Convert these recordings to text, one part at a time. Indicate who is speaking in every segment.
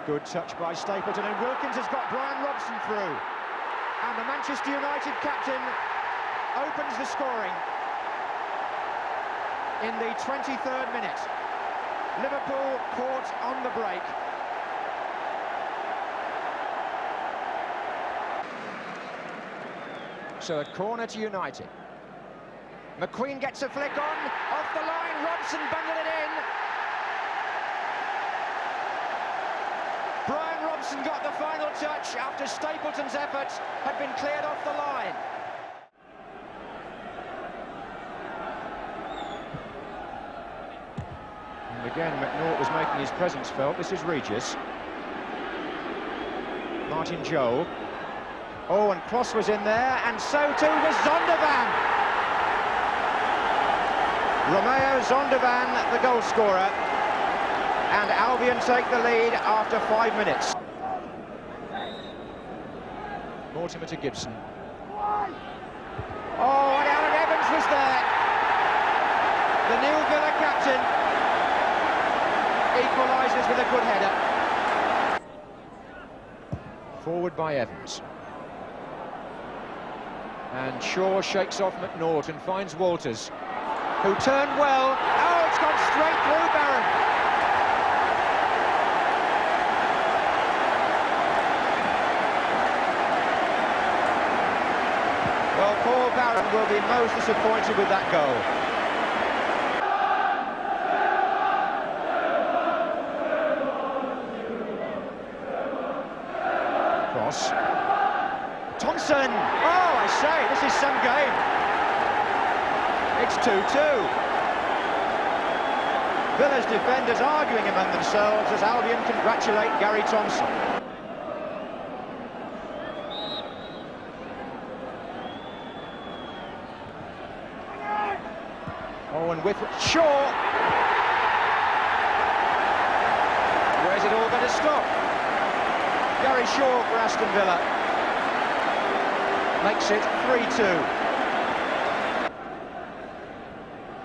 Speaker 1: Good touch by Stapleton, and Wilkins has got Brian Robson through. And the Manchester United captain opens the scoring in the 23rd minute. Liverpool caught on the break. So a corner to United. McQueen gets a flick on, off the line, Robson bundled it in. Brian Robson got the final touch after Stapleton's efforts had been cleared off the line. And again, McNaught was making his presence felt. This is Regis. Martin Jol. Oh, and Cross was in there, and so too was Zondervan. Romeo Zondervan, the goal scorer, and Albion take the lead after 5 minutes. Mortimer to Gibson. Oh, and Alan Evans was there. The new Villa captain equalises with a good header. Forward by Evans. And Shaw shakes off McNaught and finds Walters, who turned well. Oh, it's gone straight through Barron. Well, Paul Barron will be most disappointed with that goal. Cross. Thompson! Oh, I say, this is some game. It's 2-2. Villa's defenders arguing among themselves as Albion congratulate Gary Thompson. Oh, and with Shaw. Where's it all going to stop? Gary Shaw for Aston Villa makes it 3-2.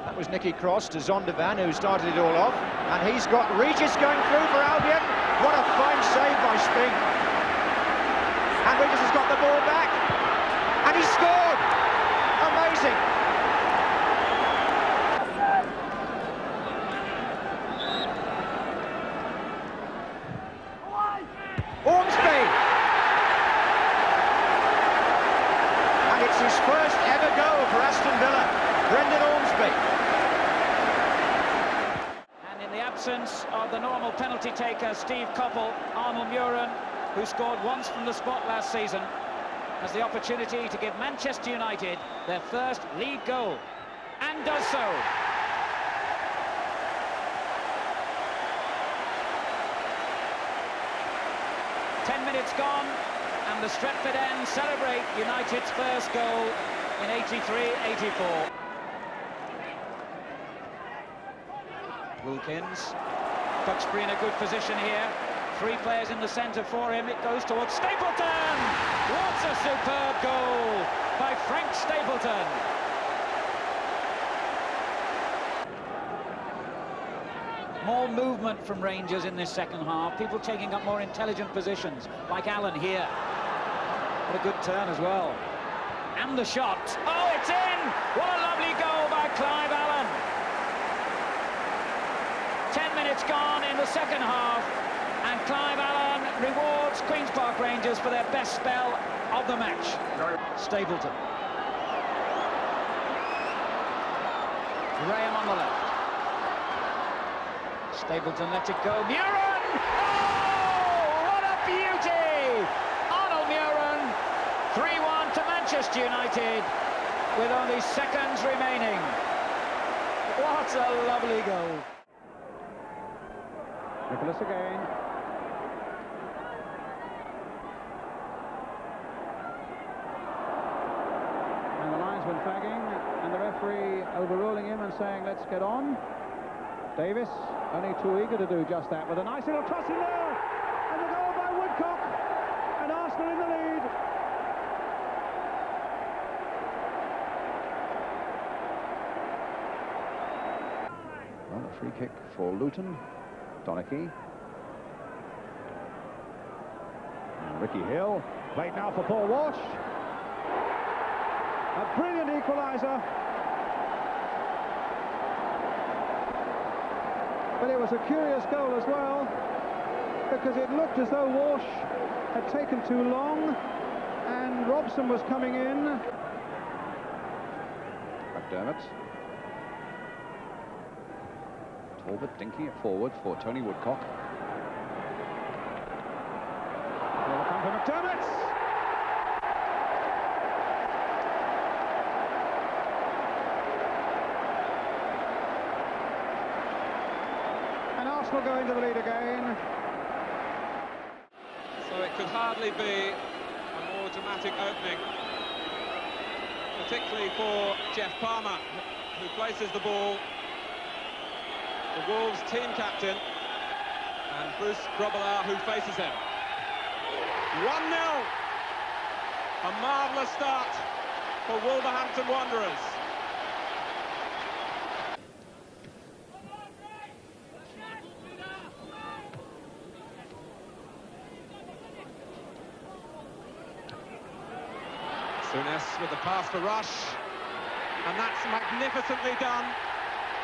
Speaker 1: That was Nicky Cross to Zondervan, who started it all off, and he's got Regis going through for Albion. What a fine save by Spink. And Regis has got the ball back, and he scored. Amazing. Ormsby. It's his first ever goal for Aston Villa, Brendan Ormsby.
Speaker 2: And in the absence of the normal penalty taker, Steve Coppell, Arnold Muren, who scored once from the spot last season, has the opportunity to give Manchester United their first league goal, and does so. Ten minutes gone, and the Stretford End celebrate United's first goal in 83-84. Wilkins, Duxbury in a good position here. Three players in the centre for him. It goes towards Stapleton. What a superb goal by Frank Stapleton. More movement from Rangers in this second half. People taking up more intelligent positions, like Allen here. What a good turn as well. And the shot. Oh, it's in! What a lovely goal by Clive Allen. 10 minutes gone in the second half, and Clive Allen rewards Queen's Park Rangers for their best spell of the match. Stapleton. Graham on the left. Stapleton lets it go. Muren! Oh, what a beauty! Arnold Muren, 3-1 to Manchester United with only seconds remaining. What a lovely goal.
Speaker 3: Nicholas again. And the linesman flagging, and the referee overruling him and saying, let's get on. Davis, only too eager to do just that, with a nice little cross in there, and the goal by Woodcock, and Arsenal in the lead. Well, a free kick for Luton. Donachie. Ricky Hill, played now for Paul Walsh. A brilliant equaliser. But it was a curious goal as well, because it looked as though Walsh had taken too long and Robson was coming in. McDermott. Talbot dinking it forward for Tony Woodcock. Will come for McDermott. And Arsenal go into the lead again.
Speaker 4: So it could hardly be a more dramatic opening, particularly for Jeff Palmer, who places the ball, the Wolves team captain, and Bruce Grobbelaar, who faces him. 1-0. A marvellous start for Wolverhampton Wanderers. Souness with the pass for Rush, and that's magnificently done.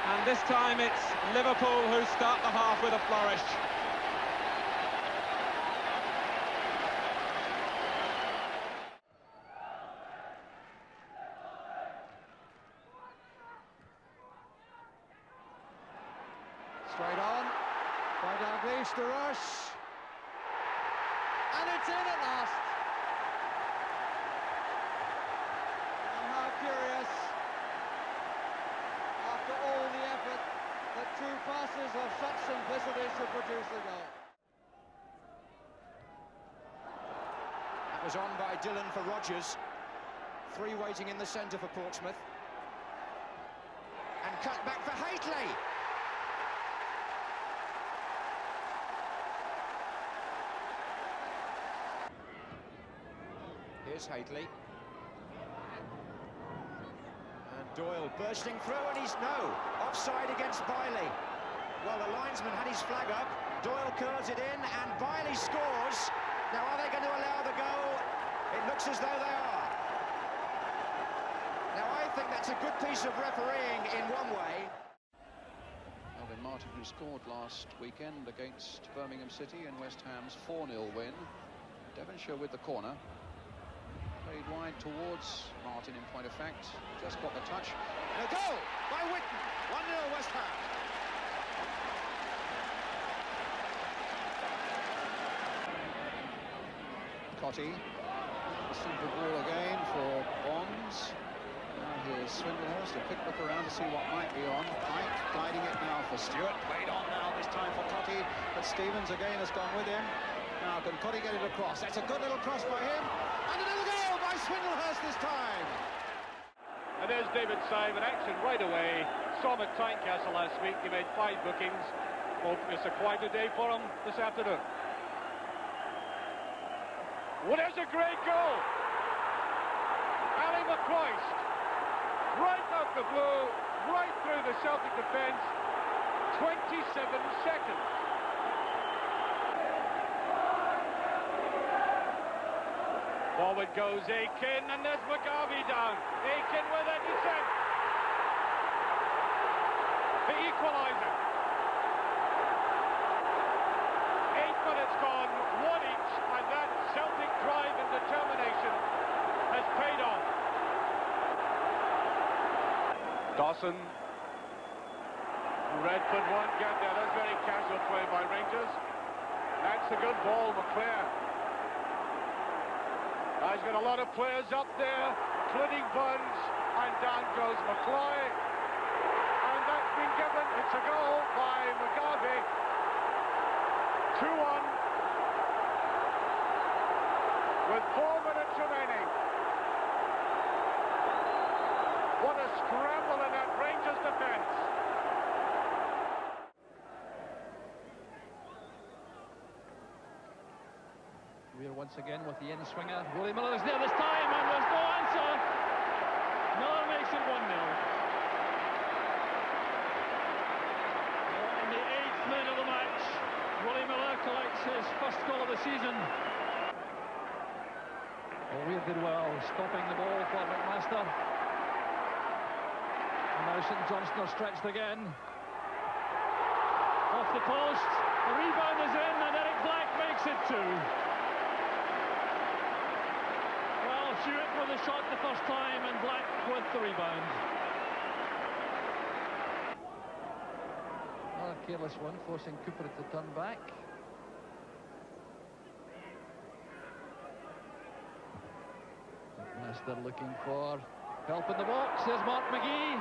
Speaker 4: And this time it's Liverpool who start the half with a flourish.
Speaker 5: Straight on by Dalglish to Rush, and it's in at last. And how curious, after all the effort, that true passes of such simplicity should produce the goal.
Speaker 1: That was on by Dillon for Rodgers. 3 waiting in the centre for Portsmouth. And cut back for Haitley. Here's Haitley. And Doyle bursting through, and he's offside against Bailey. Well, the linesman had his flag up. Doyle curls it in, and Bailey scores. Now, are they going to allow the goal? It looks as though they are. Now, I think that's a good piece of refereeing in one way.
Speaker 3: Alvin Martin, who scored last weekend against Birmingham City in West Ham's 4-0 win. Devonshire with the corner. Played wide towards Martin, in point of fact. Just got the touch.
Speaker 5: And a goal by Whitten. 1-0 West Ham.
Speaker 3: Cotty. The simple ball again for Bonds. Now here's Swindlehurst. A quick look around to see what might be on. Pike guiding it now for Stewart. Played on now this time for Cotty. But Stevens again has gone with him. Now can Cotty get it across? That's a good little cross by him. And another goal by Swindlehurst this time.
Speaker 6: And there's David Syme in action right away. Saw him at Tynecastle last week. He made 5 bookings. Hoping it's a quieter day for him this afternoon. Well, there's a great goal. Ali McCloist, right out the blue, right through the Celtic defence. 27 seconds. Forward goes Aiken, and there's McGarvey down. Aiken with a descent. The equaliser. 8 minutes gone, 1 each, and that Celtic drive and determination has paid off. Dawson. Redford won, that's very casual play by Rangers. That's a good ball, McClare. He's got a lot of players up there, including Burns, and down goes McCloy. And that's been given, it's a goal by McGarvey. 2-1. With 4 minutes remaining. What a scramble in that Rangers defence.
Speaker 7: We're once again with the in-swinger. Willie Miller's there this time, and there's no answer. Miller makes it 1-0. In the 8th minute of the match, Willie Miller collects his first goal of the season. Weir did well, stopping the ball for McMaster. And now St Johnstone are stretched again. Off the post, the rebound is in, and Eric Black makes it 2. Well, Hewitt with the shot the first time, and Black with the rebound. Another careless one, forcing Cooper to turn back. McMaster looking for help in the box. There's Mark McGee.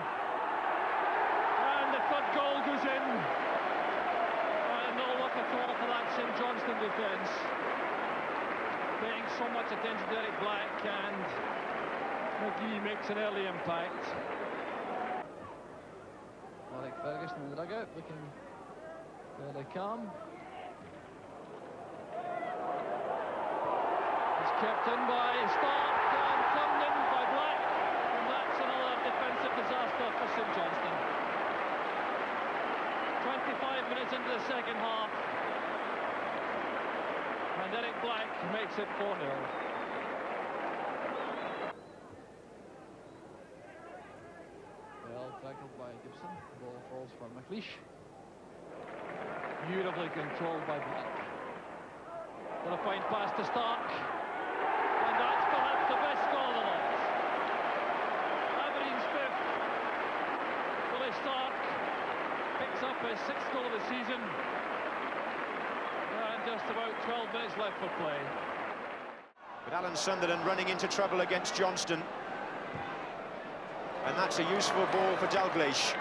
Speaker 7: And the third goal goes in. No luck at all for that St Johnstone defence. Paying so much attention to Eric Black, and McGee makes an early impact. Alec Ferguson in the dugout, looking fairly calm. He's kept in by Stark and turned in by Black, and that's another defensive disaster for St Johnstone. 25 minutes into the second half, and Eric Black makes it 4-0. Well tackled by Gibson. The ball falls for McLeish. Beautifully controlled by Black. What a fine pass to Stark, and that's perhaps the best goal of the lot. Aberdeen's fifth. Billy Stark picks up his 6th goal of the season, and just about 12 minutes left for play.
Speaker 1: But Alan Sunderland running into trouble against Johnston, and that's a useful ball for Dalglish.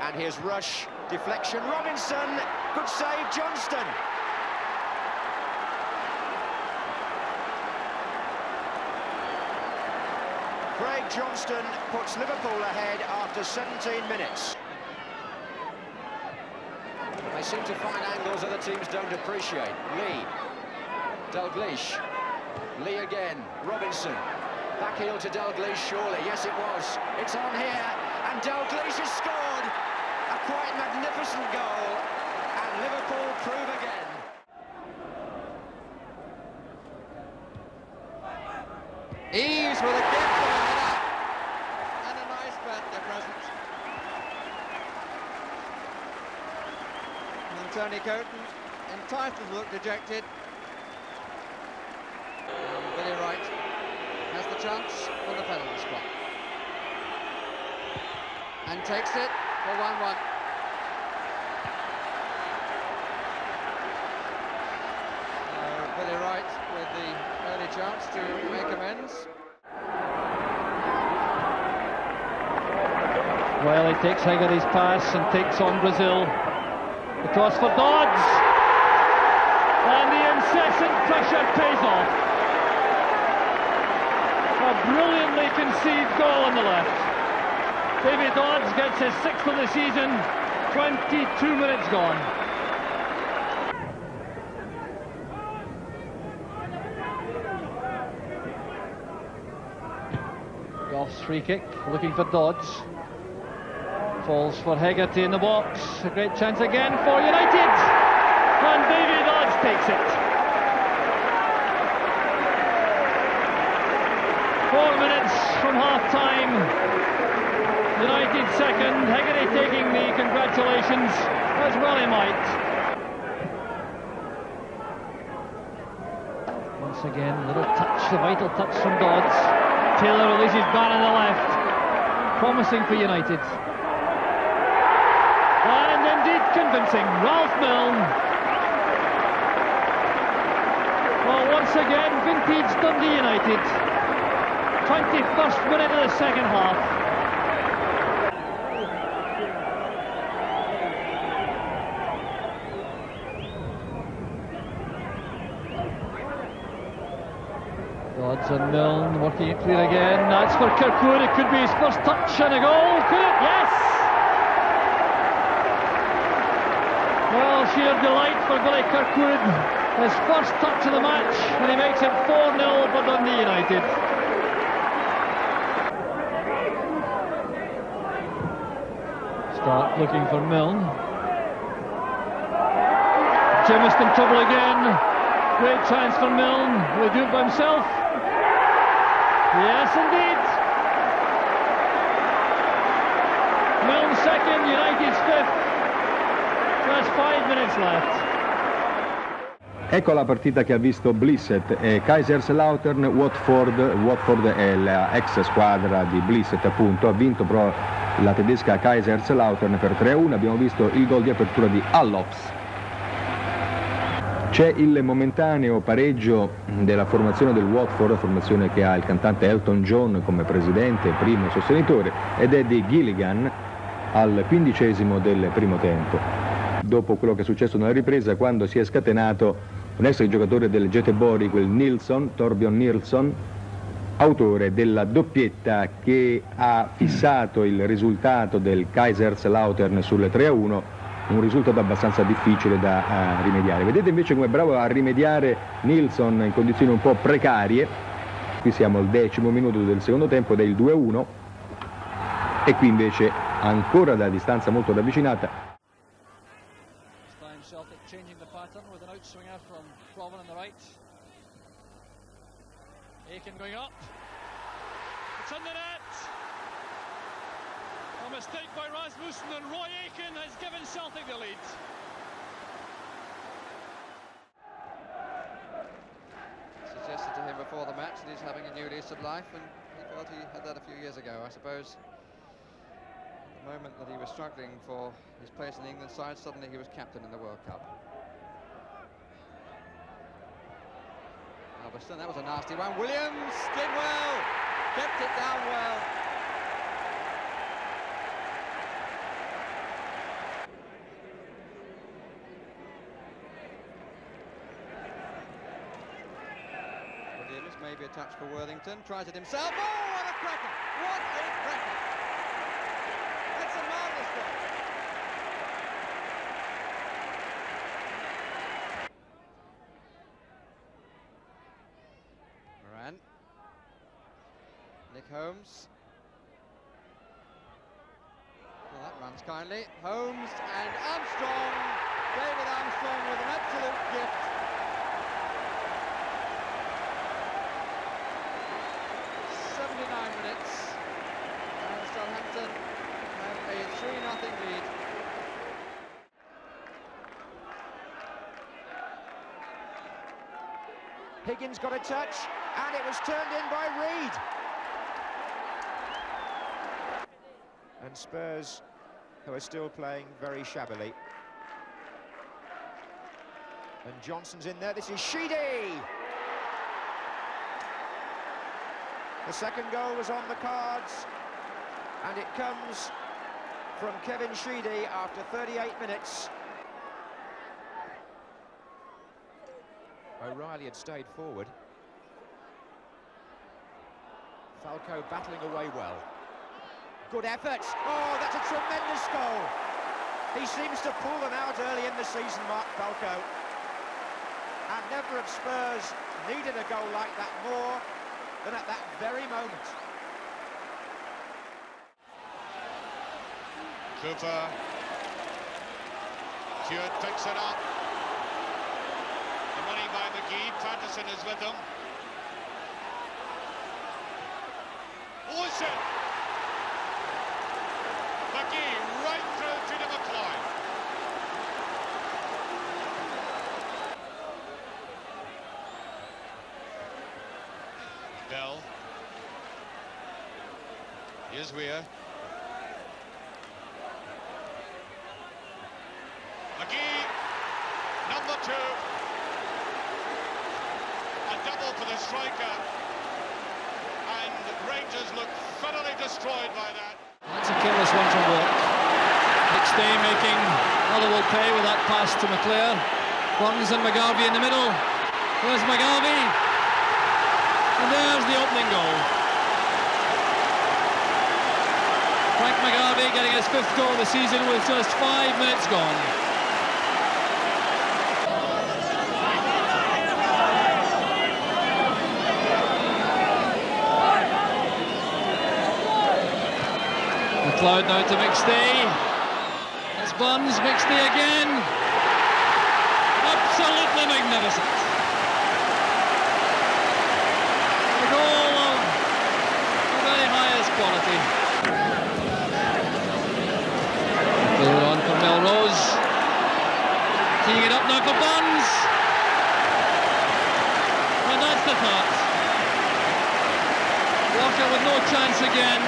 Speaker 1: And here's Rush, deflection, Robinson, good save, Johnston. Craig Johnston puts Liverpool ahead after 17 minutes. They seem to find angles other teams don't appreciate. Lee, Dalglish, Lee again, Robinson, back heel to Dalglish, surely, yes it was. It's on here, and Dalglish has scored a quite magnificent goal, and Liverpool prove again.
Speaker 5: Eves with a gift for a header, and a nice bet the present. And Tony Coton, entitled to look dejected. And Billy Wright has the chance for the penalty spot. And takes it for 1-1. Billy Wright with the early chance to make amends.
Speaker 7: Well, he takes Hegarty's pass and takes on Brazil. The toss for Dodds, and the incessant pressure pays off. A brilliantly conceived goal on the left. Davy Dodds gets his 6th of the season, 22 minutes gone. Goff's free kick, looking for Dodds. Falls for Hegarty in the box. A great chance again for United. And Davy Dodds takes it. 4 minutes from half-time. United second. Hegarty taking the congratulations, as well he might. Once again, little touch, the vital touch from Dodds. Taylor releases Barr on the left. Promising for United. And indeed convincing. Ralph Milne. Well, once again, vintage Dundee United. 21st minute of the second half. Dodds and Milne working it clear again. That's for Kirkwood. It could be his first touch and a goal. Could it? Yes! Well, sheer delight for Billy Kirkwood. His first touch of the match, and he makes it 4-0 for Dundee United. Stark looking for Milne. Jimmist in trouble again. Great chance for Milne. Will he do it by himself? Yes, indeed. Milne second, United's fifth. Just 5 minutes left.
Speaker 8: Ecco la partita che ha visto Blissett e Kaiserslautern Watford. Watford è la ex squadra di Blissett, appunto, ha vinto però la tedesca Kaiserslautern per 3-1. Abbiamo visto il gol di apertura di Allops. C'è il momentaneo pareggio della formazione del Watford, formazione che ha il cantante Elton John come presidente, primo sostenitore, ed Eddie Gilligan al 15° del primo tempo. Dopo quello che è successo nella ripresa, quando si è scatenato un ex giocatore del Göteborg, quel Nilsson, Torbjörn Nilsson, autore della doppietta che ha fissato il risultato del Kaiserslautern sulle 3-1, un risultato abbastanza difficile da rimediare. Vedete invece come è bravo a rimediare Nilsson in condizioni un po' precarie. Qui siamo al 10° minuto del secondo tempo ed è il 2-1, e qui invece ancora da distanza molto ravvicinata.
Speaker 9: Celtic changing the pattern with an outswinger from Provan on the right. Aiken going up. It's in the net. A mistake by Rasmussen, and Roy Aiken has given Celtic the lead.
Speaker 5: Suggested to him before the match that he's having a new lease of life, and he felt he had that a few years ago, I suppose. The moment that he was struggling for his place in the England side, suddenly he was captain in the World Cup. Alberston, that was a nasty one. Williams did well, kept it down well. Williams, maybe a touch for Worthington, tries it himself. Oh, what a cracker! What a cracker! That's a marvellous goal. Moran. Nick Holmes. Well, that runs kindly. Holmes and Armstrong. David Armstrong with an absolute gift. Minutes, and Southampton have a 3-0 lead.
Speaker 1: Higgins got a touch, and it was turned in by Reed. And Spurs, who are still playing very shabbily. And Johnson's in there. This is Sheedy. The second goal was on the cards, and it comes from Kevin Sheedy after 38 minutes. O'Reilly had stayed forward. Falco battling away well. Good effort. Oh, that's a tremendous goal. He seems to pull them out early in the season, Mark Falco. And never have Spurs needed a goal like that more than at that very moment.
Speaker 6: Cooper. Stewart picks it up. The money by McGee. Patterson is with him. Listen! McGee right through to the McCloy. Bell. Here's Weir. McGee, number 2. A double for the striker. And Rangers look thoroughly destroyed by that.
Speaker 9: That's a careless one from Watt. McStay making Motherwell pay with that pass to McClair. Burns and McGarvey in the middle. There's McGarvey. And there's the opening goal. Frank McGarvey getting his 5th goal of the season with just 5 minutes gone. McLeod now to McStay. It's Burns, McStay again. Absolutely magnificent. quality. Clear on for Melrose. Teeing it up now for Burns. And that's the thought. Walker with no chance again.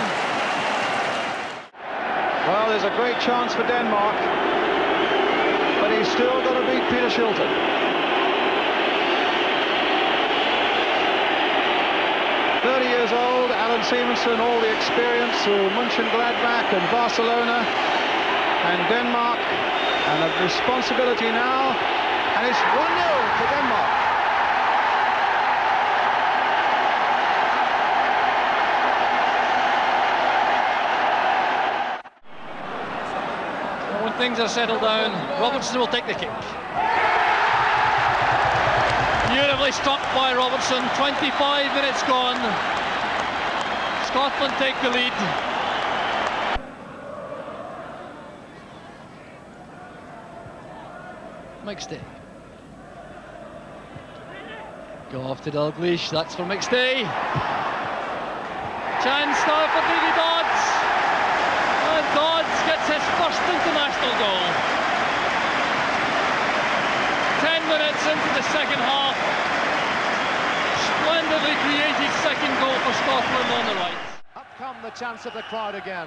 Speaker 3: Well, there's a great chance for Denmark, but he's still got to beat Peter Shilton. Years old, Alan Simonsen, all the experience through Mönchengladbach and Barcelona and Denmark, and the responsibility now, and it's 1-0 to Denmark.
Speaker 9: When things are settled down, Robertson will take the kick. Beautifully struck by Robertson, 25 minutes gone. Scotland take the lead. McStay. Go off to Dalglish, that's for McStay. Chance now for Davy Dodds. And Dodds gets his first international goal. 10 minutes into the second half. Splendidly created second goal for Scotland on the right.
Speaker 10: Up come the chance of the crowd again.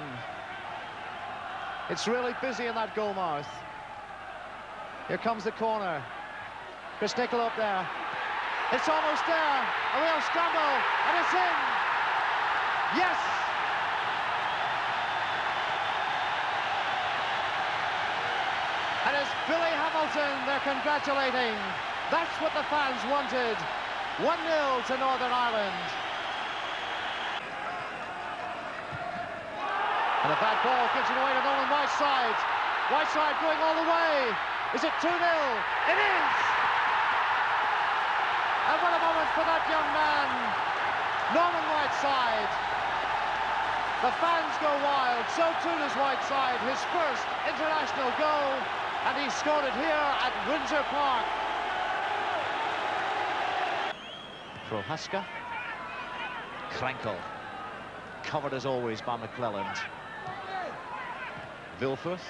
Speaker 10: It's really busy in that goal mouth. Here comes the corner. Chris Nicholl up there. It's almost there. A real scramble, and it's in. Yes! And it's Billy Hamilton they're congratulating. That's what the fans wanted. 1-0 to Northern Ireland. And a bad ball gives it away to Nolan Whiteside. Whiteside going all the way. Is it 2-0? It is! And what a moment for that young man, Norman Whiteside. The fans go wild, so too does Whiteside, his first international goal, and he scored it here at Windsor Park. Prohaska. Krenkel. Covered as always by McClelland. Vilfuth.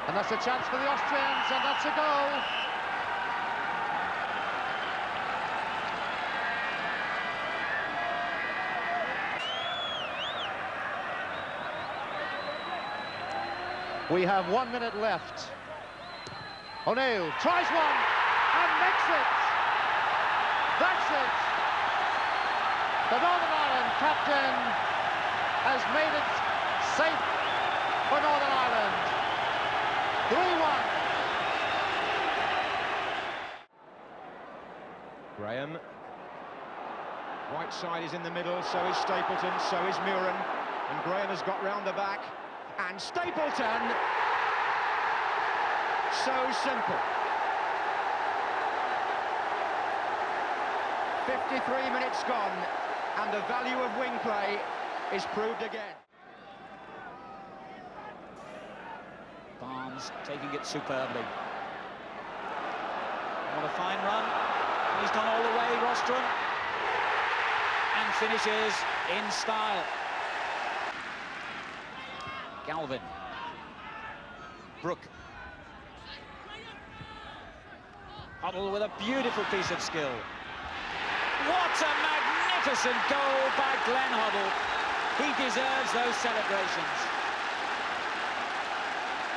Speaker 10: And that's a chance for the Austrians, and that's a goal. We have 1 minute left. O'Neill tries one and makes it. That's it. The Northern Ireland captain has made it safe for Northern Ireland. 3-1.
Speaker 1: Graham. Whiteside is in the middle, so is Stapleton, so is Muren. And Graham has got round the back. And Stapleton. So simple. 53 minutes gone, and the value of wing play is proved again.
Speaker 2: Barnes taking it superbly. What a fine run. He's gone all the way, Rostron. And finishes in style. Galvin. Brook. Huddle with a beautiful piece of skill. What a magnificent goal by Glenn Huddle. He deserves those celebrations.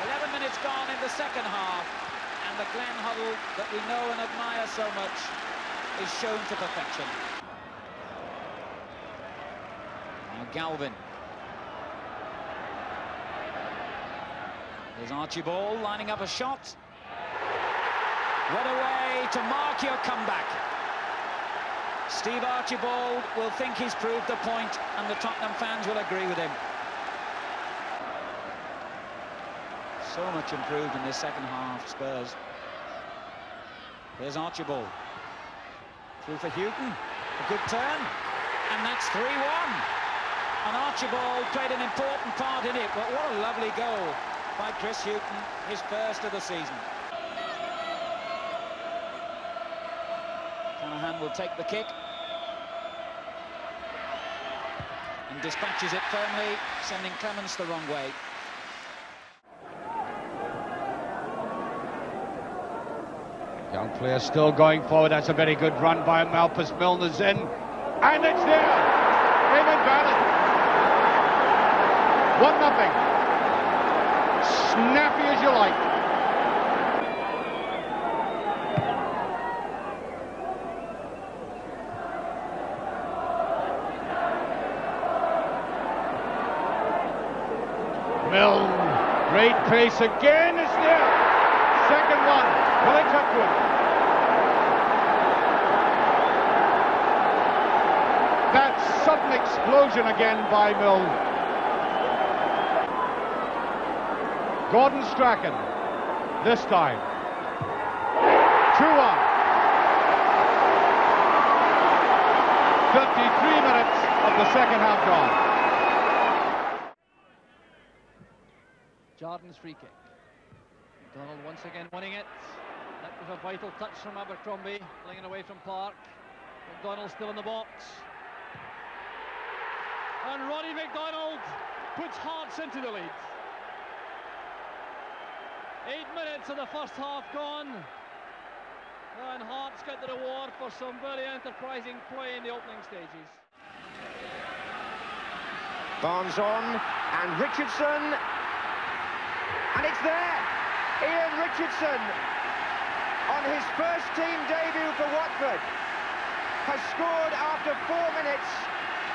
Speaker 2: 11 minutes gone in the second half, and the Glenn Huddle that we know and admire so much is shown to perfection. Now Galvin. There's Archibald lining up a shot. What a way to mark your comeback. Steve Archibald will think he's proved the point, and the Tottenham fans will agree with him. So much improved in this second half, Spurs. Here's Archibald. Through for Houghton. A good turn. And that's 3-1. And Archibald played an important part in it, but what a lovely goal by Chris Houghton, his first of the season. Shanahan will take the kick. and dispatches it firmly, sending Clements the wrong way.
Speaker 6: Young player still going forward. That's a very good run by Malpas. Milner's in, and it's there. Eamon Bannon. 1-0. Snappy as you like. Milne, great pace again. It's there. Second one. Will it cut to it? That sudden explosion again by Milne. Gordon Strachan, this time. 2-1. 53 minutes of the second half gone.
Speaker 7: Jordan's free kick. McDonald once again winning it. That was a vital touch from Abercrombie, playing away from Park. McDonald still in the box. And Ronnie McDonald puts Hearts into the lead. 8 minutes of the first half gone. And Hearts get the reward for some very enterprising play in the opening stages.
Speaker 1: Barnes on, and Richardson. And it's there! Ian Richardson, on his first team debut for Watford, has scored after 4 minutes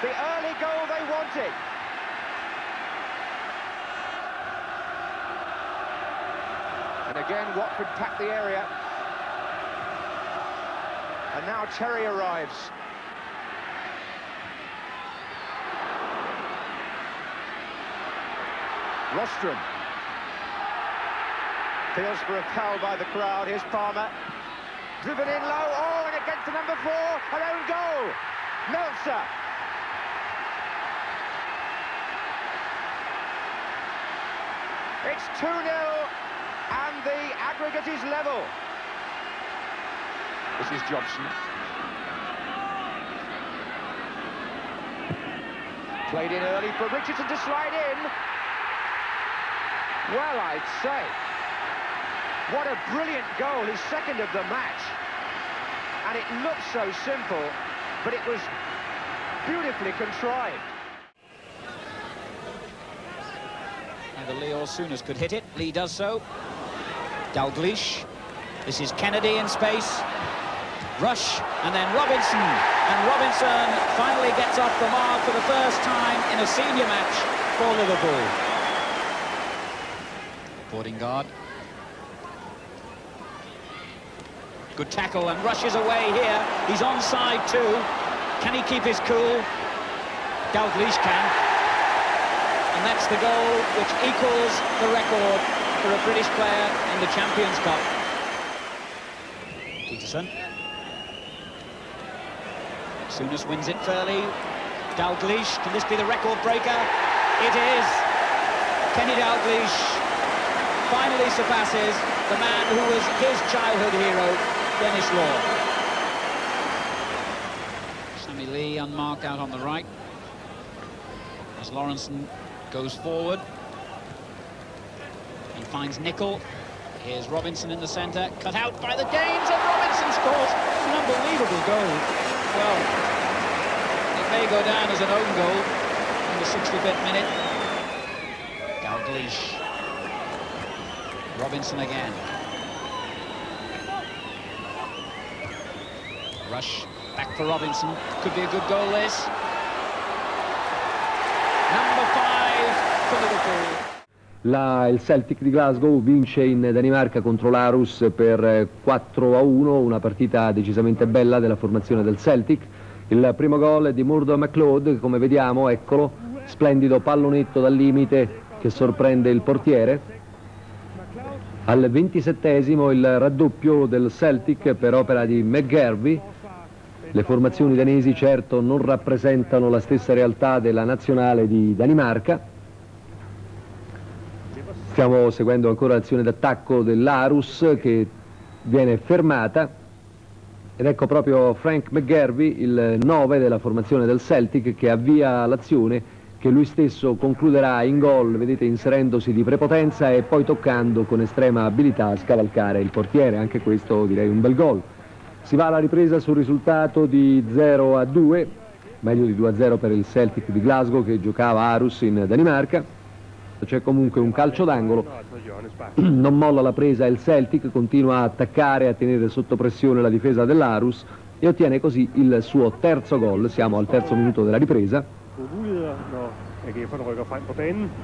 Speaker 1: the early goal they wanted. And again, Watford packed the area. And now Terry arrives. Rostrom. Feels for a foul by the crowd. Here's Palmer. Driven in low. Oh, and it gets to number 4. An own goal. Meltzer. It's 2-0, and the aggregate is level. This is Jobson. Played in early for Richardson to slide in. Well, I'd say. What a brilliant goal, his second of the match. And it looked so simple, but it was beautifully contrived.
Speaker 2: Either Lee or Souness could hit it. Lee does so. Dalglish. This is Kennedy in space. Rush, and then Robinson. And Robinson finally gets off the mark for the first time in a senior match for Liverpool. Boarding guard. Good tackle, and rushes away here. He's onside too. Can he keep his cool? Dalglish can. And that's the goal which equals the record for a British player in the Champions Cup. Peterson. Souness wins it fairly. Dalglish, can this be the record breaker? It is. Kenny Dalglish finally surpasses the man who was his childhood hero, Dennis Law. Sammy Lee unmarked out on the right. As Lawrenson goes forward and finds Nicol. Here's Robinson in the centre, cut out by the Danes, and Robinson scores. It's an unbelievable goal. Well, it may go down as an own goal in the 65th minute. Dalglish. Robinson again. Rush back for Robinson. Could be a good goal, this. Number 5 for Liverpool.
Speaker 8: Il Celtic di Glasgow vince in Danimarca contro l'Aarhus per 4-1, una partita decisamente bella della formazione del Celtic. Il primo gol è di Murdo McLeod, come vediamo, eccolo, splendido pallonetto dal limite che sorprende il portiere. Al 27esimo il raddoppio del Celtic per opera di McGarvey. Le formazioni danesi certo non rappresentano la stessa realtà della nazionale di Danimarca. Stiamo seguendo ancora l'azione d'attacco dell'Aarhus che viene fermata.
Speaker 11: Ed ecco proprio Frank McGarvey, il 9 della formazione del Celtic, che avvia l'azione che lui stesso concluderà in gol, vedete, inserendosi di prepotenza e poi toccando con estrema abilità a scavalcare il portiere. Anche questo direi un bel gol. Si va alla ripresa sul risultato di 0-2, meglio di 2-0 per il Celtic di Glasgow che giocava a Aarhus in Danimarca. C'è comunque un calcio d'angolo, non molla la presa il Celtic, continua a attaccare, a tenere sotto pressione la difesa dell'Aarhus e ottiene così il suo terzo gol. Siamo al terzo minuto della ripresa.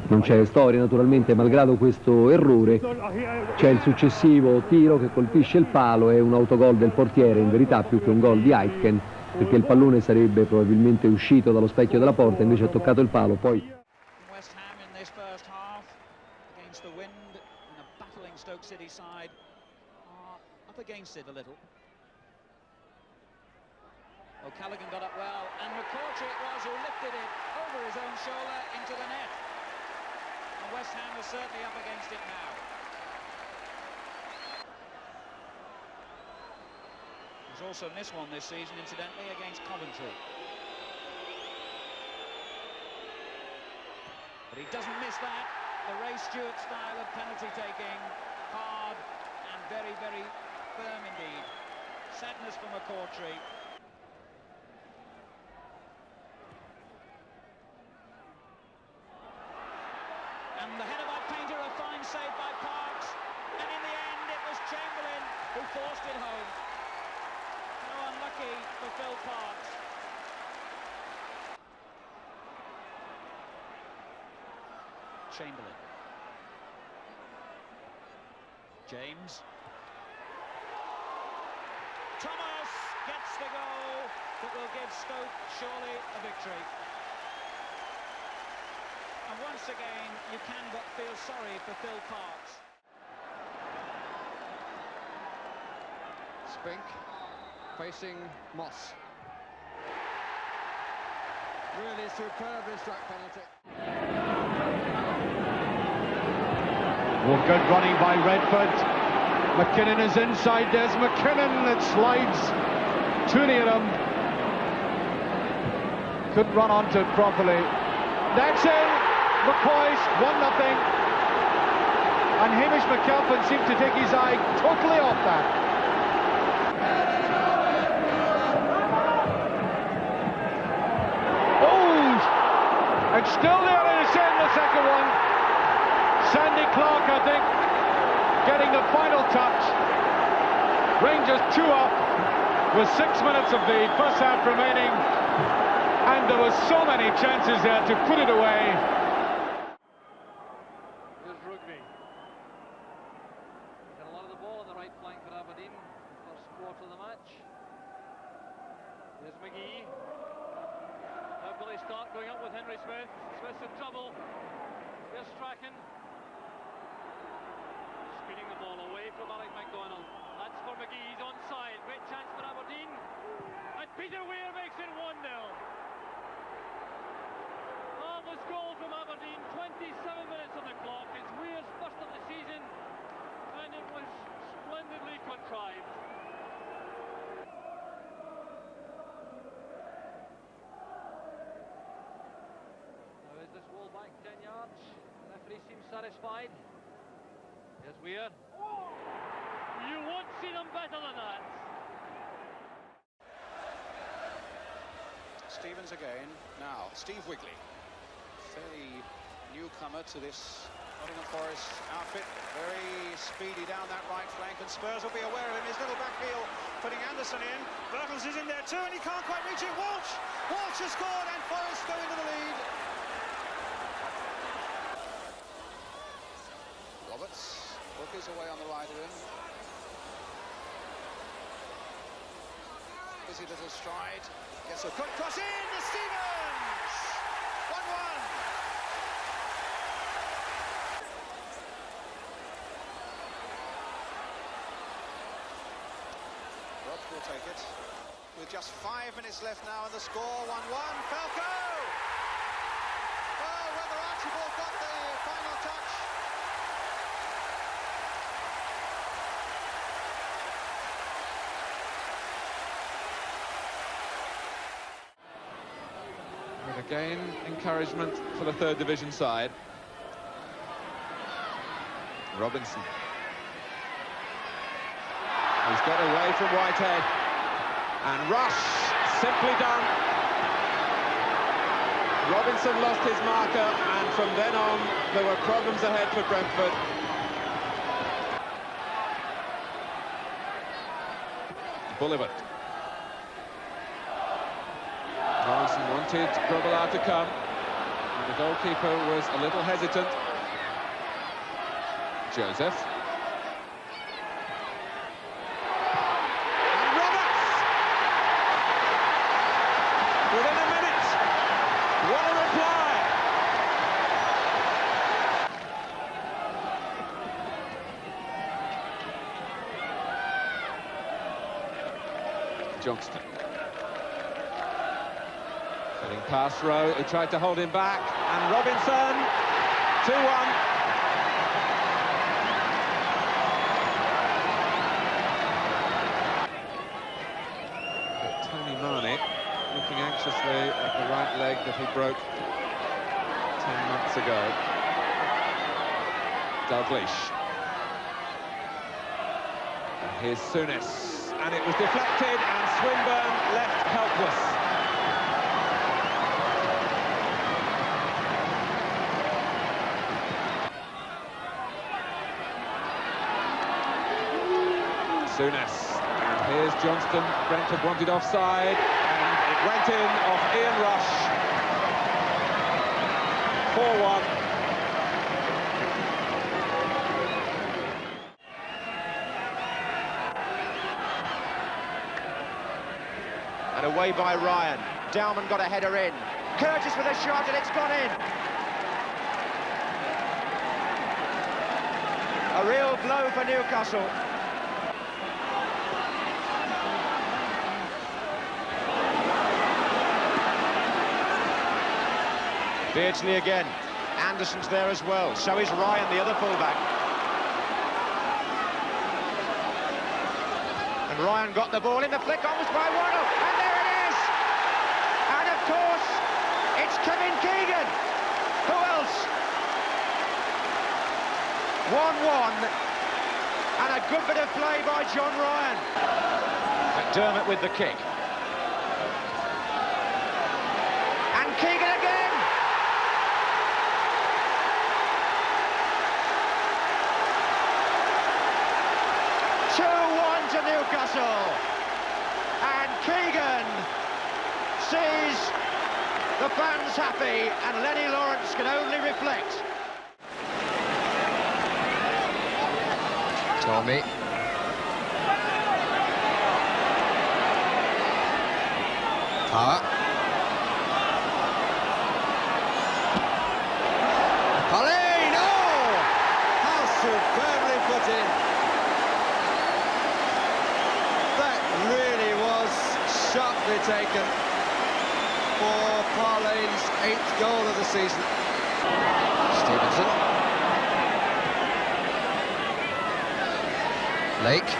Speaker 11: Non c'è storia naturalmente, malgrado questo errore c'è il successivo tiro che colpisce il palo, è un autogol del portiere, in verità più che un gol di Aitken, perché il pallone sarebbe probabilmente uscito dallo specchio della porta, invece ha toccato il palo. Poi
Speaker 2: West Ham in this first half against the wind, and a battling Stoke City side are up against it a little. O'Callaghan got up well, and McCourty it was who lifted it over his own shoulder into the net. And West Ham are certainly up against it now. He's also missed one this season, incidentally, against Coventry. But he doesn't miss that. The Ray Stewart style of penalty taking, hard and very, very firm indeed. Sadness for McCourty. And the header by Painter, a fine save by Parks. And in the end, it was Chamberlain who forced it home. How unlucky for Phil Parks. Chamberlain. James. Thomas gets the goal that will give Stoke surely a victory. And once again, you can but feel sorry for Phil Parks.
Speaker 5: Spink facing Moss. Really superbly struck penalty.
Speaker 6: Well, good running by Redford. McKinnon is inside. There's McKinnon. It slides to near him. Couldn't run onto it properly. That's in. McCoy's 1-0. And Hamish McAlpin seemed to take his eye totally off that. Oh! And still there it is in the second one. Sandy Clark, I think, getting the final touch. Rangers 2 up with 6 minutes of the first half remaining. And there were so many chances there to put it away.
Speaker 7: Here's Rugby. Got a lot of the ball on the right flank for Aberdeen. First quarter of the match. Here's McGee. Now Billy Stark going up with Henry Smith. Smith's in trouble. Here's Strachan. Speeding the ball away from Alec McDonald. That's for McGee, he's onside. Great chance for Aberdeen. And Peter Weir makes it 1-0. Marvellous goal from Aberdeen. 27 minutes on the clock. It's Weir's first of the season. And it was splendidly contrived. Now is this wall back 10 yards? The referee seems satisfied. Here's Weir. You won't see them better than that.
Speaker 12: Stevens again. Now, Steve Wigley. Fairly newcomer to this Nottingham Forest outfit. Very speedy down that right flank, and Spurs will be aware of him. His little back heel putting Anderson in. Bertels is in there too, and he can't quite reach it. Walsh! Walsh has scored, and Forest go into the lead. Roberts. Hook is away on the right of him. Busy little stride. Gets a quick cross in to Stevens! 1-1. Rob will take it. With just 5 minutes left now and the score 1-1. Falco! Oh, whether Archibald got the final touch.
Speaker 4: But again, encouragement for the third division side. Robinson. He's got away from Whitehead. And Rush, simply done. Robinson lost his marker, and from then on, there were problems ahead for Brentford. Bullivant. Robinson wanted Grobbelaar to come, and the goalkeeper was a little hesitant. Joseph. And Roberts! Within a minute, what a reply! Johnston. Getting past Rowe, who tried to hold him back, and Robinson, 2-1. Tony Marnie looking anxiously at the right leg that he broke 10 months ago. Dalglish. And here's Souness, and it was deflected, and Swinburne left helpless. Souness, and here's Johnston. Brentford wanted offside, and it went in off Ian Rush. 4-1.
Speaker 1: And away by Ryan. Dowman got a header in. Curtis with a shot, and it's gone in. A real blow for Newcastle. Beardsley again. Anderson's there as well. So is Ryan, the other fullback. And Ryan got the ball in the flick on was by Waddle. And there it is! And of course, it's Kevin Keegan. Who else? 1-1. And a good bit of play by John Ryan. McDermott with the kick. And Keegan again. 2-1 to Newcastle, and Keegan sees the fans happy, and Lenny Lawrence can only reflect.
Speaker 5: Tommy. Power. Colleen! Oh! How superbly put in. Really was sharply taken for Parlane's 8th goal of the season. Stevenson. Lake.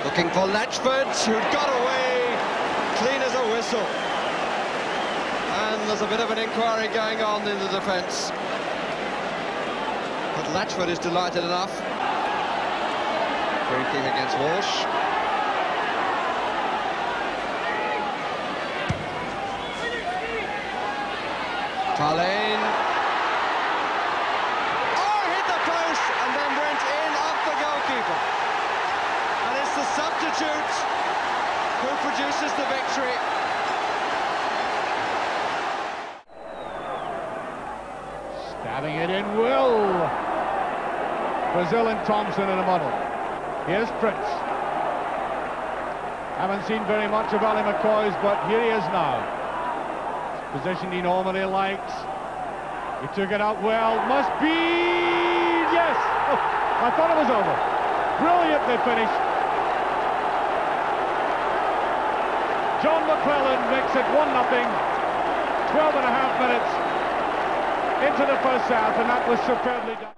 Speaker 5: Looking for Latchford, who got away clean as a whistle. And there's a bit of an inquiry going on in the defence. But Latchford is delighted enough. Free kick against Walsh. Parlane. Oh, hit the post and then went in off the goalkeeper. And it's the substitute who produces the victory.
Speaker 3: Stabbing it in, Will. Brazil and Thompson in a muddle. Here's Prince. Haven't seen very much of Ali McCoy's, but here he is now. Position he normally likes. He took it out well. Must be... Yes! Oh, I thought it was over. Brilliantly finished. John McClellan makes it 1-0. 12.5 minutes into the first half, and that was superbly done.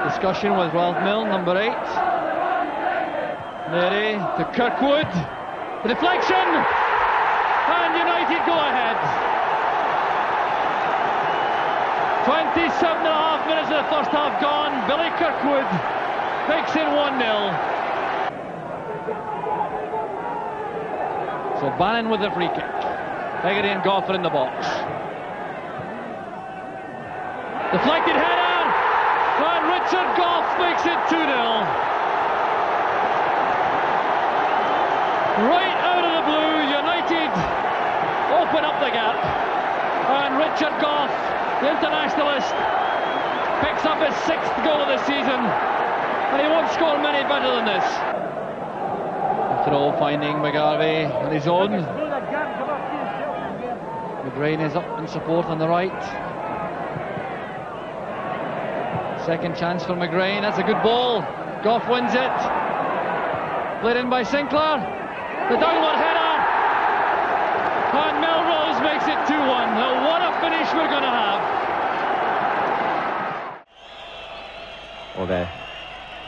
Speaker 7: Discussion with Wildmill, number 8. Neri to Kirkwood. The deflection! And United go ahead. 27 and a half minutes of the first half gone. Billy Kirkwood makes it 1-0. So Bannon with the free kick. Hegarty and Goff are in the box. Deflected header, and Richard Goff makes it 2-0. Right out of the blue, United open up the gap, and Richard Goff, the internationalist, picks up his 6th goal of the season, and he won't score many better than this. Throw finding McGarvey on his own. McGrain is up in support on the right. Second chance for McGrain, that's a good ball. Goff wins it. Played in by Sinclair. The downward header. And Melrose makes it 2-1. Now what a finish we're going to have.
Speaker 1: Well, they're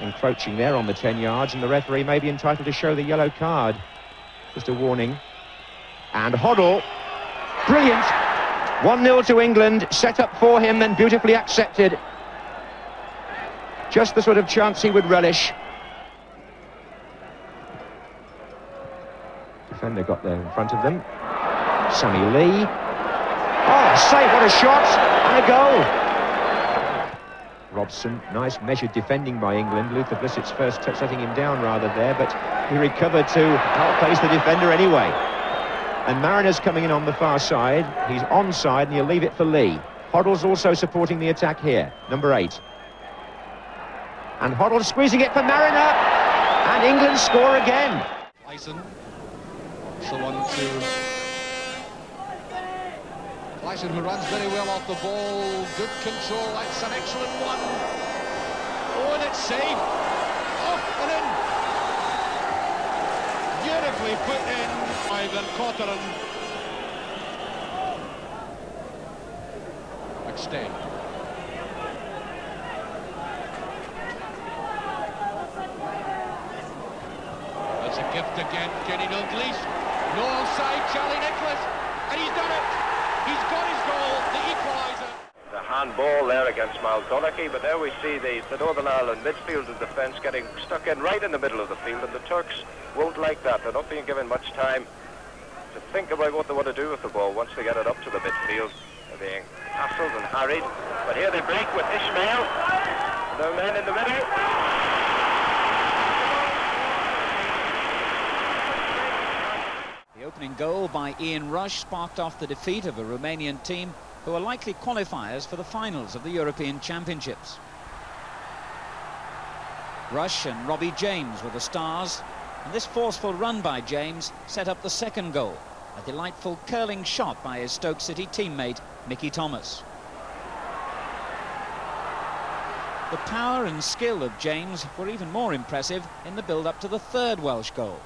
Speaker 1: encroaching there on the 10 yards, and the referee may be entitled to show the yellow card. Just a warning. And Hoddle, brilliant. 1-0 to England, set up for him and beautifully accepted. Just the sort of chance he would relish. Defender got there in front of them. Sonny Lee. Oh, save, what a shot, and a goal. Robson, nice measured defending by England. Luther Blissett's first touch setting him down rather there, but he recovered to outpace the defender anyway. And Mariners coming in on the far side. He's onside and he'll leave it for Lee. Hoddle's also supporting the attack here, number 8. And Hoddle squeezing it for Mariner, and England score again.
Speaker 13: Gleeson, so on to Gleeson, who runs very well off the ball. Good control, that's an excellent one. Oh, and it's saved. Oh, and in. Beautifully put in by Van Cotteran. McStay. That's a gift again, Kenny Dalglish. No offside, Charlie Nicholas, and he's done it. He's got his goal, the equaliser.
Speaker 14: The handball there against Maltonaki, but there we see the Northern Ireland midfield and defence getting stuck in right in the middle of the field, and the Turks won't like that. They're not being given much time to think about what they want to do with the ball once they get it up to the midfield. They're being hassled and harried, but here they break with Ishmael. No men in the middle.
Speaker 2: The opening goal by Ian Rush sparked off the defeat of a Romanian team who are likely qualifiers for the finals of the European Championships. Rush and Robbie James were the stars, and this forceful run by James set up the second goal, a delightful curling shot by his Stoke City teammate Mickey Thomas. The power and skill of James were even more impressive in the build-up to the third Welsh goal.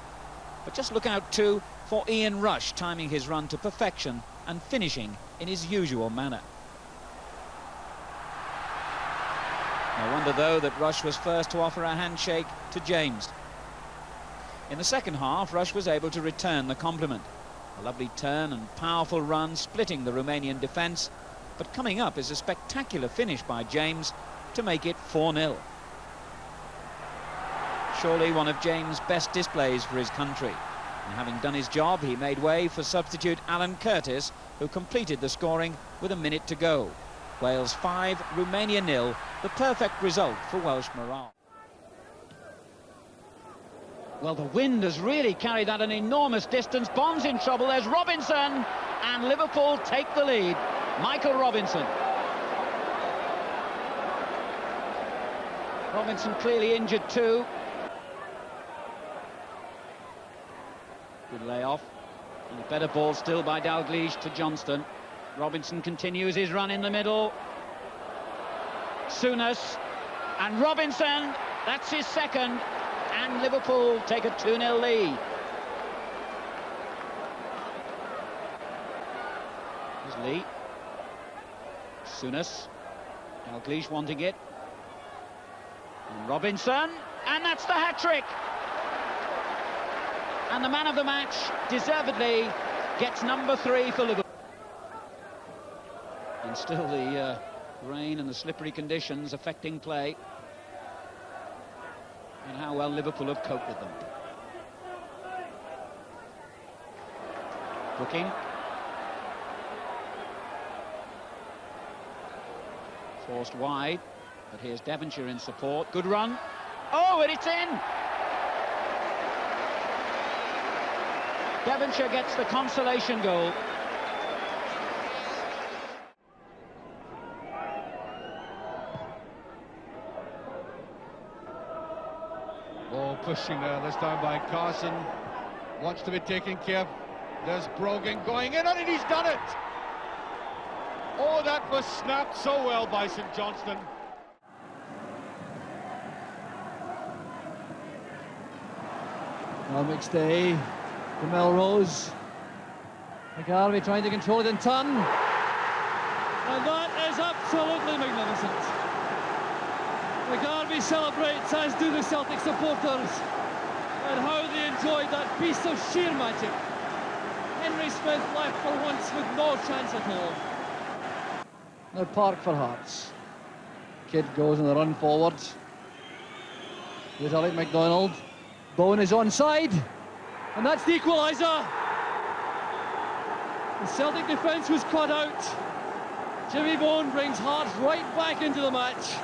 Speaker 2: But just look out too for Ian Rush timing his run to perfection and finishing in his usual manner. No wonder though that Rush was first to offer a handshake to James. In the second half, Rush was able to return the compliment. A lovely turn and powerful run splitting the Romanian defence, but coming up is a spectacular finish by James to make it 4-0. Surely one of James' best displays for his country. And having done his job, he made way for substitute Alan Curtis, who completed the scoring with a minute to go. Wales 5, Romania 0, the perfect result for Welsh morale. Well, the wind has really carried that an enormous distance. Bond's in trouble, there's Robinson, and Liverpool take the lead. Michael Robinson. Robinson clearly injured too. Good layoff, and a better ball still by Dalglish to Johnston. Robinson continues his run in the middle. Souness, and Robinson, that's his second, and Liverpool take a 2-0 lead. Here's Lee. Souness, Dalglish wanting it. And Robinson, and that's the hat-trick. And the man of the match, deservedly, gets number 3 for Liverpool. And still the rain and the slippery conditions affecting play. And how well Liverpool have coped with them. Looking. Forced wide, but here's Devonshire in support. Good run. Oh, and it's in! Devonshire gets the consolation goal.
Speaker 6: Oh, pushing there, this time by Carson. Wants to be taken care of. There's Brogan going in, and he's done it! Oh, that was snapped so well by St Johnstone.
Speaker 9: Well, McStay to Melrose. McGarvey trying to control it in turn. And that is absolutely magnificent. McGarvey celebrates, as do the Celtic supporters, and how they enjoyed that piece of sheer magic. Henry Smith left for once with no chance at all. Now Park for Hearts. Kidd goes on the run forward. Here's Alec MacDonald. Bowen is onside, and that's the equaliser. The Celtic defence was cut out. Jimmy Bowen brings Hearts right back into the match.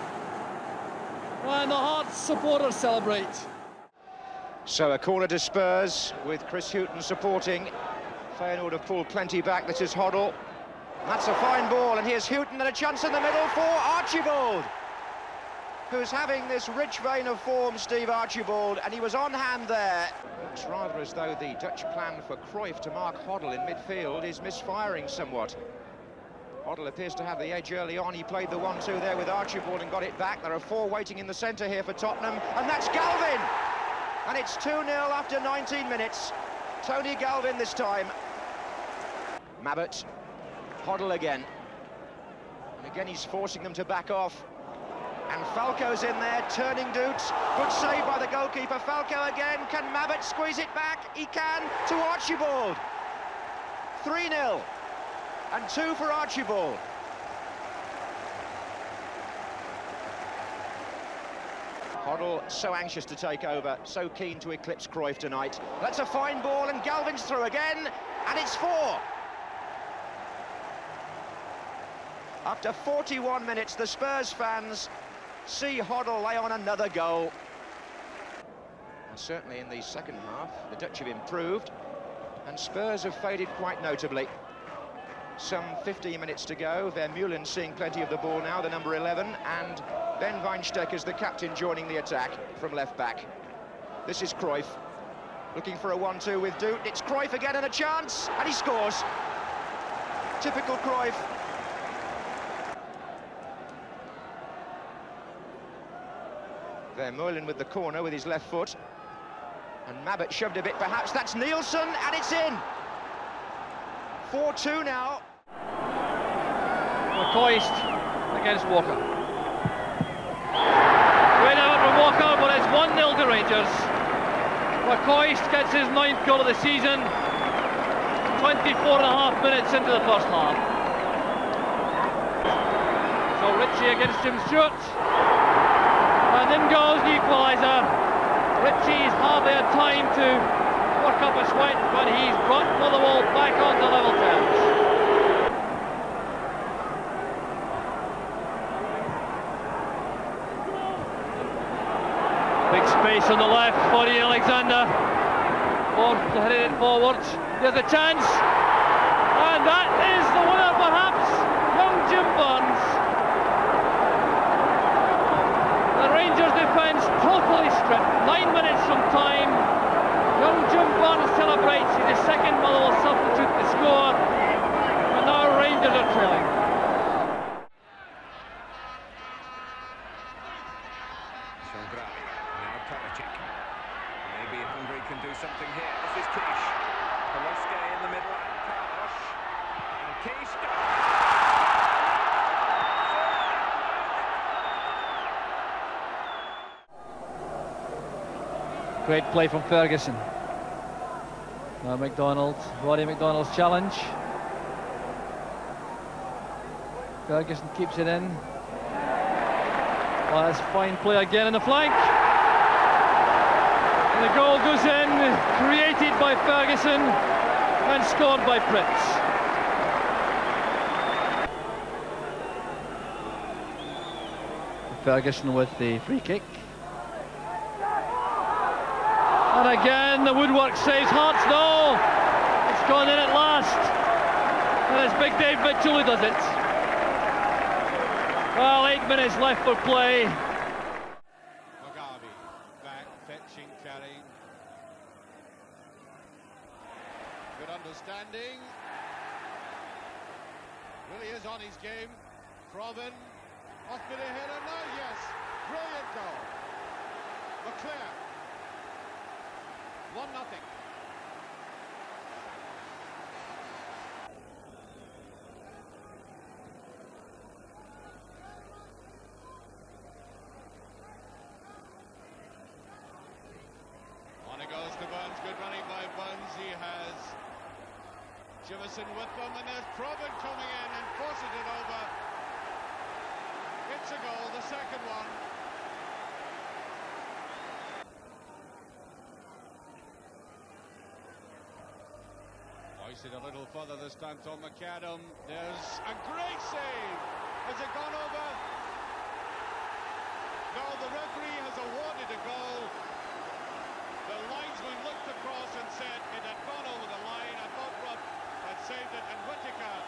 Speaker 9: And the Hearts supporters celebrate.
Speaker 1: So a corner to Spurs with Chris Hughton supporting. Feyenoord have pulled plenty back. This is Hoddle. That's a fine ball, and here's Hughton and a chance in the middle for Archibald, who's having this rich vein of form, Steve Archibald, and he was on hand there. Looks rather as though the Dutch plan for Cruyff to mark Hoddle in midfield is misfiring somewhat. Hoddle appears to have the edge early on. He played the 1-2 there with Archibald and got it back. There are 4 waiting in the centre here for Tottenham, and that's Galvin! And it's 2-0 after 19 minutes. Tony Galvin this time. Mabbutt. Hoddle again. And again he's forcing them to back off. And Falco's in there, turning Doots. Good save by the goalkeeper. Falco again. Can Mabbutt squeeze it back? He can, to Archibald. 3-0. And 2 for Archibald. Hoddle so anxious to take over, so keen to eclipse Cruyff tonight. That's a fine ball, and Galvin's through again, and it's 4. After 41 minutes, the Spurs fans see Hoddle lay on another goal. And certainly in the second half, the Dutch have improved, and Spurs have faded quite notably. Some 15 minutes to go. Vermeulen seeing plenty of the ball now, the number 11, and Ben Wijnstekkers, the captain, joining the attack from left back. This is Cruyff, looking for a 1-2 with Doot. It's Cruyff again and a chance, and he scores. Typical Cruyff. Vermeulen with the corner with his left foot, and Mabbutt shoved a bit perhaps. That's Nielsen, and it's in. 4-2 now.
Speaker 7: McCoist against Walker. Great effort from Walker, but it's 1-0 to Rangers. McCoist gets his 9th goal of the season, 24.5 minutes into the first half. So Ritchie against Jim Stewart. And in goes the equaliser. Ritchie's hardly had time to work up a sweat, but he's brought Motherwell back onto level terms. Big space on the left for Ian Alexander. Forced to hit it forward. There's a chance. And that is the winner, perhaps, young Jim Burns. The Rangers defence totally stripped. 9 minutes from time. Young Jim Burns celebrates. He's the second Motherwell substitute to score. And now Rangers are trailing.
Speaker 15: Now Kovacic. Maybe Hungary can do something here. This is Kish. Poloske in the middle. Carlos. And Kish.
Speaker 7: Great play from Ferguson.
Speaker 9: Now McDonald, Roddy McDonald's challenge. Ferguson keeps it in. Well, that's fine play again in the flank. And the goal goes in, created by Ferguson and scored by Pritz. Ferguson with the free kick. And again the woodwork saves Hearts. No, it's gone in at last. And it's Big Dave Mitchell who does it. Well, 8 minutes left for play.
Speaker 12: Mugabi back, fetching, carrying. Good understanding. Really is on his game. Proven. Hospital header now, yes. Brilliant goal. McClair. 1-0. On it goes to Burns. Good running by Burns. He has Jimmerson with them, and there's Proven coming in and forces it over. It's a goal, the second one. Hoisted a little further this time, Tom McAdam. There's a great save. Has it gone over? No, the referee has awarded a goal. The linesman looked across and said it had gone over the line. I thought Rupp had saved it, and Whittaker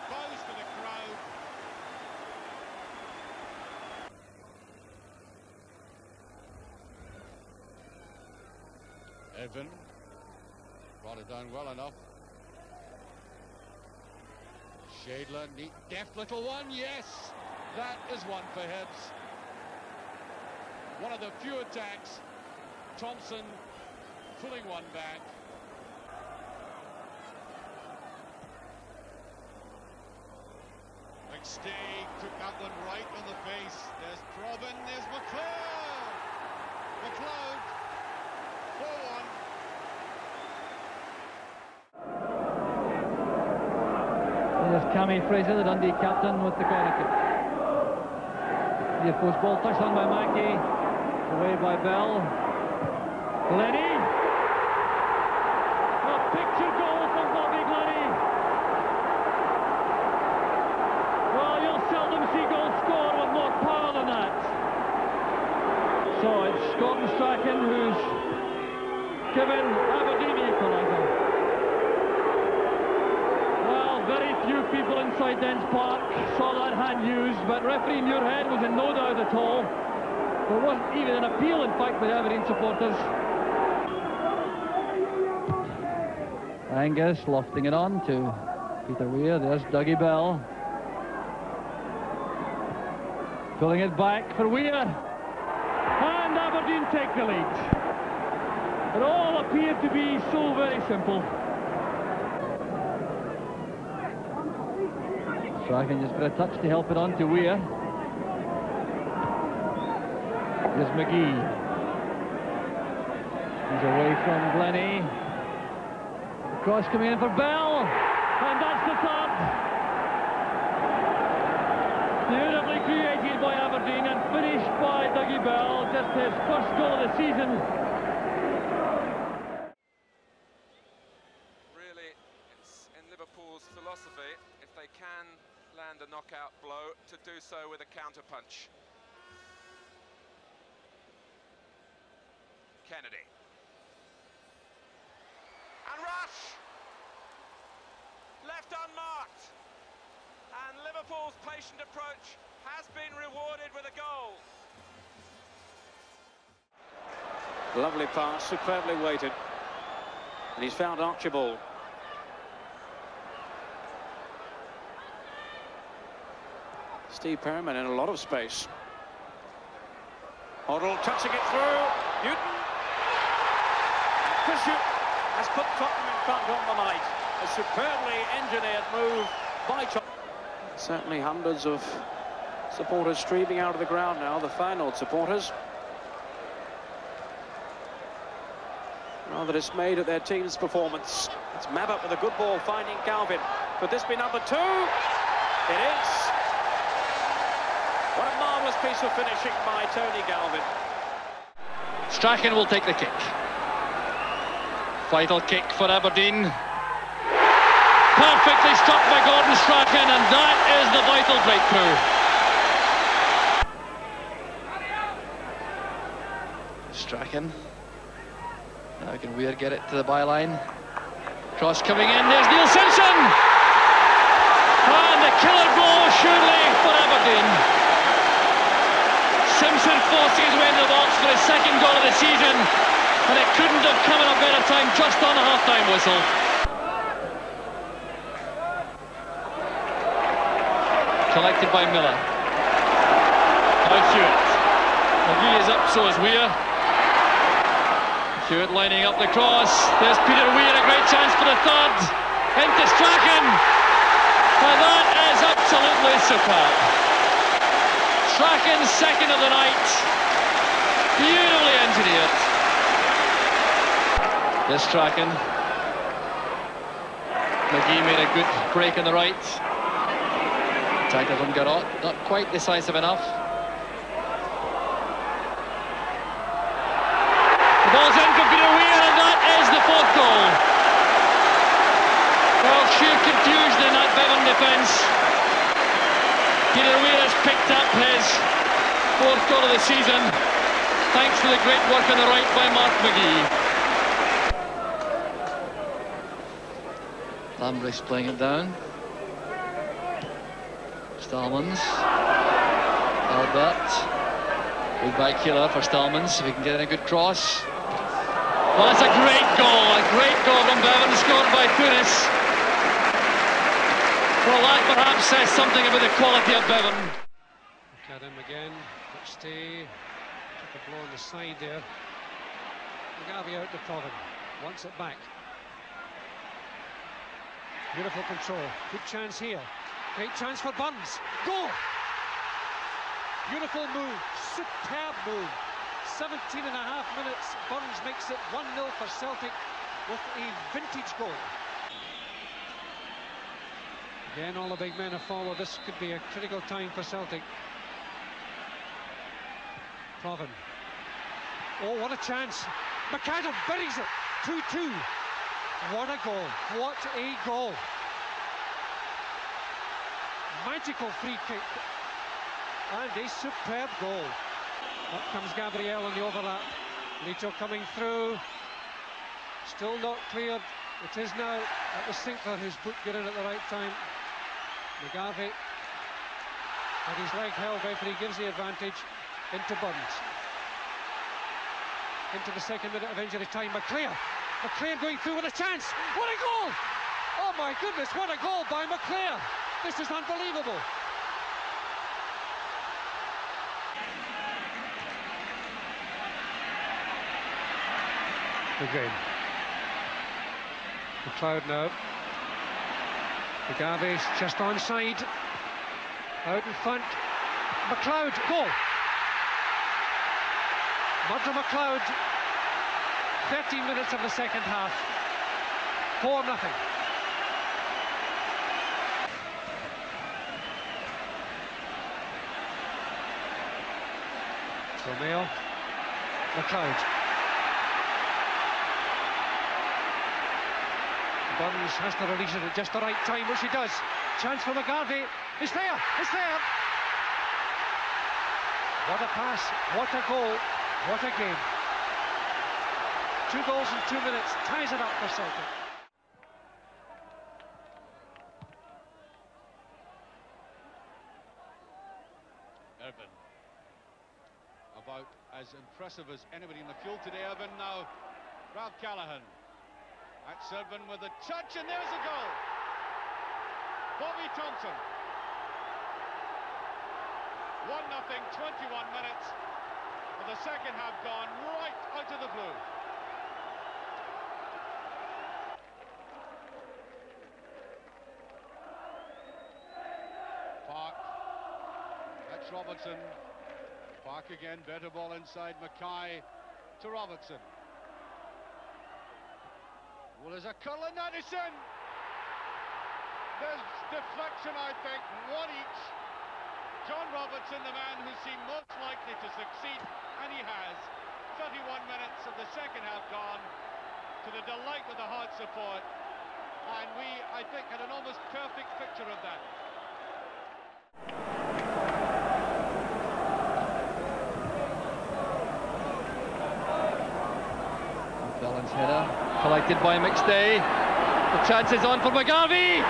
Speaker 12: bows to the crowd. Evan brought it down well enough. Shadler, neat, deft little one, yes! That is one for Hibs. One of the few attacks. Thompson pulling one back. McStay took that one right on the face. There's Proven, there's McLeod! McLeod, 4-1.
Speaker 9: There's Cammy Fraser, the Dundee captain, with the corner kick. The post ball touched on by Mackey, away by Bell. Glennie! A picture goal from Bobby Glennie. Well, you'll seldom see goals scored with more power than that. So it's Gordon Strachan who's given Aberdeen the equaliser. Very few people inside Dens Park saw that hand used, but referee Muirhead was in no doubt at all. There wasn't even an appeal, in fact, by the Aberdeen supporters. Angus lofting it on to Peter Weir. There's Dougie Bell. Pulling it back for Weir. And Aberdeen take the lead. It all appeared to be so very simple. Strachan just put a touch to help it on to Weir. There's McGee. He's away from Glennie. The cross coming in for Bell. And that's the third. Beautifully created by Aberdeen and finished by Dougie Bell. Just his first goal of the season.
Speaker 15: Really, it's in Liverpool's philosophy, if they can land a knockout blow, to do so with a counter-punch. Kennedy. And Rush! Left unmarked. And Liverpool's patient approach has been rewarded with a goal.
Speaker 16: Lovely pass, superbly weighted. And he's found Archibald. Steve Perryman in a lot of space. Hoddle touching it through. Newton. Fisher has put Tottenham in front on the night. A superbly engineered move by Tottenham. Certainly hundreds of supporters streaming out of the ground now, the Feyenoord supporters. rather dismayed at their team's performance. It's Mabbutt with a good ball finding Galvin. Could this be number 2? It is. What a marvellous piece of finishing by Tony Galvin.
Speaker 9: Strachan will take the kick. Vital kick for Aberdeen. Perfectly struck by Gordon Strachan, and that is the vital breakthrough. Strachan. Now can Weir get it to the byline? Cross coming in, there's Neil Simpson! And the killer blow surely for Aberdeen. Simpson forcing his way in the box for his second goal of the season, and it couldn't have come at a better time just on a half-time whistle. Collected by Miller. Now Hewitt. McGee is up, so is Weir. Hewitt lining up the cross. There's Peter Weir, a great chance for the third. Into Strachan. And that is absolutely superb. Strachan's second of the night. Beautifully engineered. This Strachan. McGee made a good break on the right. Tackled from Garrott, not quite decisive enough. The ball's in for Peter Weir, and that is the 4th goal. Well, sheer confusion in that Bevan defence. Peter Weir has picked up his 4th goal of the season, thanks to the great work on the right by Mark McGee. Lambrigh's playing it down. Stallmans. Albert. Good by Keeler for Stallmans, if he can get in a good cross. Well, that's a great goal from Bevan, scored by Thunis. Well, that perhaps says something about the quality of Bevan.
Speaker 17: McAdam again, stay, took a blow on the side there. McGarvey out to Provan, wants it back. Beautiful control, good chance here. Great chance for Burns. Goal! Beautiful move, superb move. 17 and a half minutes. Burns makes it 1-0 for Celtic with a vintage goal. Again, all the big men have followed. This could be a critical time for Celtic. Provan. Oh, what a chance. McAdam buries it. 2-2. What a goal. What a goal. Magical free kick and a superb goal. Up comes Gabriel on the overlap. Lito coming through, still not cleared. It is now at the Sinclair who's put good in at the right time. McGarvey had his leg held, referee gives the advantage into Burns. Into the 2nd minute of injury time. McClair going through with a chance. What a goal! Oh my goodness, what a goal by McClair! This is unbelievable. Again. McLeod now. McGarvey's just onside. Out in front. McLeod, goal. Murdo McLeod. 13 minutes of the second half. 4-0. Romeo, McLeod. Burns has to release it at just the right time, which he does. Chance for McGarvey. It's there, it's there. What a pass, what a goal, what a game. 2 goals in 2 minutes, ties it up for Celtic.
Speaker 18: Irvine. About as impressive as anybody in the field today, Irvine. Now, Ralph Callaghan. That's Irvine with a touch, and there's a goal. Bobby Thompson. 1-0, 21 minutes. With the second half gone right out of the blue. Park. That's Robertson. Park again, better ball inside. Mackay to Robertson. Well, there's a curl and that is in. There's deflection, I think, one each. John Robertson, the man who seemed most likely to succeed, and he has. 31 minutes of the second half gone, to the delight of the hard support. And we, I think, had an almost perfect picture of that.
Speaker 9: Bellens header, collected by McStay. The chance is on for McGarvey.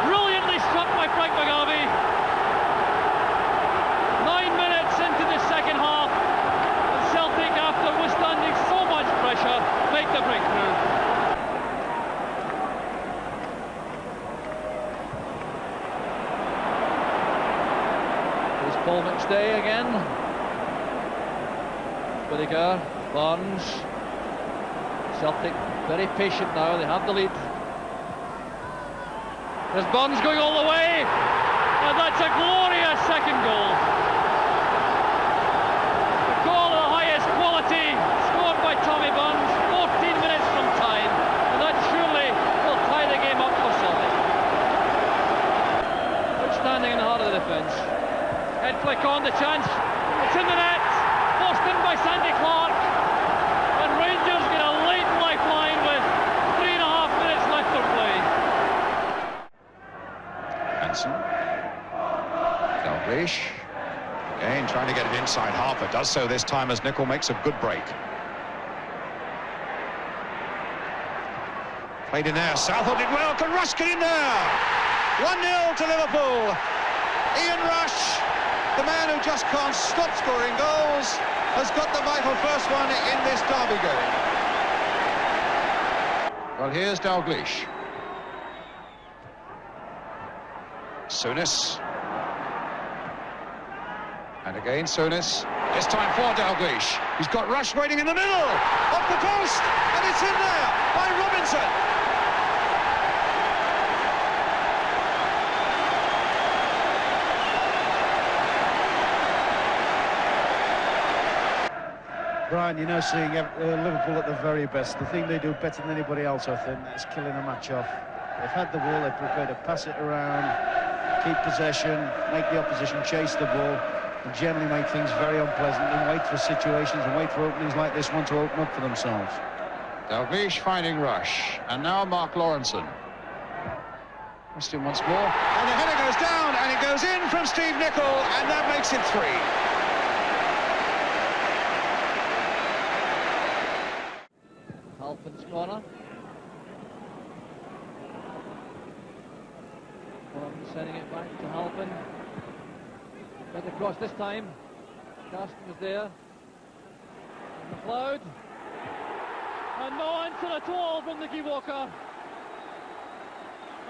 Speaker 9: Brilliantly struck by Frank McGarvey. 9 minutes into the second half, and Celtic, after withstanding so much pressure, make the breakthrough. Here's Paul McStay again. Whittaker, Barnes. Celtic very patient now, they have the lead. There's Barnes going all the way, and that's a glorious second goal. A goal of the highest quality, scored by Tommy Barnes, 14 minutes from time, and that surely will tie the game up for Celtic. Outstanding in the heart of the defence. Head flick on, the chance, it's in the net, forced in by Sandy Clark, and Rangers get a late lifeline with 3.5 minutes left to play.
Speaker 1: Hansen. Dalglish. Again, trying to get it inside. Harper does so this time as Nicol makes a good break. Played in there. Southall did well. Can Rush get in there? 1-0 to Liverpool. Ian Rush, the man who just can't stop scoring goals, has got the vital first one in this derby game. Well, here's Dalglish. Souness. And again Souness. It's time for Dalglish. He's got Rush waiting in the middle. Off the post. And it's in there by Robinson.
Speaker 3: Brian, you're now seeing Liverpool at the very best. The thing they do better than anybody else, I think, is killing a match off. They've had the ball, they prefer to pass it around, keep possession, make the opposition chase the ball, and generally make things very unpleasant and wait for situations and wait for openings like this one to open up for themselves.
Speaker 1: Dalglish finding Rush, and now Mark Lawrenson. Weston once more, and the header goes down, and it goes in from Steve Nicol, and that makes it 3.
Speaker 9: Halpin's corner. Sending it back to Halpin. Got across this time. Carsten was there. McLeod. And no answer at all from Nicky Walker.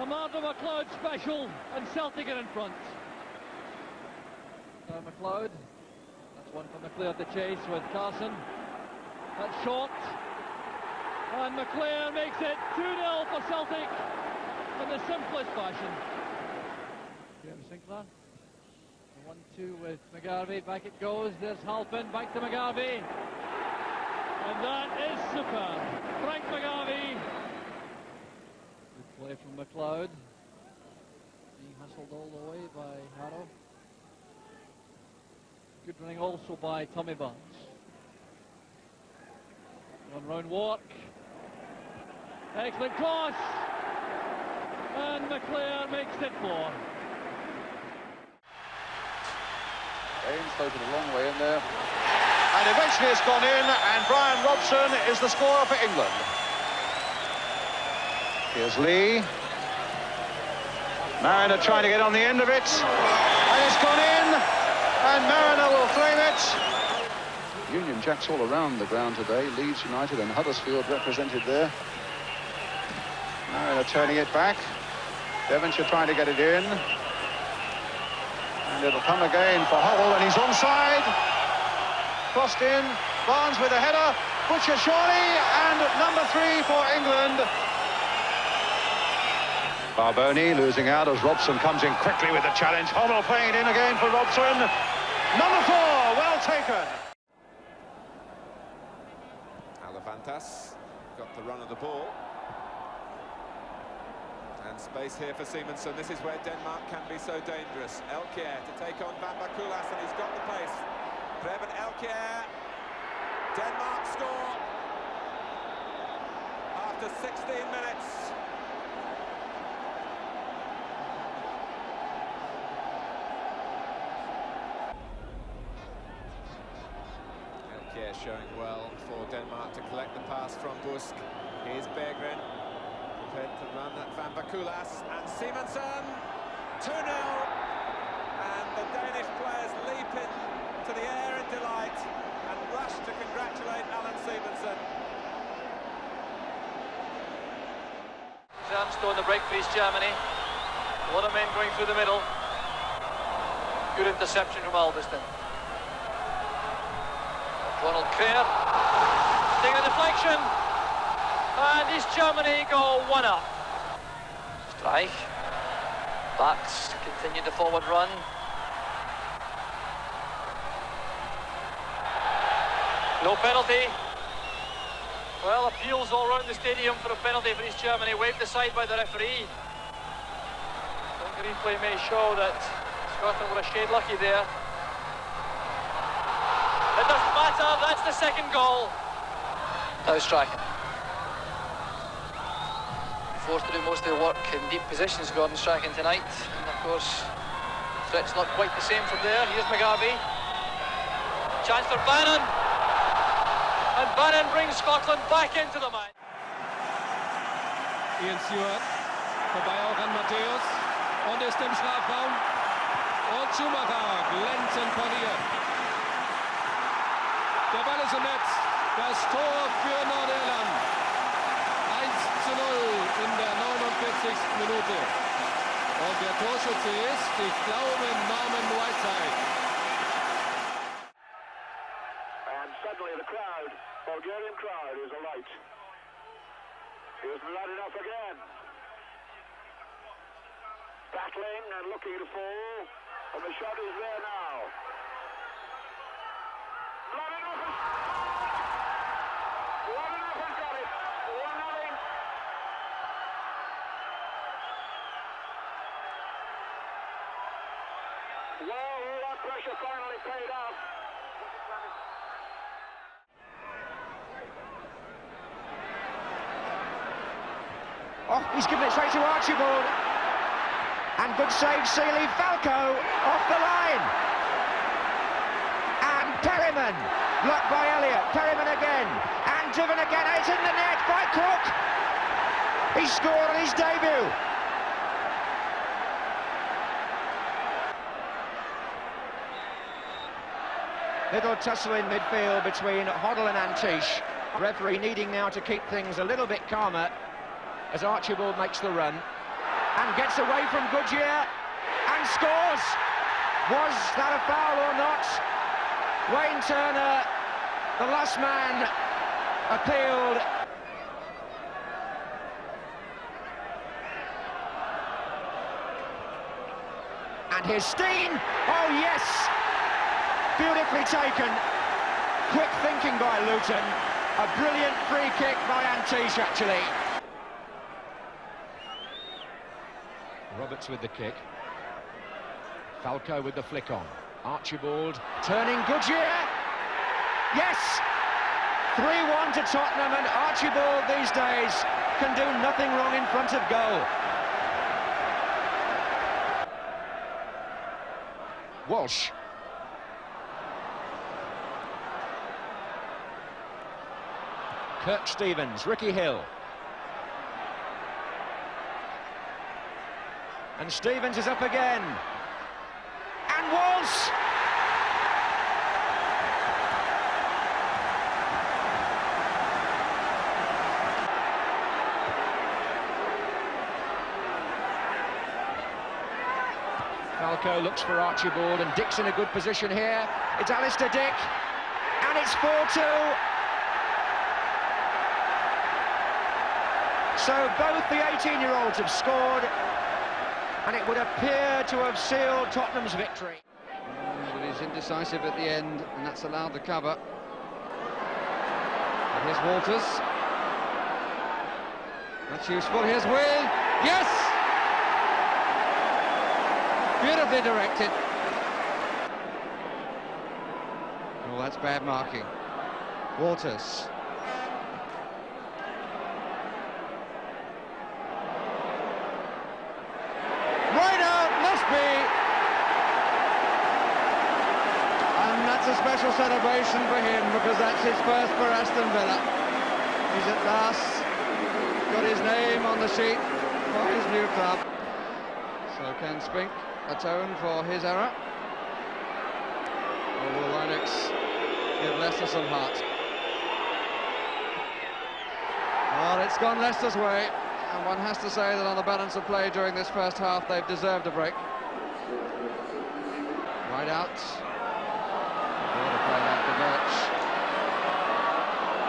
Speaker 9: A Martin McLeod special, and Celtic are in front. Now McLeod. That's one for McLeod to chase with Carson. That's short. And McLeod makes it 2-0 for Celtic in the simplest fashion. James Sinclair. The 1-2 with McGarvey. Back it goes. There's Halpin. Back to McGarvey. And that is superb. Frank McGarvey. Good play from McLeod. Being hustled all the way by Harrow. Good running also by Tommy Barnes. One round walk. Excellent cross. And McClare makes it 4.
Speaker 12: Baines floated a long way in there. And eventually it's gone in, and Brian Robson is the scorer for England. Here's Lee. Mariner trying to get on the end of it. And it's gone in, and Mariner will claim it. Union Jacks all around the ground today. Leeds United and Huddersfield represented there. Mariner turning it back. Devonshire trying to get it in. And it'll come again for Huddle, and he's onside. Crossed in. Barnes with a header. Butcher surely, and number 3 for England. Barboni losing out as Robson comes in quickly with the challenge. Huddle playing it in again for Robson. Number 4, well taken.
Speaker 15: Alavantas got the run of the ball. And space here for Simonsen. This is where Denmark can be so dangerous. Elkjær to take on Van Bakulas, and he's got the pace. Preben Elkjær. Denmark score after 16 minutes. Elkjær showing well for Denmark to collect the pass from Busk. Here's Berggren. Prepared to run at Van Bakulas, and Simonsen, 2-0, and the Danish players leap into the air in delight and rush to congratulate Allan Simonsen.
Speaker 9: Stone the break for East Germany. A lot of men going through the middle. Good interception from Alveston. Ronald Clear taking a deflection. And East Germany go 1-up. Streich. Backs continue the forward run. No penalty. Well, appeals all around the stadium for a penalty for East Germany, waved aside by the referee. I think the replay may show that Scotland were a shade lucky there. It doesn't matter, that's the second goal. Now striking. Forced to do most of the work in deep positions, Gordon striking tonight. And of course, threat's not quite the same from there. Here's McGarvey. Chance for Bannon. And Bannon brings Scotland back into the match.
Speaker 6: Ian Stewart, vorbei auch an Matthäus und ist im Strafraum. Und Schumacher glänzend pariert. Der Ball ist im Netz. Das Tor für Nordirland. 1:0 in der 49. Minute. Und der Torschütze ist, ich glaube, Norman Whiteside.
Speaker 14: And suddenly the crowd, Bulgarian crowd, is alight. Is not enough again. Battling and looking to fall, and the shot is there now. Vladimir has got it. 1-0. Well, all that pressure finally paid off.
Speaker 1: Oh, he's given it straight to Archibald. And good save, Sealy. Falco off the line. And Perryman, blocked by Elliott. Perryman again. And driven again. It's in the net by Cook. He scored on his debut. Little tussle in midfield between Hoddle and Antiche. Referee needing now to keep things a little bit calmer as Archibald makes the run and gets away from Goodyear and scores. Was that a foul or not? Wayne Turner, the last man, appealed. And here's Steen. Oh yes, beautifully taken. Quick thinking by Luton. A brilliant free kick by Antiche actually. Roberts with the kick. Falco with the flick on. Archibald turning Goodyear. Yes! 3-1 to Tottenham, and Archibald these days can do nothing wrong in front of goal. Walsh. Kirk Stevens, Ricky Hill. And Stevens is up again. And Walsh! Falco looks for Archibald, and Dick's in a good position here. It's Alistair Dick, and it's 4-2. So both the 18-year-olds have scored, and it would appear to have sealed Tottenham's victory.
Speaker 5: But he's indecisive at the end, and that's allowed the cover. And here's Walters. That's useful. Here's Will. Yes! Beautifully directed. Oh, that's bad marking. Walters. Right out, must be. And that's a special celebration for him because that's his first for Aston Villa. He's at last got his name on the sheet for his new club. So can Spink atone for his error? Or will Lennox give Leicester some heart? Well, it's gone Leicester's way, and one has to say that on the balance of play during this first half, they've deserved a break. Right out. What a play after Birch.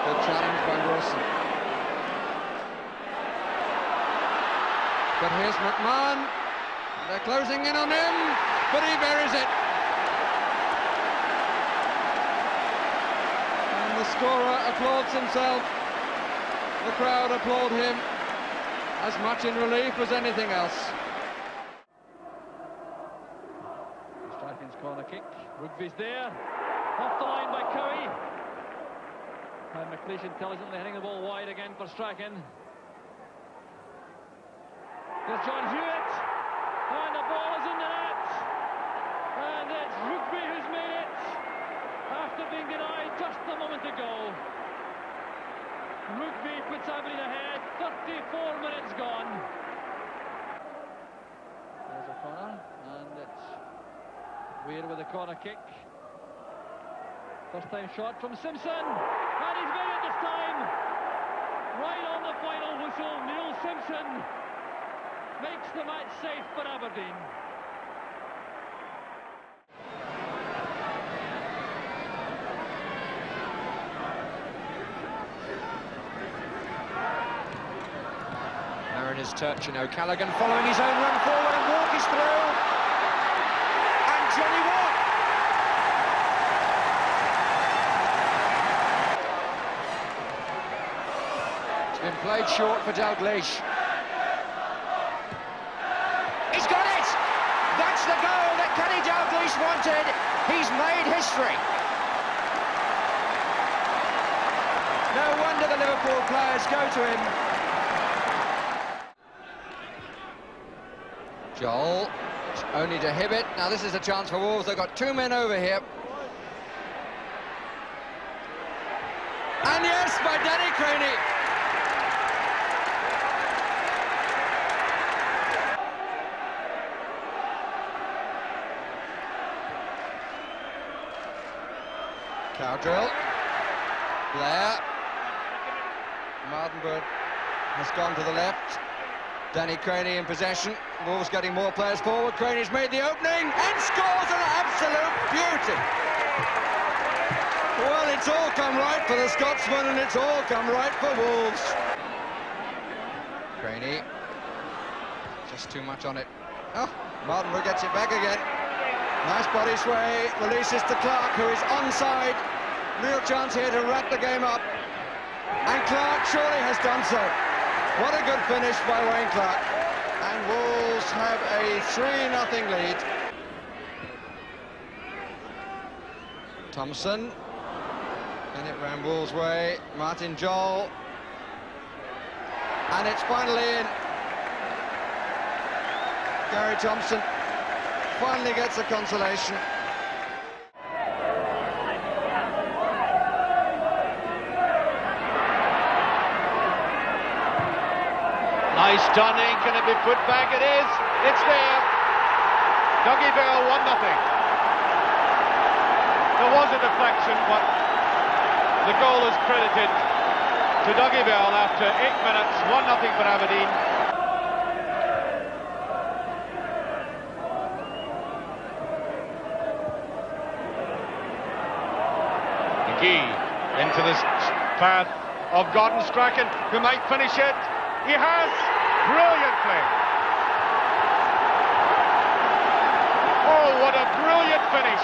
Speaker 5: Good challenge by Wilson. But here's McMahon. They're closing in on him, but he buries it. And the scorer applauds himself. The crowd applaud him as much in relief as anything else.
Speaker 7: Strachan's corner kick. Rugby's there. Off the line by Cowie. And McLeish intelligently hitting the ball wide again for Strachan. There's John Hewitt. And the ball is in the net. And it's Rugby who's made it after being denied just a moment ago. Rugby puts Aberdeen ahead, 34 minutes gone. There's a corner, and it's Weir with a corner kick. First time shot from Simpson, and he's made it this time. Right on the final whistle, Neil Simpson makes the match safe for Aberdeen.
Speaker 1: Mariners touch and O'Callaghan following his own run forward, and Walk is through. And Johnny Watt. It's been played short for Dalglish. He's got it! That's the goal that Kenny Dalglish wanted. He's made history. No wonder the Liverpool players go to him.
Speaker 5: Joel, only to Hibbett. Now this is a chance for Wolves. They've got two men over here. And yes, by Danny Craney. Cowdrill. Blair. Mardenberg has gone to the left. Danny Craney in possession. Wolves getting more players forward. Craney's made the opening and scores an absolute beauty. Well, it's all come right for the Scotsman, and it's all come right for Wolves. Craney. Just too much on it. Oh, Mardenberg gets it back again. Nice body sway. Releases to Clark, who is onside. Real chance here to wrap the game up. And Clark surely has done so. What a good finish by Wayne Clark. And Wolves have a 3-0 lead. Thompson. And it ran Wolves' way. Martin Joel. And it's finally in. Gary Thompson finally gets a consolation.
Speaker 6: Nice stunning, can it be put back? It is, it's there. Dougie Bell 1-0. There was a deflection, but the goal is credited to Dougie Bell after 8 minutes, 1-0 for Aberdeen. McGee into this path of Gordon Strachan, who might finish it. He has, brilliantly. Oh, what a brilliant finish.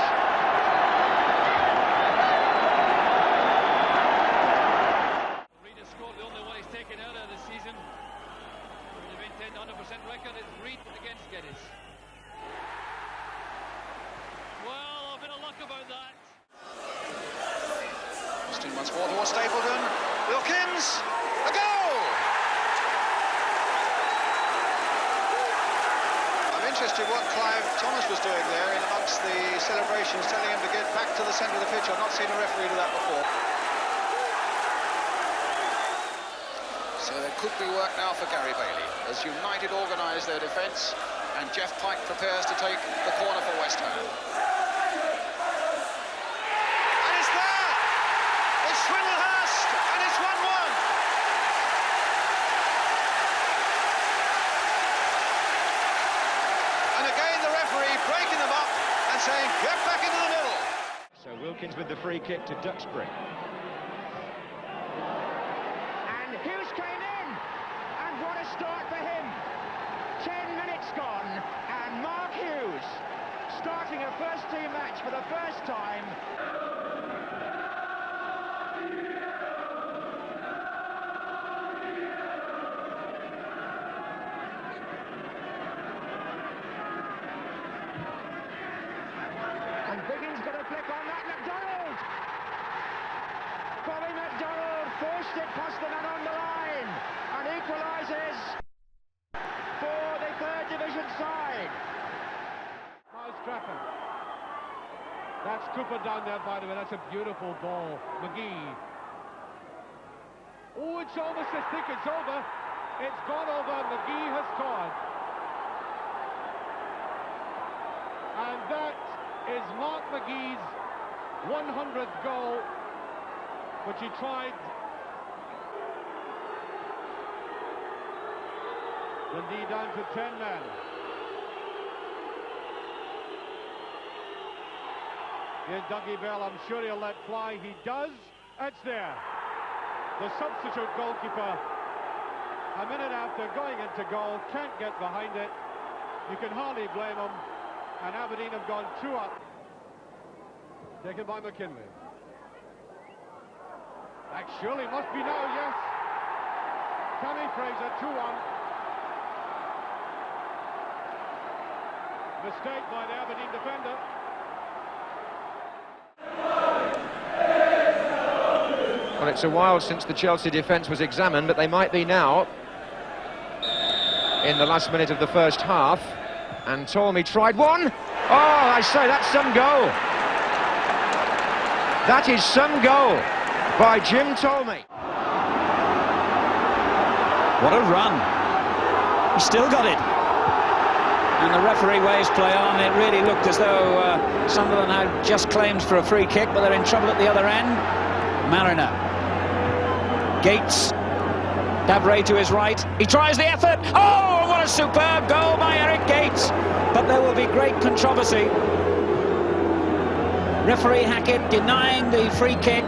Speaker 7: Reid has scored the only one he's taken out of the season. 100% record. It's Reid against Geddes. Well, a bit of luck about that.
Speaker 12: Austin once more towards Stapleton. Wilkins, a goal! I'm interested what Clive Thomas was doing there in amongst the celebrations, telling him to get back to the centre of the pitch. I've not seen a referee do that before. So there could be work now for Gary Bailey as United organise their defence and Jeff Pike prepares to take the corner for West Ham. And it's there! It's Swindlehurst and it's 1-1. And again the referee breaking them up and saying get back into the middle.
Speaker 1: So Wilkins with the free kick to Duxbury.
Speaker 2: Hughes came in, and what a start for him. 10 minutes gone, and Mark Hughes starting a first-team match for the first time. And Biggins got a flick on that. McDonald! Bobby McDonald forced it past the man on the line and equalises for the third division side.
Speaker 6: Miles Trafford. That's Cooper down there, by the way. That's a beautiful ball. McGee. Oh, it's almost as thick it's over. It's gone over. McGee has scored. And that is Mark McGee's 100th goal, which he tried. Dundee down to 10 men. Here's Dougie Bell. I'm sure he'll let fly. He does. It's there. The substitute goalkeeper, a minute after going into goal, can't get behind it. You can hardly blame him. And Aberdeen have gone 2 up. Taken by McKinley. That surely must be now, yes. Tammy Fraser, 2-1. Mistake by the Aberdeen defender.
Speaker 1: Well, it's a while since the Chelsea defence was examined, but they might be now. In the last minute of the first half. And Tormey tried one. Oh, I say, that's some goal. That is some goal by Jim Tormey.
Speaker 19: What a run. He still got it. And the referee waves play on. It really looked as though Sunderland had just claimed for a free kick, but they're in trouble at the other end. Mariner. Gates. Davray to his right. He tries the effort. Oh, what a superb goal by Eric Gates. But there will be great controversy. Referee Hackett denying the free kick.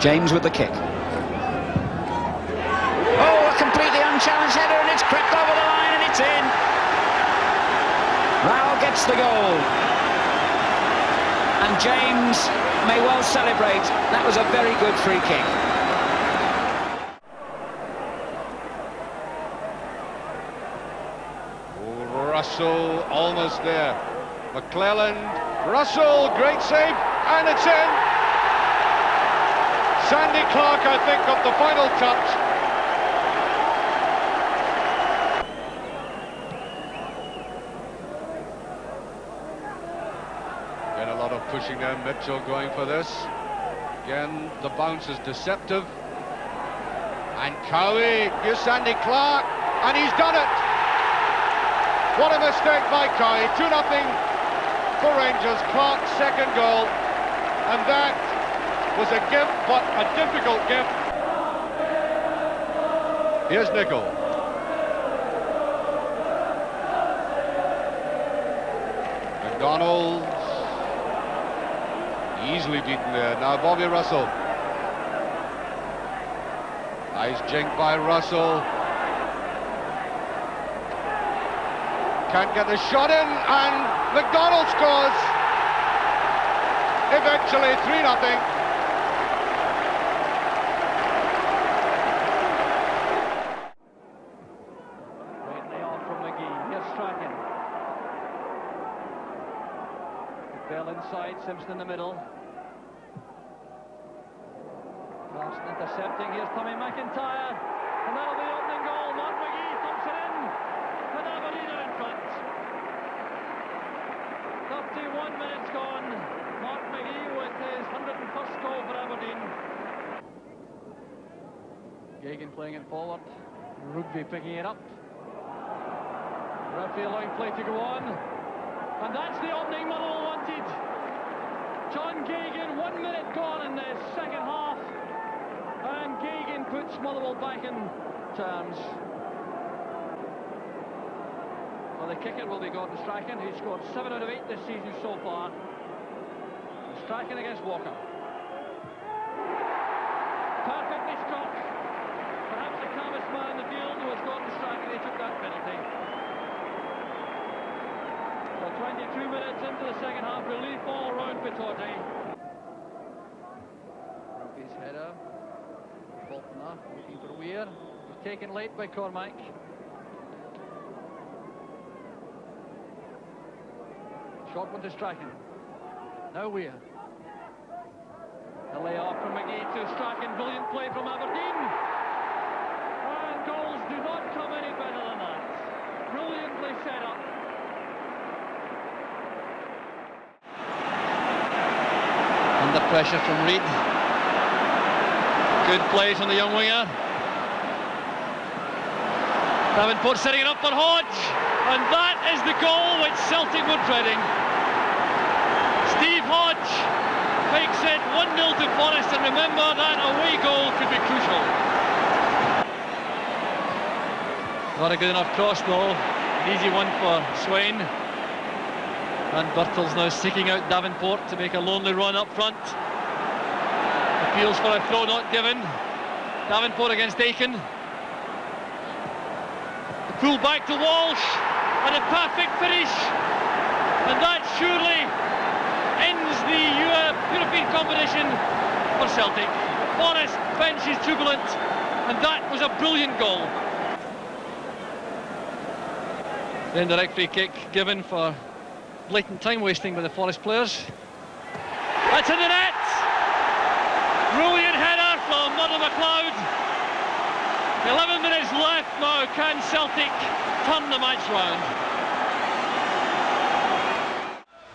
Speaker 19: James with the kick. Oh, a completely unchallenged header, and it's crept over the line and it's in. Rao gets the goal. And James may well celebrate. That was a very good free kick.
Speaker 6: Russell almost there. McClelland, Russell, great save, and it's in. Sandy Clark, I think, got the final touch. Again, a lot of pushing there. Mitchell going for this. Again, the bounce is deceptive. And Cowie, here's Sandy Clark, and he's done it. What a mistake by Cowie. 2-0 for Rangers. Clark's second goal. And that was a gift, but a difficult gift. Here's Nicol. McDonald. Easily beaten there. Now Bobby Russell. Nice jink by Russell. Can't get the shot in, and McDonald scores. Eventually 3-0.
Speaker 7: inside, Simpson in the middle. Larson intercepting, here's Tommy McIntyre, and that'll be the opening goal. Mark McGee thumps it in, and Aberdeen are in front. 31 minutes gone, Mark McGee with his 101st goal for Aberdeen. Gagan playing it forward, Rugby picking it up. Referee allowing play to go on, and that's the opening Motherwell wanted. John Gagan, 1 minute gone in the second half, and Gagan puts Motherwell back in terms. Well, the kicker will be Gordon Strachan, who's scored 7 out of 8 this season so far. Strachan against Walker. Perfectly struck. Perhaps the calmest man in the field was Gordon Strachan. He took that penalty. So 22 minutes into the second half, relief all round Pittodrie. Rugby's header. Faulkner looking for Weir. He's taken late by Cormac. Short one to Strachan. Now Weir. A layoff from McGee to Strachan. Brilliant play from Aberdeen. And goals do not come any better than that. Brilliantly set up. Under pressure from Reid. Good play from the young winger. Davenport setting it up for Hodge, and that is the goal which Celtic were dreading. Steve Hodge makes it 1-0 to Forest, and remember that away goal could be crucial. Not a good enough cross though, an easy one for Swain. And Birtles now seeking out Davenport to make a lonely run up front. Appeals for a throw not given. Davenport against Aiken. The pull back to Walsh, and a perfect finish. And that surely ends the European competition for Celtic. Forest bench is jubilant, and that was a brilliant goal. Then the direct free kick given for blatant time wasting by the Forest players. That's in the net! Brilliant header from Murdo McLeod. 11 minutes left now. Can Celtic turn the match round?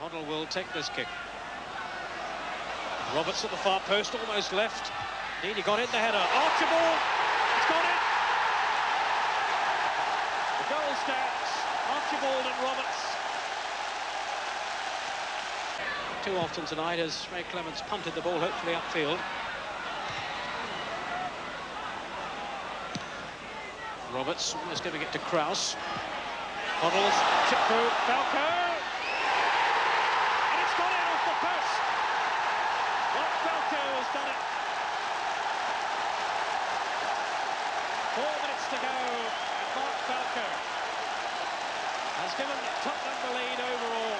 Speaker 16: Hoddle will take this kick. Roberts at the far post, almost left. Indeed, he got it, the header. Archibald, he's got it! The goal stands. Archibald and Roberts. Too often tonight as Ray Clements punted the ball, hopefully upfield. Roberts almost giving it to Kraus. Hoddle's chip through, Falco! And it's got it off the post! Mark Falco has done it. 4 minutes to go, and Mark Falco has given Tottenham the lead overall.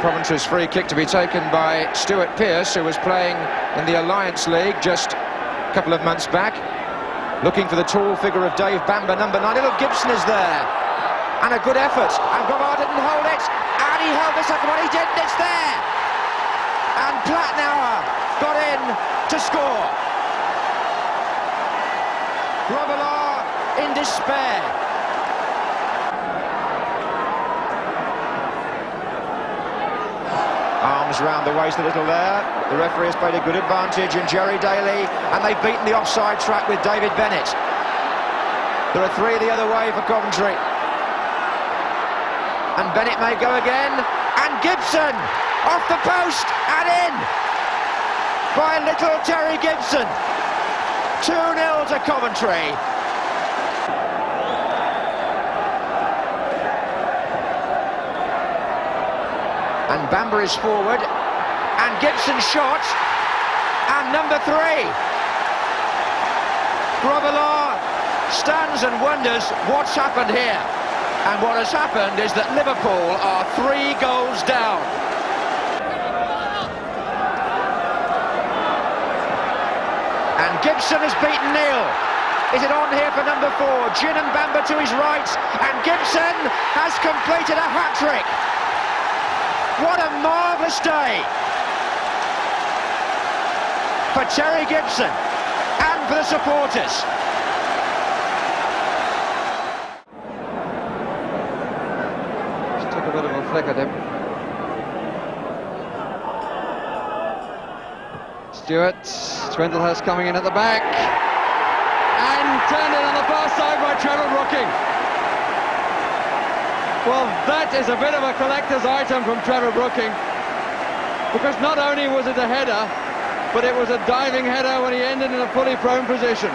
Speaker 1: Coventry's free kick to be taken by Stuart Pearce, who was playing in the Alliance League just a couple of months back, looking for the tall figure of Dave Bamber, number 9. Little Gibson is there, and a good effort, and Gravard didn't hold it, and he held the second one, he didn't, it's there, and Plattenauer got in to score. Grobbelaar in despair. Arms round the waist a little there. The referee has played a good advantage in Jerry Daly, and they've beaten the offside trap with David Bennett. There are 3 the other way for Coventry. And Bennett may go again, and Gibson off the post and in by little Terry Gibson. 2-0 to Coventry. And Bamber is forward, and Gibson shot, and number 3. Grobbelaar stands and wonders what's happened here. And what has happened is that Liverpool are 3 goals down. And Gibson has beaten Neil. Is it on here for number 4? Gin and Bamba to his right, and Gibson has completed a hat-trick. What a marvellous day for Terry Gibson and for the supporters.
Speaker 5: Just took a bit of a flick at him. Stewart, Swindlehurst coming in at the back, and turned in on the far side by Trevor Brooking. Well, that is a bit of a collector's item from Trevor Brooking, because not only was it a header, but it was a diving header when he ended in a fully prone position.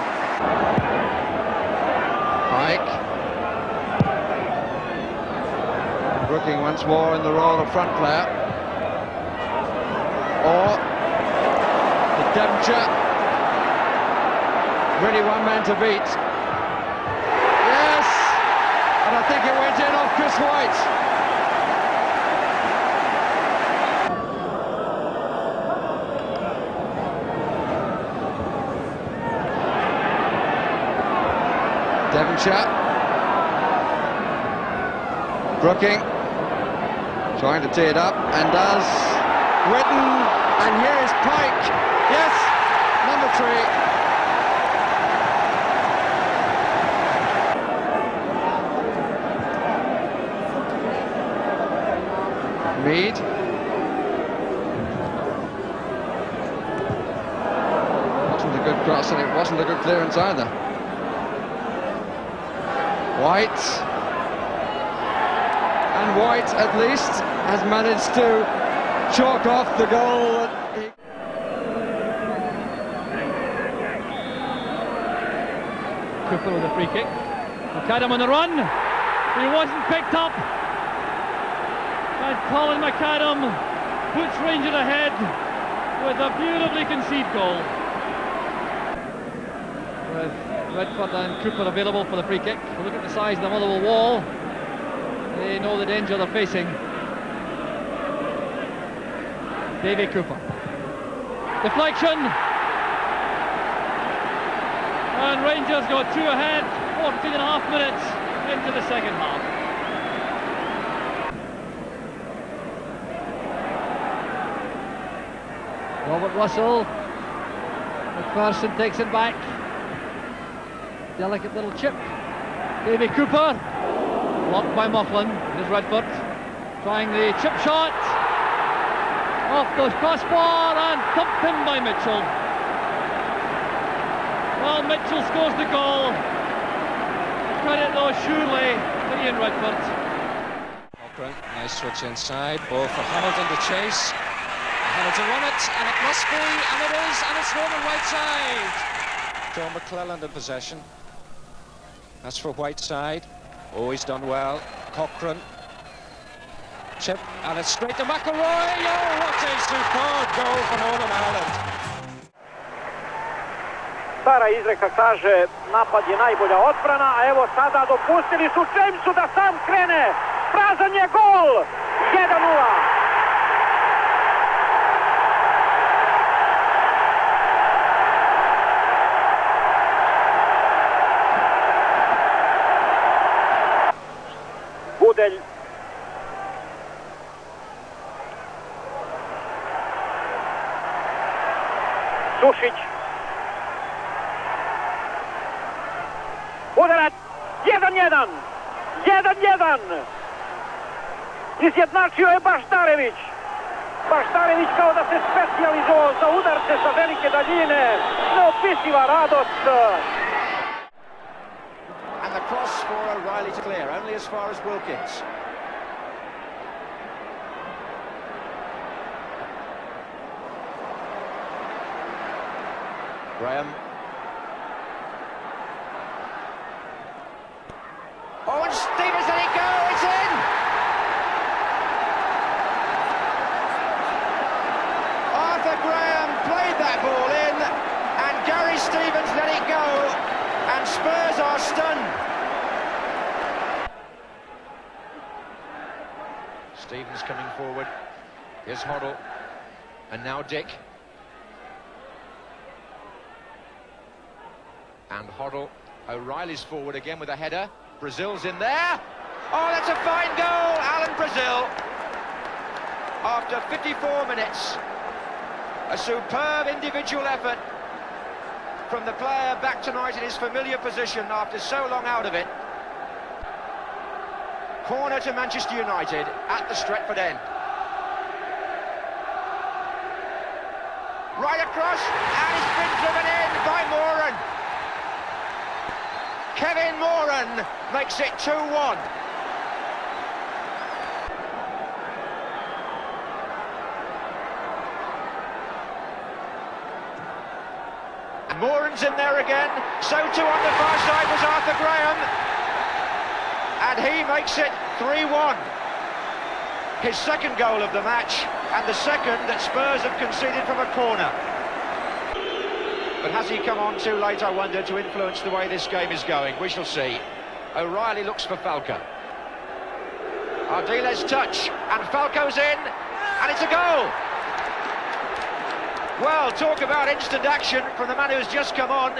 Speaker 5: Pike. Brooking once more in the role of front player. Or the Devonshire. Really one man to beat. Yes! And I think it went in off Chris White. Devonshire. Brooking trying to tee it up, and does. Whitten, and here is Pike. Yes, number 3. Mead. Wasn't a good cross, and it wasn't a good clearance either. White. And White, at least, has managed to chalk off the goal that he...
Speaker 7: Cooper with a free kick. McAdam on the run. He wasn't picked up. And Colin McAdam puts Rangers ahead with a beautifully conceived goal. With Redford and Cooper available for the free kick. Look at the size of the Motherwell wall. They know the danger they're facing. Davy Cooper. Deflection. And Rangers got 2 ahead, 14.5 minutes into the second half. Robert Russell. McPherson takes it back. Delicate little chip. Davy Cooper. Blocked by Moughlan. Here's Redford. Trying the chip shot. Off the crossbar and thumped in by Mitchell. Well, Mitchell scores the goal. Credit though surely to Ian Redford.
Speaker 20: Cochrane, nice switch inside. Ball for Hamilton to chase. Hamilton won it, and it must be, and it is, and it's Northern right side. John McClelland in possession. That's for Whiteside. Oh, he's done well. Cochrane. Chip, and it's straight to McElroy. Oh, what a superb goal for Northern Ireland.
Speaker 21: Stara izreka kaže, napad je najbolja odbrana, a evo sada dopustili su Jamesu da sam krene. Prazan je gol. 1:0. Budelj. Sušić. Udarac. 1:1. 1:1. Izjednačio je Baštarević. Baštarević kao da se specijalizovao za udarce sa velike daljine. Neopisiva radost.
Speaker 1: And the cross for O'Reilly to clear, only as far as Wilkins. Graham. Oh, and Stevens let it go, it's in! Arthur Graham played that ball in, and Gary Stevens let it go, and Spurs are stunned. Stevens coming forward. Here's Hoddle, and now Dick. And Hoddle, O'Reilly's forward again with a header. Brazil's in there. Oh, that's a fine goal, Alan Brazil. After 54 minutes, a superb individual effort from the player back tonight in his familiar position after so long out of it. Corner to Manchester United at the Stretford end. Right across, and it's been driven in by Moran. Kevin Moran makes it 2-1. Moran's in there again, so too on the far side was Arthur Graham, and he makes it 3-1. His second goal of the match, and the second that Spurs have conceded from a corner. But has he come on too late, I wonder, to influence the way this game is going? We shall see. O'Reilly looks for Falco. Ardiles touch, and Falco's in, and it's a goal! Well, talk about instant action from the man who's just come on.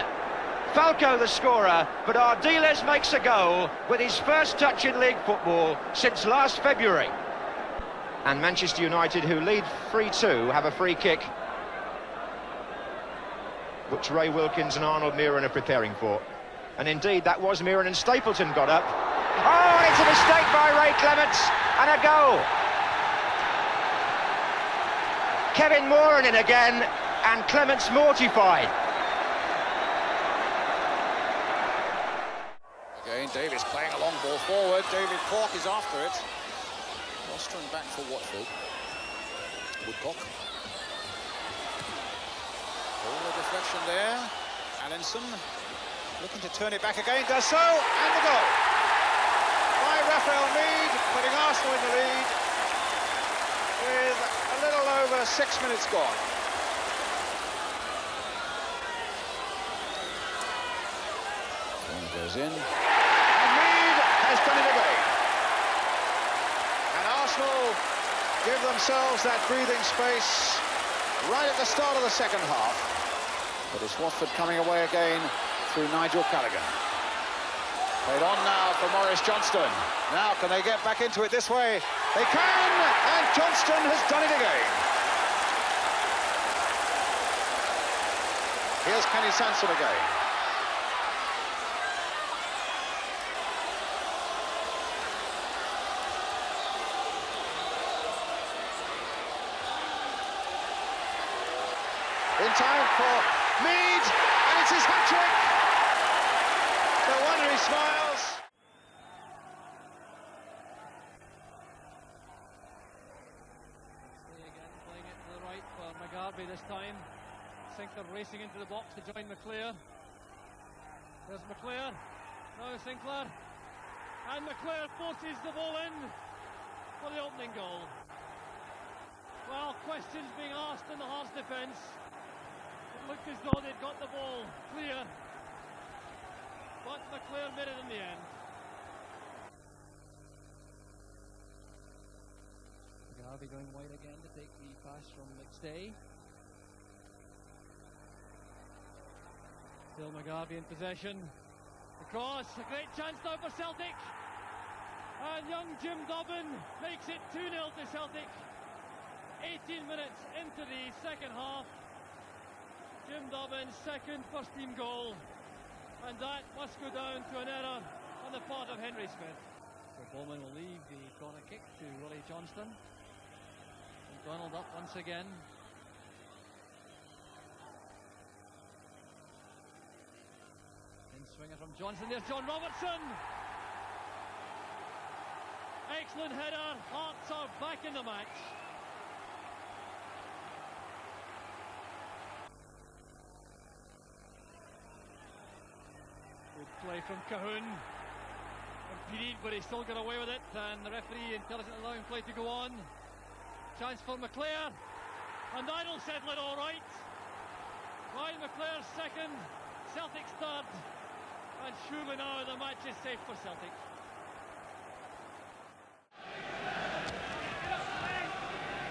Speaker 1: Falco the scorer, but Ardiles makes a goal with his first touch in league football since last February. And Manchester United, who lead 3-2, have a free kick, which Ray Wilkins and Arnold Meeran are preparing for. And indeed, that was Meeran, and Stapleton got up. Oh, it's a mistake by Ray Clements, and a goal. Kevin Moran in again, and Clements mortified.
Speaker 12: Again, Davis playing a long ball forward. David Cork is after it. Rostron back for Watford. Woodcock. All the deflection there. Allinson looking to turn it back again, does so, and the goal by Raphael Mead, putting Arsenal in the lead with a little over 6 minutes gone. One goes in, and Mead has done it again. And Arsenal give themselves that breathing space right at the start of the second half. But it's Watford coming away again through Nigel Callaghan. Played on now for Maurice Johnston. Now can they get back into it this way? They can, and Johnston has done it again. Here's Kenny Sansom again. In time for Mead, and it's his hat-trick. No wonder he smiles.
Speaker 7: Again, playing it to the right for McGarvey this time. Sinclair racing into the box to join McClair. There's McClair. Now Sinclair. And McClair forces the ball in for the opening goal. Well, questions being asked in the Hearts defence. It looked as though they'd got the ball clear, but McClair made it in the end. McGarvey going wide again to take the pass from McStay. Still McGarvey in possession. The cross, a great chance now for Celtic. And young Jim Dobbin makes it 2-0 to Celtic. 18 minutes into the second half. Jim Dobbin's second first-team goal, and that must go down to an error on the part of Henry Smith. So Bowman will leave the corner kick to Willie Johnston. McDonald up once again. In swinger from Johnson, there's John Robertson. Excellent header, Hearts are back in the match. Good play from Cahoon. Impeded, but he still got away with it, and the referee intelligently allowing play to go on. Chance for McClair, and that'll settle it all right. Ryan McClair's second, Celtic's third, and surely now the match is safe for Celtic.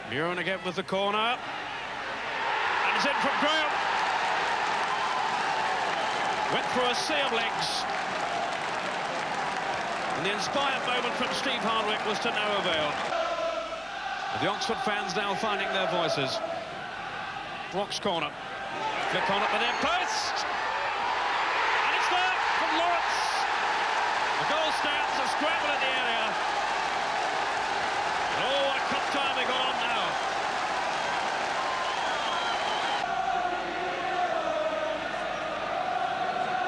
Speaker 16: Muren again with the corner, and it's in from Graham. Went through a sea of legs. And the inspired moment from Steve Hardwick was to no avail. The Oxford fans now finding their voices. Rock's corner. Flick on at the near post. And it's there from Lawrence. The goal stands, a scramble in the area. And oh, what a cup time they got on now.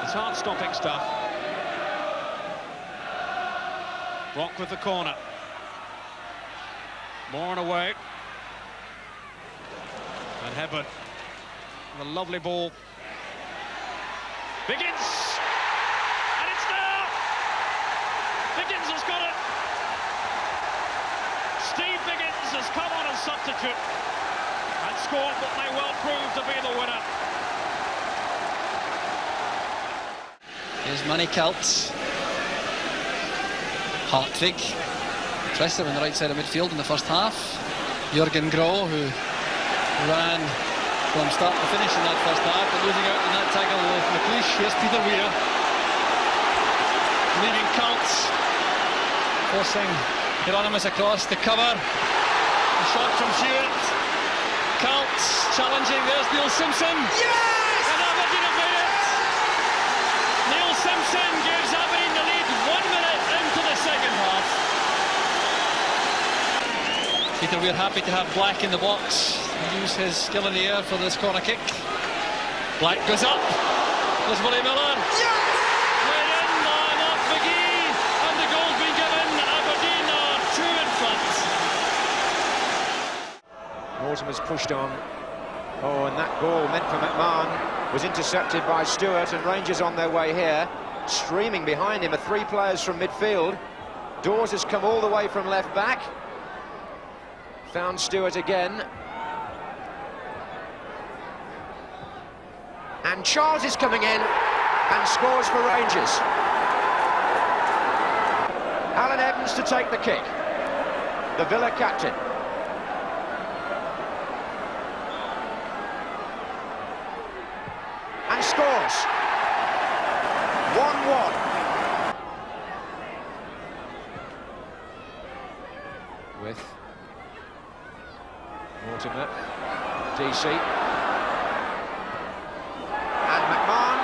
Speaker 16: It's heart-stopping stuff. Rock with the corner. Moran away. And Hebburn. A lovely ball. Biggins! And it's there! Biggins has got it! Steve Biggins has come on as substitute and scored what may well prove to be the winner.
Speaker 10: Here's Manny Kalt. Hartvig. Impressive on the right side of midfield in the first half. Jürgen Groh, who ran from start to finish in that first half, but losing out in that tackle with McLeish. Here's Peter Weir. Leaving Kalt. Forcing Hieronymus across the cover. A shot from Hewitt. Kalt challenging. There's Neil Simpson. Yes! And Aberdeen have made it. Neil Simpson gives Aberdeen the lead 1 minute into the second half. Peter Weir happy to have Black in the box. Use his skill in the air for this corner kick. Black goes up. There's Willie Miller. Yes! Played in by Mark McGee. And the goal's been given. Aberdeen are 2 in front.
Speaker 1: Mortimer's pushed on. Oh, and that ball meant for McMahon was intercepted by Stewart, and Rangers on their way here. Streaming behind him are 3 players from midfield. Dawes has come all the way from left back. Found Stewart again. And Charles is coming in and scores for Rangers. Alan Evans to take the kick. The Villa captain. And scores. 1-1. With Mortimer, DC, and McMahon,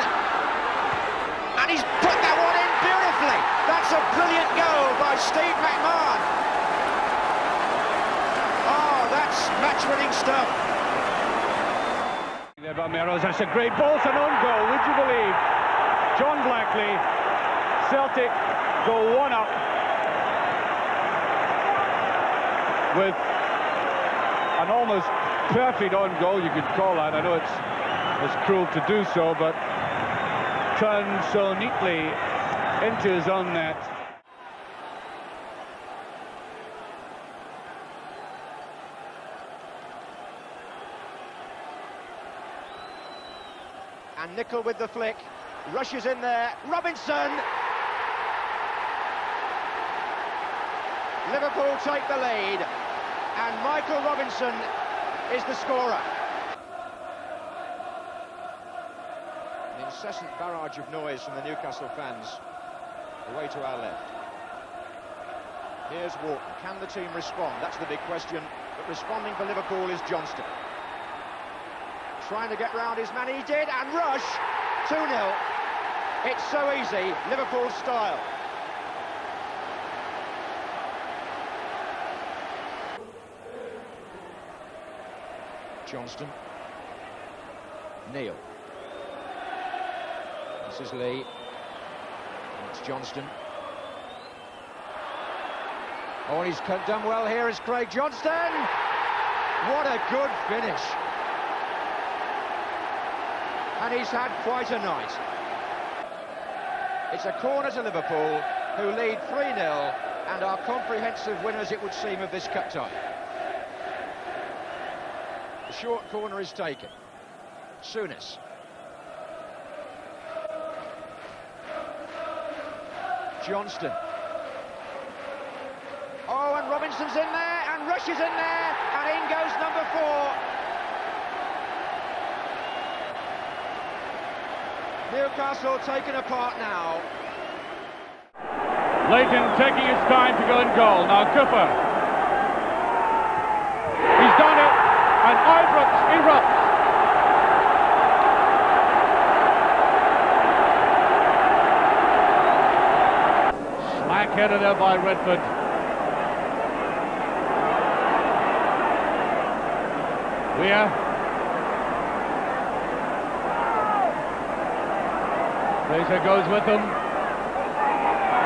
Speaker 1: and he's put that one in beautifully. That's a brilliant goal by Steve McMahon. Oh, that's match-winning stuff.
Speaker 3: There by Melrose, that's a great ball, it's an own goal, would you believe? John Blackley, Celtic go 1 up with an almost perfect on goal, you could call that. I know it's cruel to do so, but turned so neatly into his own net.
Speaker 1: And Nicol with the flick, rushes in there, Robinson! Liverpool take the lead. And Michael Robinson is the scorer. An incessant barrage of noise from the Newcastle fans. Away to our left. Here's Wharton. Can the team respond? That's the big question. But responding for Liverpool is Johnston. Trying to get round his man, he did, and Rush, 2-0. It's so easy, Liverpool style. Johnston. Neil. This is Lee. And it's Johnston. Oh, and he's done well here is Craig Johnston. What a good finish. And he's had quite a night. It's a corner to Liverpool, who lead 3-0 and are comprehensive winners, it would seem, of this cup tie. The short corner is taken. Souness. Johnston. Oh, and Robinson's in there, and Rush is in there, and in goes number 4. Newcastle taken apart now.
Speaker 6: Leighton taking his time to go in goal. Now Cooper. He's done it, and Ibrox erupts. Smack-headed there by Redford. Weir. Fraser goes with him.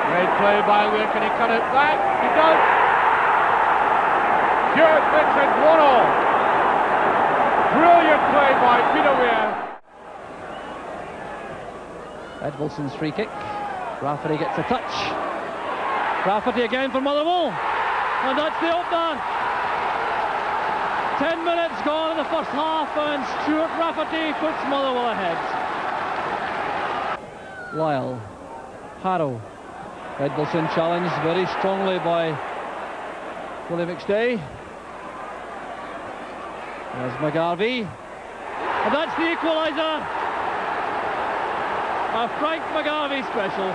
Speaker 6: Great play by Weir. Can he cut it back? He does. Hewitt makes it 1-1. Brilliant play by Peter Weir.
Speaker 9: Edvalson's free kick. Rafferty gets a touch. Rafferty again for Motherwell. And that's the opener. 10 minutes gone in the first half, and Stuart Rafferty puts Motherwell ahead. Lyle. Harrow. Edvalson challenged very strongly by Willie McStay. There's McGarvey. And that's the equaliser. A Frank McGarvey special.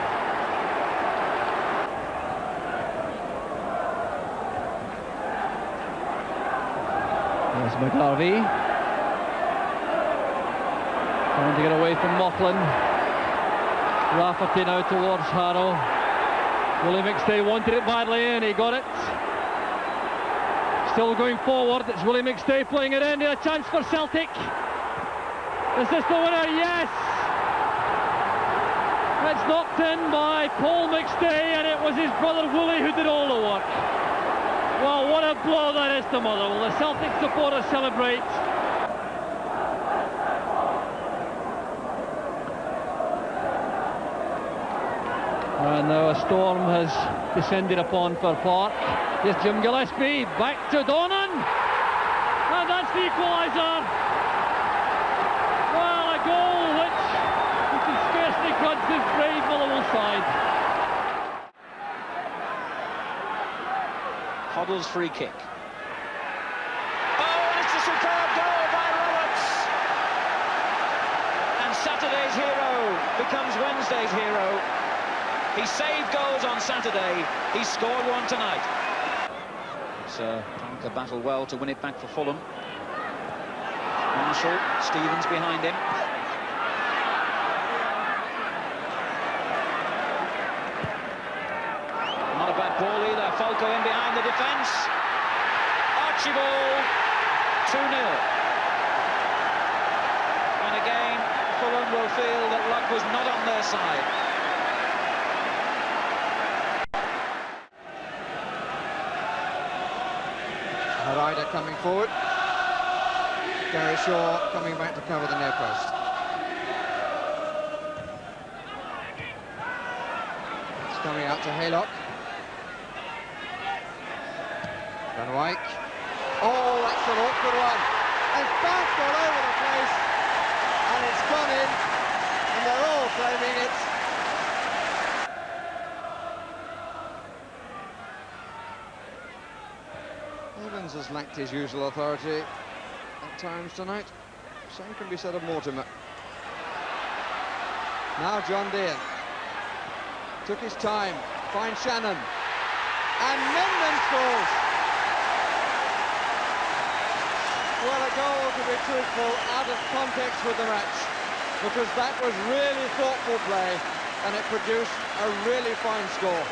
Speaker 9: There's McGarvey. Trying to get away from Moughlan. Rafferty now towards Harrow. Willie McStay wanted it badly and he got it. Still going forward, it's Willie McStay playing it in. A chance for Celtic. Is this the winner? Yes! It's knocked in by Paul McStay, and it was his brother Willie who did all the work. Well, what a blow that is to Motherwell. The Celtic supporters celebrate. And now a storm has descended upon Fir Park. Here's Jim Gillespie, back to Donnan. And that's the equaliser. Well, a goal which you can scarcely grudge this brave Motherwell side.
Speaker 2: Hoddle's free kick. Oh, and it's a superb goal by Roberts. And Saturday's hero becomes Wednesday's hero. He saved goals on Saturday. He scored one tonight. Parker battled well to win it back for Fulham. Marshall, Stevens behind him. Not a bad ball either. Falco in behind the defence. Archibald, 2-0. And again, Fulham will feel that luck was not on their side.
Speaker 5: Ryder coming forward. Gary Shaw coming back to cover the near post. It's coming out to Haylock. Van Wyk. Oh, that's an awkward one. It's bounced all over the place, and it's gone in, and they're all claiming it. Evans has lacked his usual authority at times tonight. Same can be said of Mortimer. Now John Dean took his time, finds Shannon, and Mendon scores. Well, a goal, to be truthful, out of context with the match, because that was really thoughtful play, and it produced a really fine score.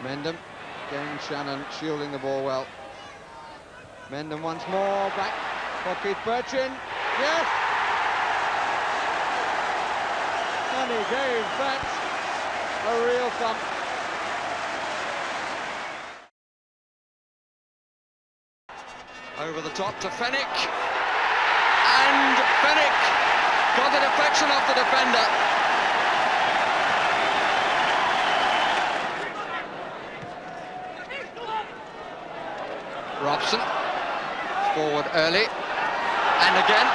Speaker 5: Mendham, again Shannon shielding the ball well. Mendham once more, back for Keith Birchin. Yes! And he gave that a real thump. Over the top to Fenwick. And Fenwick got the deflection off the defender. Robson, forward early, and again,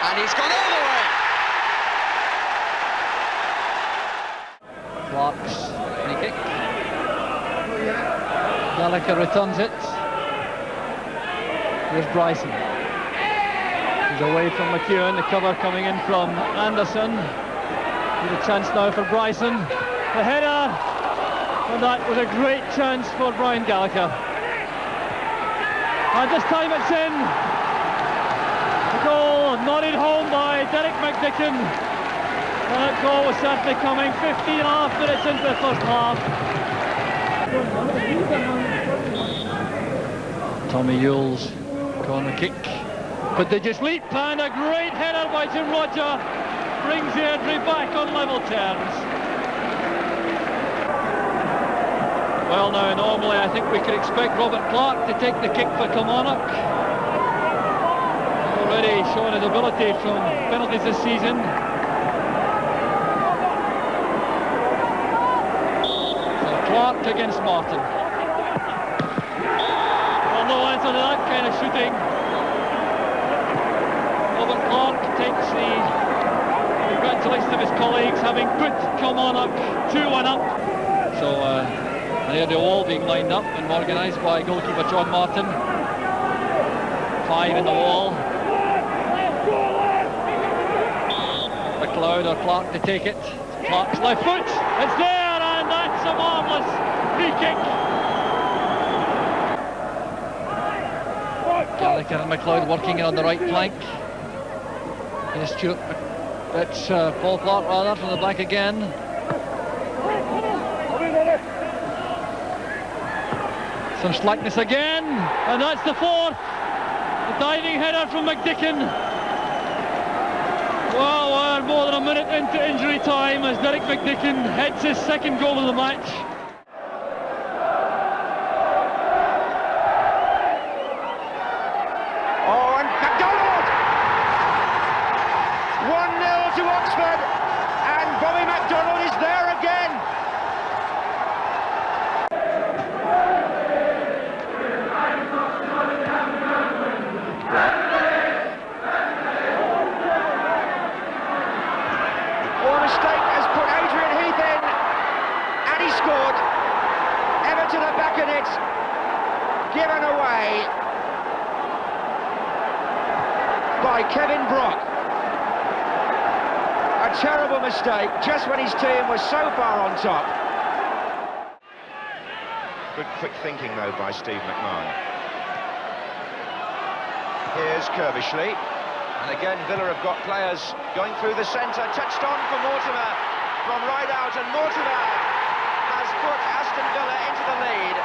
Speaker 5: and he's gone all the way.
Speaker 9: Clark's free kick. Gallagher returns it. Here's Bryson. He's away from McEwen. The cover coming in from Anderson. Need a chance now for Bryson. The header. And that was a great chance for Brian Gallagher. And this time it's in. The goal nodded home by Derek McDicken. And that goal was certainly coming 15.5 minutes into the first half. Tommy Ewell's corner kick. Prodigious leap and a great header by Jim Roger brings the Airdrie back on level terms. Well now, normally I think we could expect Robert Clark to take the kick for Kilmarnock. Already shown his ability from penalties this season. So Clark against Martin. Well, no answer to that kind of shooting. Robert Clark takes the congratulations of his colleagues, having put Kilmarnock 2-1 up. So there the wall being lined up and organised by goalkeeper John Martin. 5 in the wall. McLeod or Clark to take it. Clark's left foot. It's there, and that's a marvellous free kick. Gallagher and McLeod working in on the right flank. Here's Stuart. It's Paul Clark rather from the back again. Some slackness again, and that's the fourth. The diving header from McDicken. Well, we're more than a minute into injury time as Derek McDicken heads his second goal of the match.
Speaker 1: Oh, and MacDonald! 1-0 to Oxford, and Bobby MacDonald is there again. Given away by Kevin Brock. A terrible mistake just when his team was so far on top. Good quick thinking though by Steve McMahon. Here's Kerbishley, and again Villa have got players going through the centre, touched on for Mortimer from right out, and Mortimer has put Aston Villa into the lead.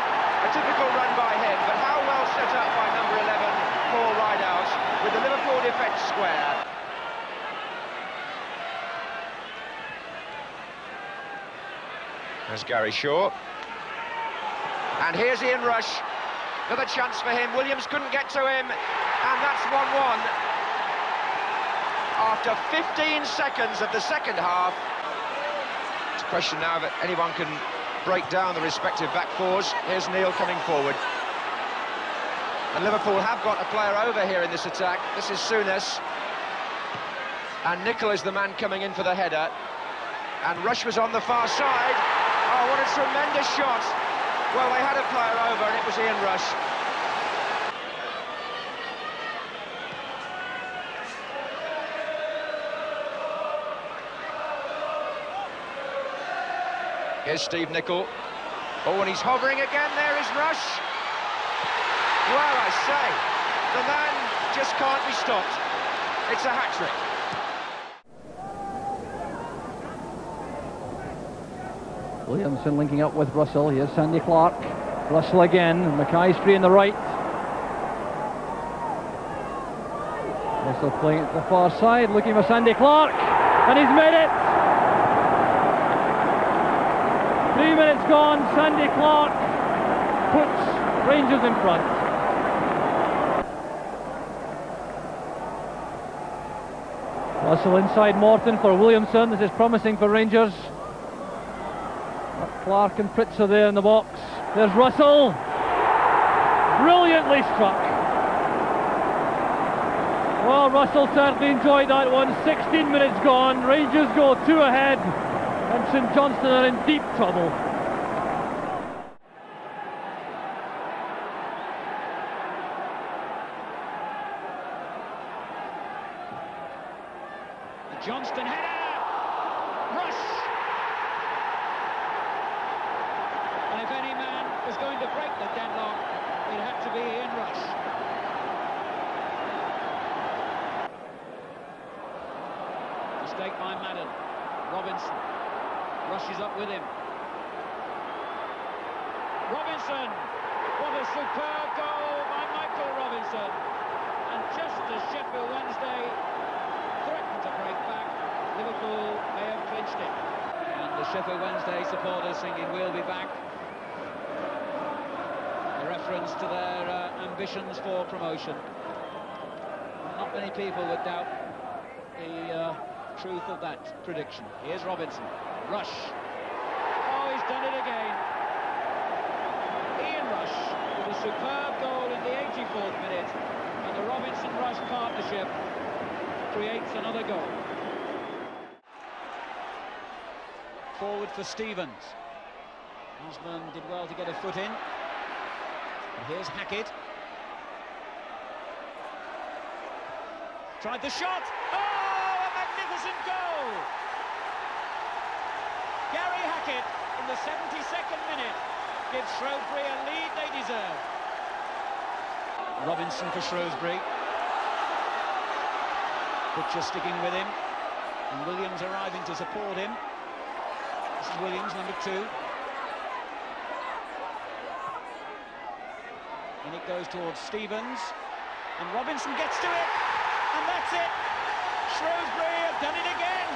Speaker 1: A typical run by him, but how well set up by number 11, Paul Rideout, with the Liverpool defence square. There's Gary Shaw. And here's Ian Rush. Another chance for him. Williams couldn't get to him, and that's 1-1. After 15 seconds of the second half. It's a question now that anyone can break down the respective back fours. Here's Neil coming forward. And Liverpool have got a player over here in this attack. This is Souness. And Nicol is the man coming in for the header. And Rush was on the far side. Oh, what a tremendous shot. Well, they had a player over, and it was Ian Rush. Here's Steve Nicol. Oh, and he's hovering again. There is Rush. Well, I say, the man just can't be stopped. It's a hat-trick.
Speaker 19: Williamson linking up with Russell. Here's Sandy Clark. Russell again. Mackay's free in the right. Russell playing at the far side, looking for Sandy Clark, and he's made it. 3 minutes gone. Sandy Clark puts Rangers in front. Russell inside Morton for Williamson. This is promising for Rangers. Clark and Pritz are there in the box. There's Russell. Brilliantly struck. Well, Russell certainly enjoyed that one. 16 minutes gone. Rangers go 2 ahead. And St Johnstone are in deep trouble.
Speaker 2: Johnston header! Rush! And if any man was going to break the deadlock, it had to be Ian Rush. Mistake by Madden. Robinson rushes up with him. Robinson! What a superb goal by Michael Robinson. And just as Sheffield Wednesday threatened to break back, Liverpool may have clinched it. And the Sheffield Wednesday supporters singing "We'll be back." A reference to their ambitions for promotion. Not many people would doubt the truth of that prediction. Here's Robinson. Rush. Oh, he's done it again. Ian Rush with a superb goal in the 84th minute. And the Robinson-Rush partnership creates another goal. Forward for Stevens. Osman did well to get a foot in. And here's Hackett. Tried the shot. Oh, a magnificent goal! Gary Hackett in the 72nd minute gives Shrewsbury a lead they deserve. Robinson for Shrewsbury. Butcher sticking with him. And Williams arriving to support him. This is Williams, number 2. And it goes towards Stevens. And Robinson gets to it. And that's it. Shrewsbury have done it again.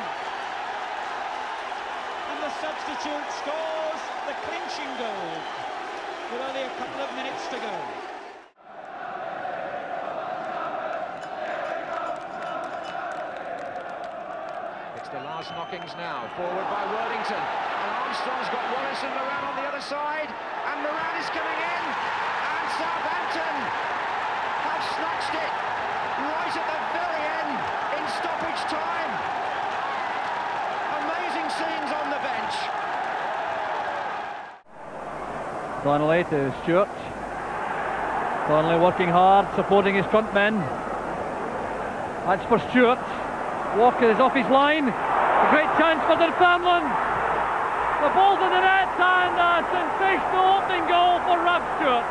Speaker 2: And the substitute scores the clinching goal with only a couple of minutes to go.
Speaker 1: It's the last knockings now. Forward by Worthington. And Armstrong's got Wallace and Moran on the other side. And Moran is coming in. And Southampton have snatched it right at the very end in stoppage time. Amazing scenes on the bench.
Speaker 7: Donnelly to Stewart. Donnelly working hard, supporting his front men. That's for Stewart. Walker is off his line. A great chance for Dunfermline. The ball's in the net and a sensational opening goal for Rab Stewart.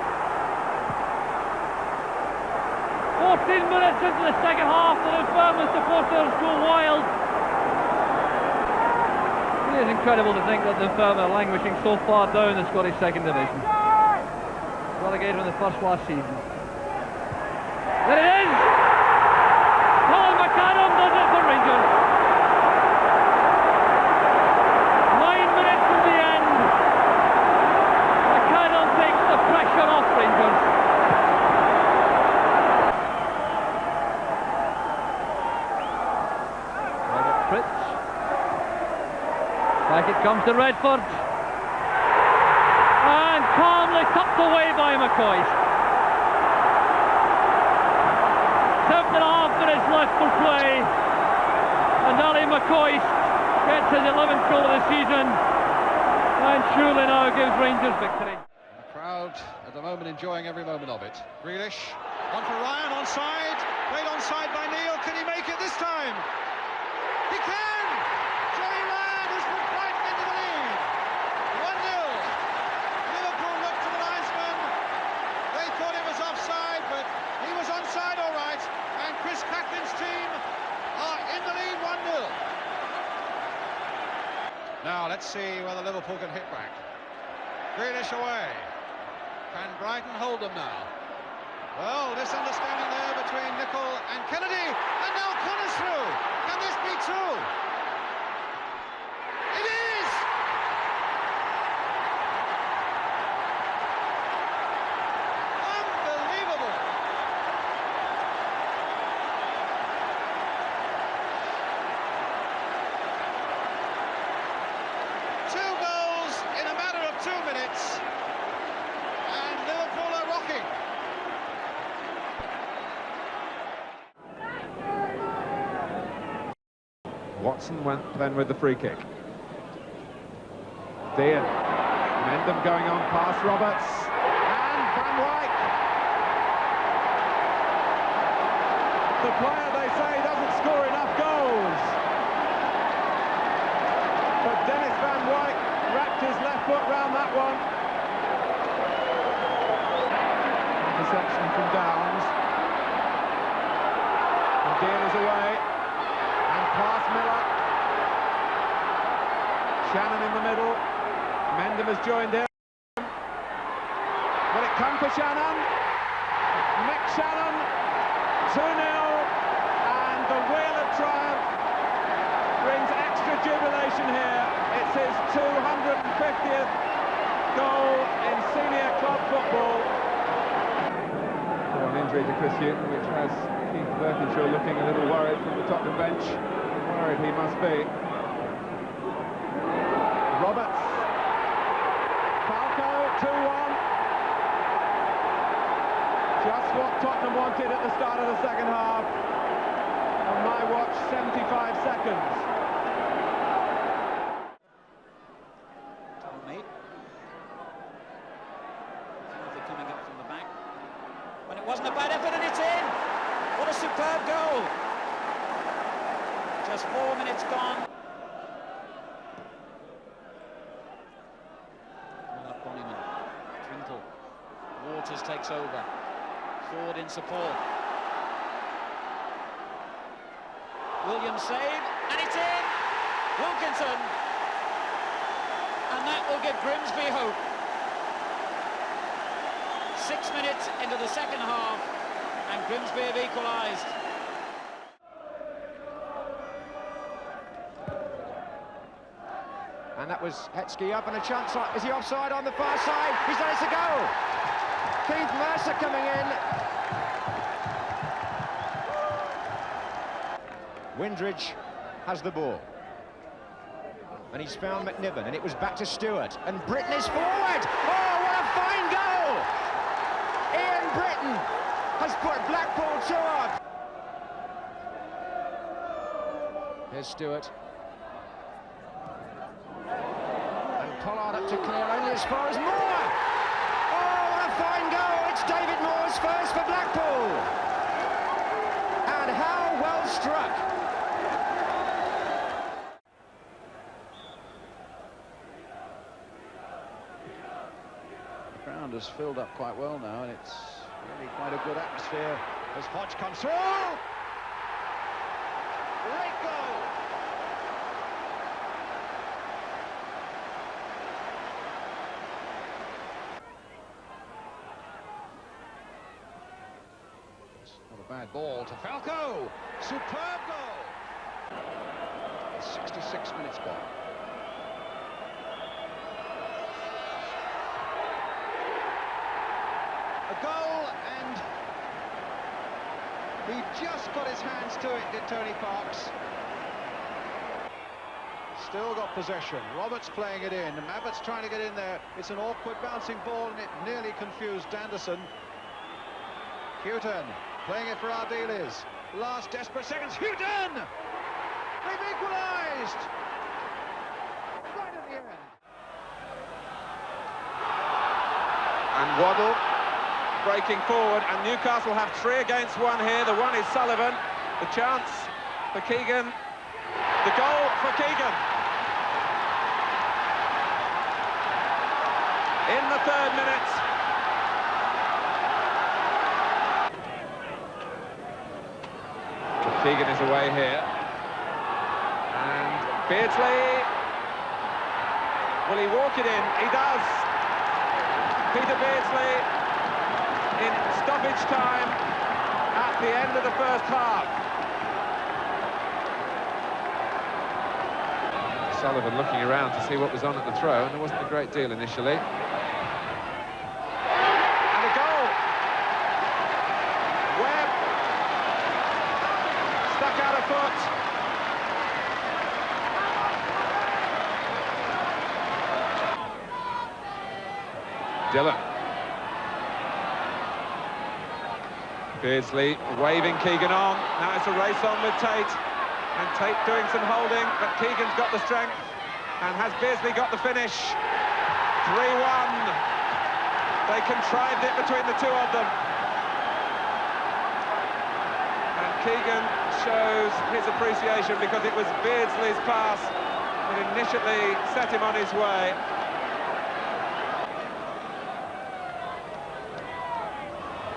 Speaker 7: 14 minutes into the second half, the Dunfermline supporters go wild. It is incredible to think that Dunfermline are languishing so far down the Scottish Second Division. Relegated from the first last season. There it is! Colin McAdam does it for Rangers. 9 minutes from the end. McAdam takes the pressure off Rangers. Robert Fritz. Back it comes to Redford. And calmly tucked away by McCoist. 7.5 minutes left for play. And Ali McCoist gets his 11th goal of the season. And surely now gives Rangers victory.
Speaker 12: The crowd at the moment enjoying every moment of it. Grealish, one for Ryan, onside. Played onside by Neil. Can he make it this time? He can! Johnny Ryan has put Brighton into the lead. 1-0. Liverpool looked to the linesman. They thought it was offside, but he was onside all right. And Chris Cacklin's team are in the lead 1-0. Now let's see whether Liverpool can hit back. Grealish away. Can Brighton hold them now? Well, misunderstanding there between Nicol and Kennedy, and now Connor's through. Can this be true? It is! Unbelievable! Two goals in a matter of 2 minutes, and Liverpool are rocking.
Speaker 15: Watson went then with the free kick. Dean. Mendham going on past Roberts. And Van Wyk. The player, they say, doesn't score enough goals.
Speaker 6: Deal is away. And past Miller. Shannon in the middle. Mendham has joined in. Will it come for Shannon? Mick Shannon, 2-0, and the wheel of triumph brings extra jubilation here. It's his 250th goal in senior club football. So an injury to Chris Hughton, which has Keith Birkinshaw looking a little worried from the Tottenham bench. Worried he must be. Roberts. Falco, 2-1. Just what Tottenham wanted at the start of the second half. On my watch, 75 seconds.
Speaker 19: Tommy. Timothy coming up from the back. When it wasn't a bad effort and it's in. What a superb goal. Just 4 minutes gone. Bonnyman. Twinkle. Waters takes over. Ford in support. Williams save, and it's in! Wilkinson! And that will give Grimsby hope. 6 minutes into the second half, and Grimsby have equalised.
Speaker 1: And that was Hetsky up and a chance. Is he offside on the far side? He's done it to go! Keith Mercer coming in. Windridge has the ball. And he's found McNiven, and it was back to Stewart. And Britton is forward! Oh, what a fine goal! Ian Britton has put Blackpool 2 up. Here's Stewart. And Pollard up to clear only as far as Moore! Fine goal, it's David Moore's first for Blackpool. And how well struck.
Speaker 3: The ground has filled up quite well now, and it's really quite a good atmosphere as Hodge comes through. Great goal. Bad ball to Falco. Superb goal. 66 minutes gone. A goal, and he just got his hands to it, did Tony Parks. Still got possession. Roberts playing it in. Abbott's trying to get in there. It's an awkward bouncing ball, and it nearly confused Anderson. Hughton playing it for Ardiles. Last desperate seconds. Hughton! They've equalised! Right at the end.
Speaker 15: And Waddle breaking forward, and Newcastle have 3 against 1 here. The one is Sullivan. The chance for Keegan. The goal for Keegan. In the 3rd minute. Keegan is away here. And Beardsley. Will he walk it in? He does. Peter Beardsley in stoppage time at the end of the first half. Sullivan looking around to see what was on at the throw, and there wasn't a great deal initially. And a goal! Webb stuck out a foot. Dillon. Beardsley waving Keegan on. Now it's a race on with Tate. And Tate doing some holding, but Keegan's got the strength. And has Beardsley got the finish? 3-1. They contrived it between the two of them. And Keegan shows his appreciation because it was Beardsley's pass that initially set him on his way.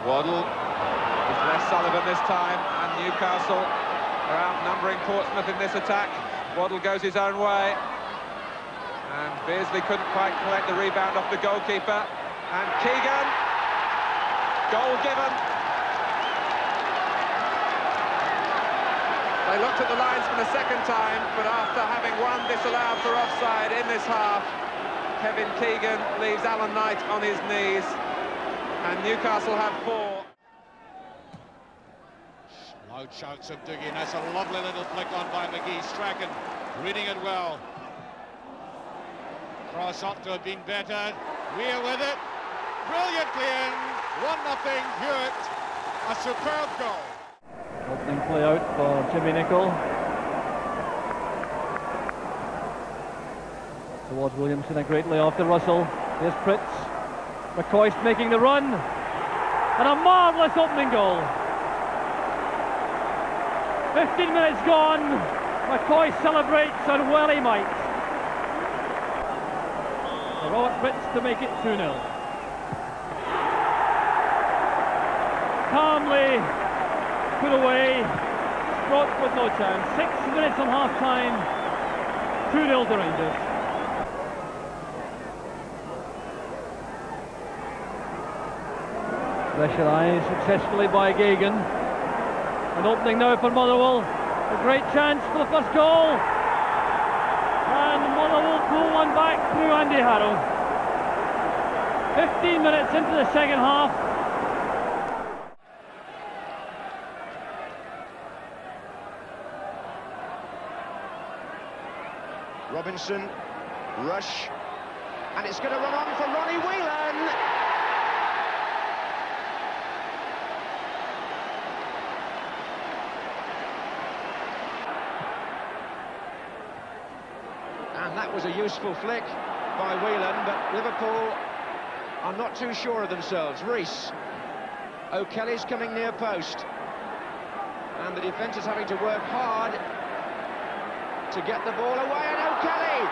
Speaker 15: Waddle. It's left Sullivan this time, and Newcastle are outnumbering Portsmouth in this attack. Waddle goes his own way. And Beardsley couldn't quite collect the rebound off the goalkeeper. And Keegan, goal given. They looked at the linesman a second time, but after having one disallowed for offside in this half, Kevin Keegan leaves Alan Knight on his knees, and Newcastle have 4.
Speaker 18: Loud shouts of Dougie. That's a lovely little flick on by McGee. Strachan reading it well. Cross up to have been better. Weir with it. Brilliantly in. 1-0 Hewitt. A superb goal.
Speaker 7: Opening play out for Jimmy Nicholl. Towards Williamson, a great layoff to Russell. Here's Pritz. McCoist making the run. And a marvellous opening goal. 15 minutes gone. McCoist celebrates, and well he might. Robert Pritz to make it 2-0. Calmly put away. Sproat with no chance. 6 minutes on half-time. 2-0 to Rangers. Pressurised successfully by Gagan. An opening now for Motherwell. A great chance for the first goal. And Motherwell pull one back through Andy Harrow. 15 minutes into the second half.
Speaker 1: Robinson, Rush, and it's going to run on for Ronnie Whelan. And that was a useful flick by Whelan, but Liverpool are not too sure of themselves. Rees, O'Kelly's coming near post, and the defence is having to work hard to get the ball away, and O'Kelly!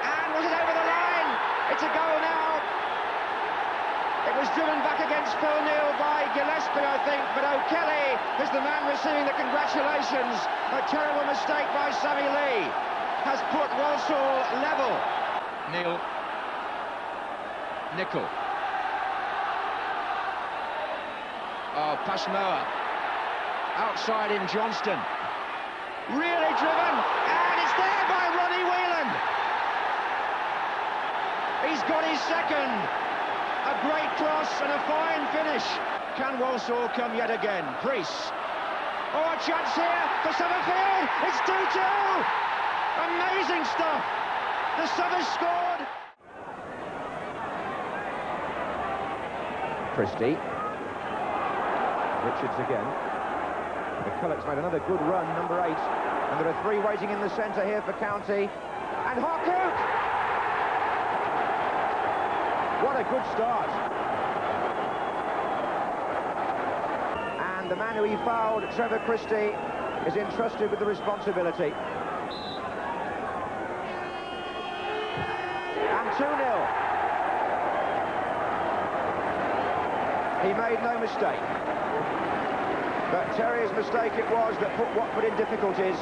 Speaker 1: And was it over the line? It's a goal now. It was driven back against Phil Neal by Gillespie, I think, but O'Kelly is the man receiving the congratulations. A terrible mistake by Sammy Lee has put Walsall level. Neil. Nicholl. Oh, Pasmoa. Outside in Johnston. Really driven, and it's there by Ronnie Whelan. He's got his second. A great cross and a fine finish. Can Walsall come yet again? Priest. Oh, a chance here for Summerfield. It's 2-2. Amazing stuff. The Summers scored. Christie. Richards again. McCulloch's made another good run, number 8. And there are 3 waiting in the centre here for County. And Harcourt! What a good start. And the man who he fouled, Trevor Christie, is entrusted with the responsibility. And 2-0. He made no mistake. But Terrier's mistake it was that put Watford in difficulties.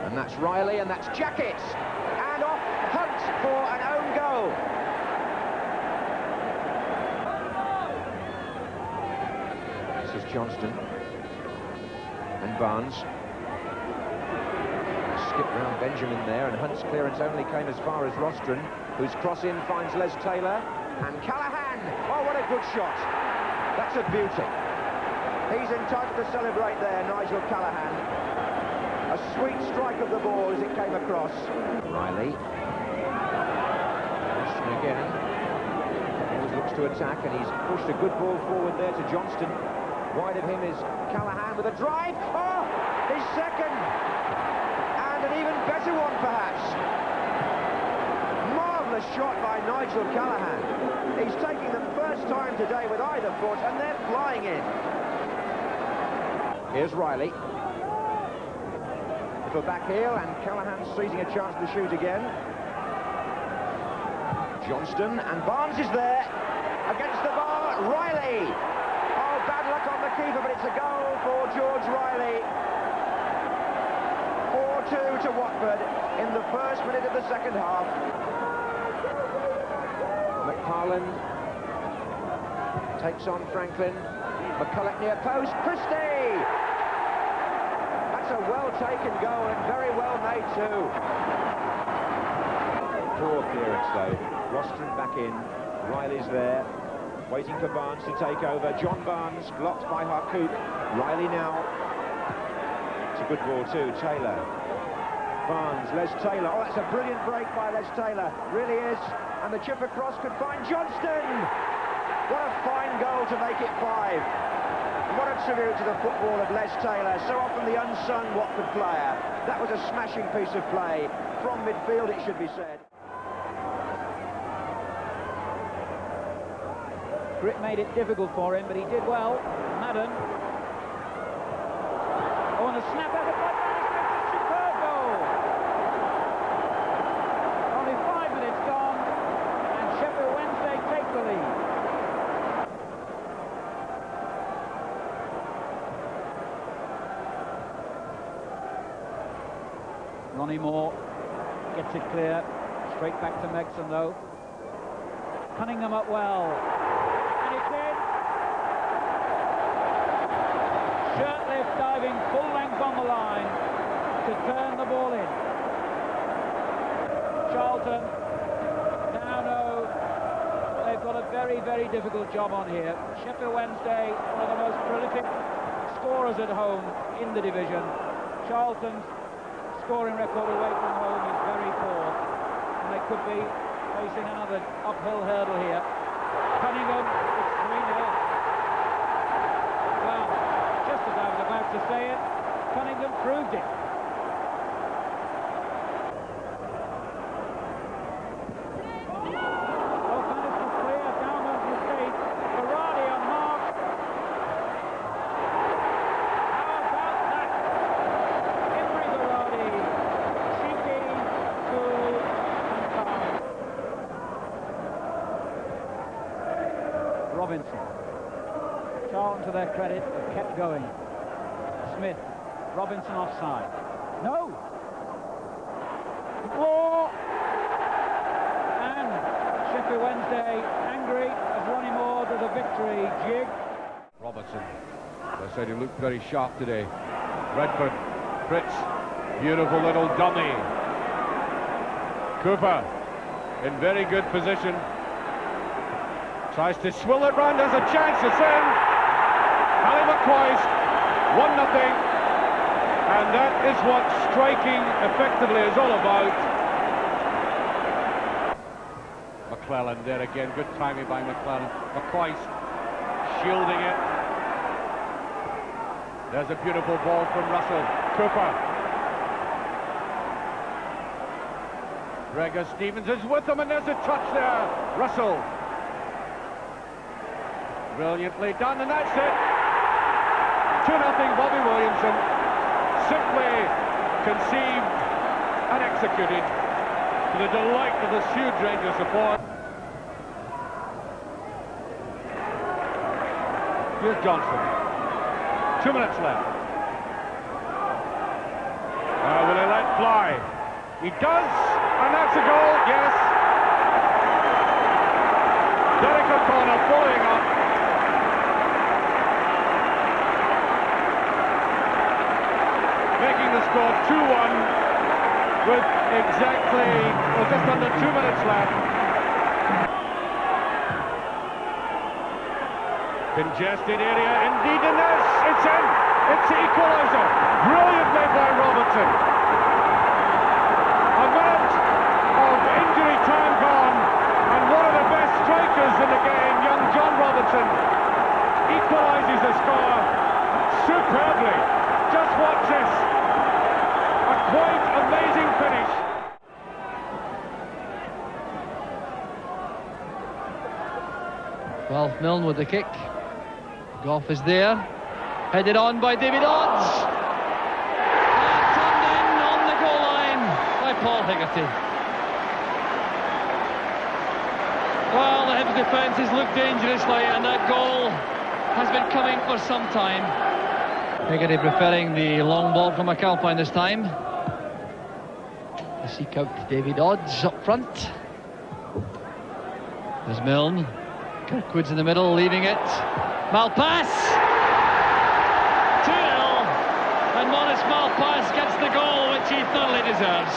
Speaker 1: And that's Riley, and that's Jackett. And off Hunt for an own goal. This is Johnston. And Barnes. Skipped round Benjamin there, and Hunt's clearance only came as far as Rostron, whose cross-in finds Les Taylor. And Callaghan! Oh, what a good shot. That's a beauty. He's entitled to celebrate there, Nigel Callaghan. A sweet strike of the ball as it came across. Riley. Rostron again. Always looks to attack, and he's pushed a good ball forward there to Johnston. Wide of him is Callaghan with a drive. Oh, his second. And an even better one, perhaps. Marvellous shot by Nigel Callaghan. He's taking them first time today with either foot, and they're flying in. Here's Riley. Little back heel, and Callaghan seizing a chance to shoot again. Johnston, and Barnes is there. Against the bar, Riley. Oh, bad luck on the keeper, but it's a goal for George Riley. 4-2 to Watford in the first minute of the second half. McFarland takes on Franklin. McCulloch near post. Christie! That's a well-taken goal and very well made too. Poor clearance though. Rostron back in. Riley's there, waiting for Barnes to take over. John Barnes blocked by Harkoop. Riley now. It's a good ball too. Taylor. Barnes, Les Taylor. Oh, that's a brilliant break by Les Taylor. Really is. And the chip across could find Johnston. What a fine goal to make it 5. What a tribute to the football of Les Taylor. So often the unsung Watford player. That was a smashing piece of play. From midfield, it should be said.
Speaker 2: Grit made it difficult for him, but he did well. Madden. Oh, and a snap out of Bloodman. Superb goal. Only 5 minutes gone, and Sheffield Wednesday take the lead. Ronnie Moore gets it clear. Straight back to Megson, though. Cunningham up well. Shirtlift diving full length on the line to turn the ball in. Charlton now know they've got a very, very difficult job on here. Sheffield Wednesday, one of the most prolific scorers at home in the division. Charlton's scoring record away from home is very poor, and they could be facing another uphill hurdle here. Cunningham, it's 3-0. Just as I was about to say it, Cunningham proved it. Well, Cunningham is clear, downward mistake. Berardi on mark. How about that? Imre Berardi, cheeky, cool, and calm. Robinson. Charlton, to their credit, have kept going. Smith, Robinson offside. No! Moore! And Sheffield Wednesday angry as Ronnie Moore does a victory jig.
Speaker 6: Robertson, as I said, he looked very sharp today. Redford, Fritz, beautiful little dummy. Cooper, in very good position. Tries to swill it round, there's a chance, it's in. Ali McCoist, 1-0, and that is what striking effectively is all about. McClellan there again, good timing by McClellan. McCoist shielding it. There's a beautiful ball from Russell. Cooper. Gregor Stevens is with them, and there's a touch there. Russell. Brilliantly done, and that's it. 2-0 Bobby Williamson, simply conceived and executed to the delight of the huge Rangers support. Here's Johnson. 2 minutes left. Will he let fly? He does, and that's a goal, yes. Derek O'Connor following up. Making the score 2-1 with exactly, well, just under 2 minutes left. Congested area, indeed, and it's in. It's the equaliser, brilliantly by Robertson. A minute of injury time gone, and one of the best strikers in the game, young John Robertson, equalises the score superbly. Just watch this. A quite amazing finish.
Speaker 9: Well, Milne with the kick. Gough is there. Headed on by David Odds. And turned in on the goal line by Paul Hegarty.
Speaker 7: Well, the Hibs defence has looked dangerously, and that goal has been coming for some time. Higgidy preferring the long ball from McAlpine this time. The seek out to David Odds up front. There's Milne. Kirkwood's in the middle, leaving it. Malpass! 2-0. And Maurice Malpass gets the goal, which he thoroughly deserves.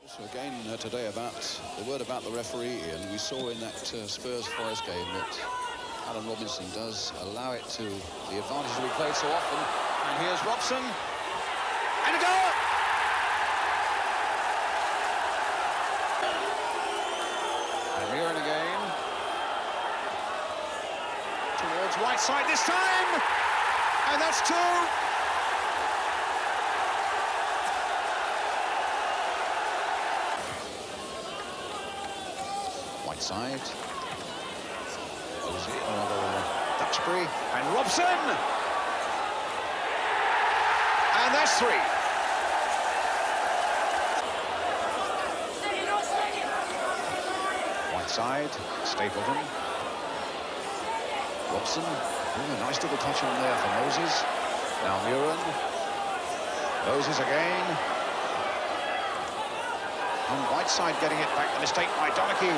Speaker 12: Also again today about the word about the referee, and we saw in that Spurs-Forest game that Alan Robinson does allow it to the advantage that we played so often. And here's Robson. And a goal! And Muren again. Towards Whiteside this time! And that's 2! Whiteside. Duxbury and Robson, and that's 3. Whiteside, Stapleton, Robson. Ooh, a nice little touch on there for Moses. Now Muren, Moses again, and Whiteside getting it back. The mistake by Donachie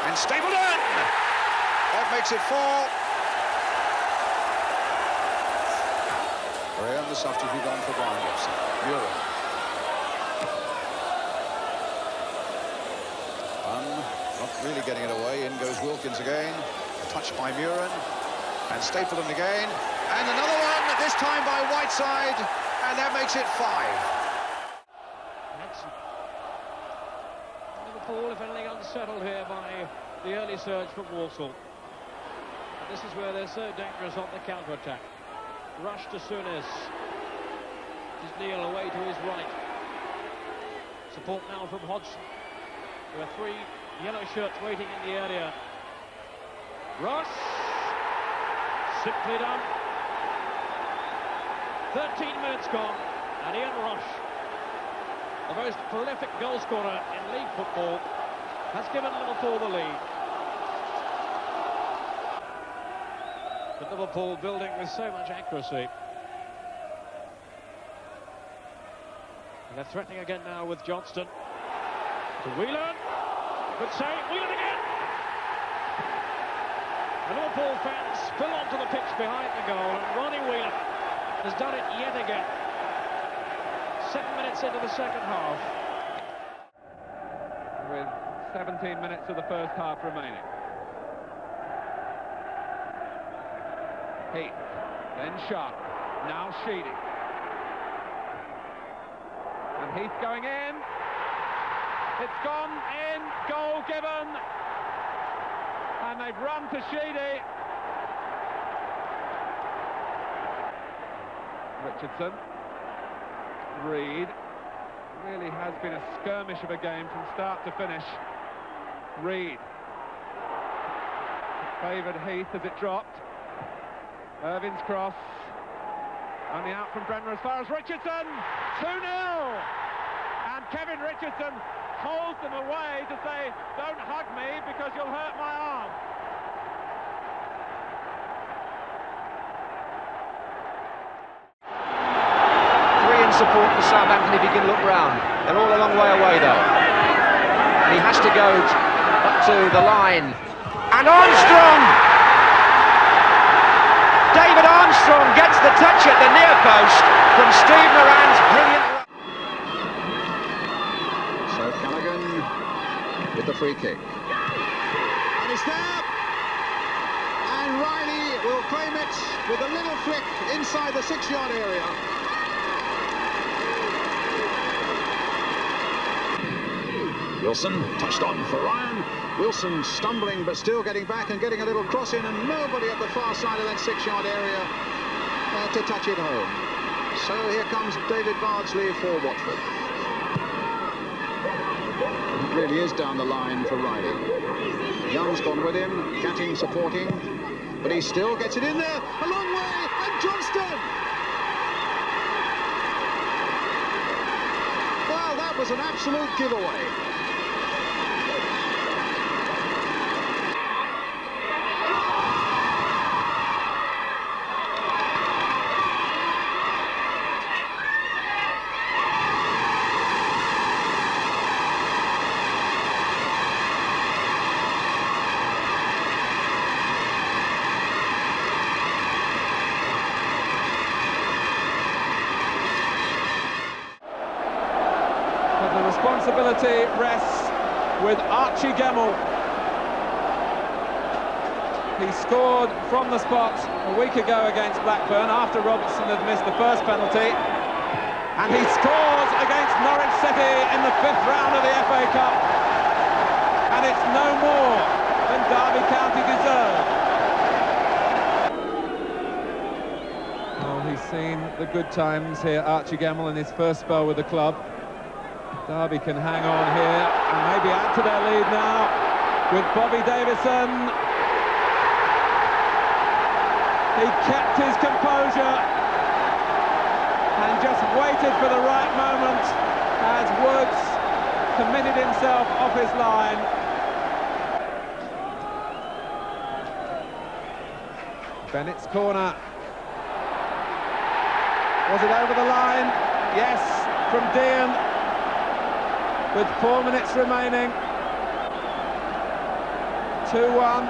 Speaker 12: and Stapleton. That makes it 4. Graham, the substitute on for Brian Robson. Muren. Not really getting it away. In goes Wilkins again. A touch by Muren. And Stapleton again. And another one, this time by Whiteside. And that makes it 5.
Speaker 17: Liverpool, if anything, unsettled here by the early surge from Walsall. And this is where they're so dangerous on the counter-attack. Rush to Souness. Just Neil away to his right. Support now from Hodgson. There are 3 yellow shirts waiting in the area. Ross. Simply done. 13 minutes gone. And Ian Rush, the most prolific goal scorer in league football, has given Liverpool the lead. But Liverpool building with so much accuracy. And they're threatening again now with Johnston. To Whelan. Good save. Whelan again. The Liverpool fans spill onto the pitch behind the goal, and Ronnie Whelan has done it yet again. 7 minutes into the second half.
Speaker 6: With 17 minutes of the first half remaining. Heath, then Sharp, now Sheedy. And Heath going in. It's gone in, goal given. And they've run to Sheedy. Richardson. Reed. Really has been a skirmish of a game from start to finish. Reed. Favoured Heath as it dropped. Irvin's cross. Only out from Brenner as far as Richardson. 2-0. And Kevin Richardson holds them away to say, don't hug me because you'll hurt my arm.
Speaker 1: Support for Southampton if he can look round. They're all a long way away though. And he has to go up to the line. And Armstrong! David Armstrong gets the touch at the near post from Steve Moran's brilliant run.
Speaker 12: So Callaghan with the free kick. And it's there! And Riley will claim it with a little flick inside the 6-yard area. Wilson touched on for Ryan. Wilson stumbling but still getting back and getting a little cross in, and nobody at the far side of that 6-yard area to touch it home. So here comes David Bardsley for Watford. It really is down the line for Riley. Young's gone with him, Gatting supporting, but he still gets it in there, a long way, and Johnston! Well, that was an absolute giveaway.
Speaker 15: responsibility rests with Archie Gemmill. He scored from the spot a week ago against Blackburn after Robertson had missed the first penalty, and he scores against Norwich City in the 5th round of the FA Cup, and it's no more than Derby County deserved. Oh, he's seen the good times here, Archie Gemmill, in his first spell with the club. Derby can hang on here and maybe add to their lead now with Bobby Davison. He kept his composure and just waited for the right moment as Woods committed himself off his line. Bennett's corner. Was it over the line? Yes, from Dean. With 4 minutes remaining. 2-1.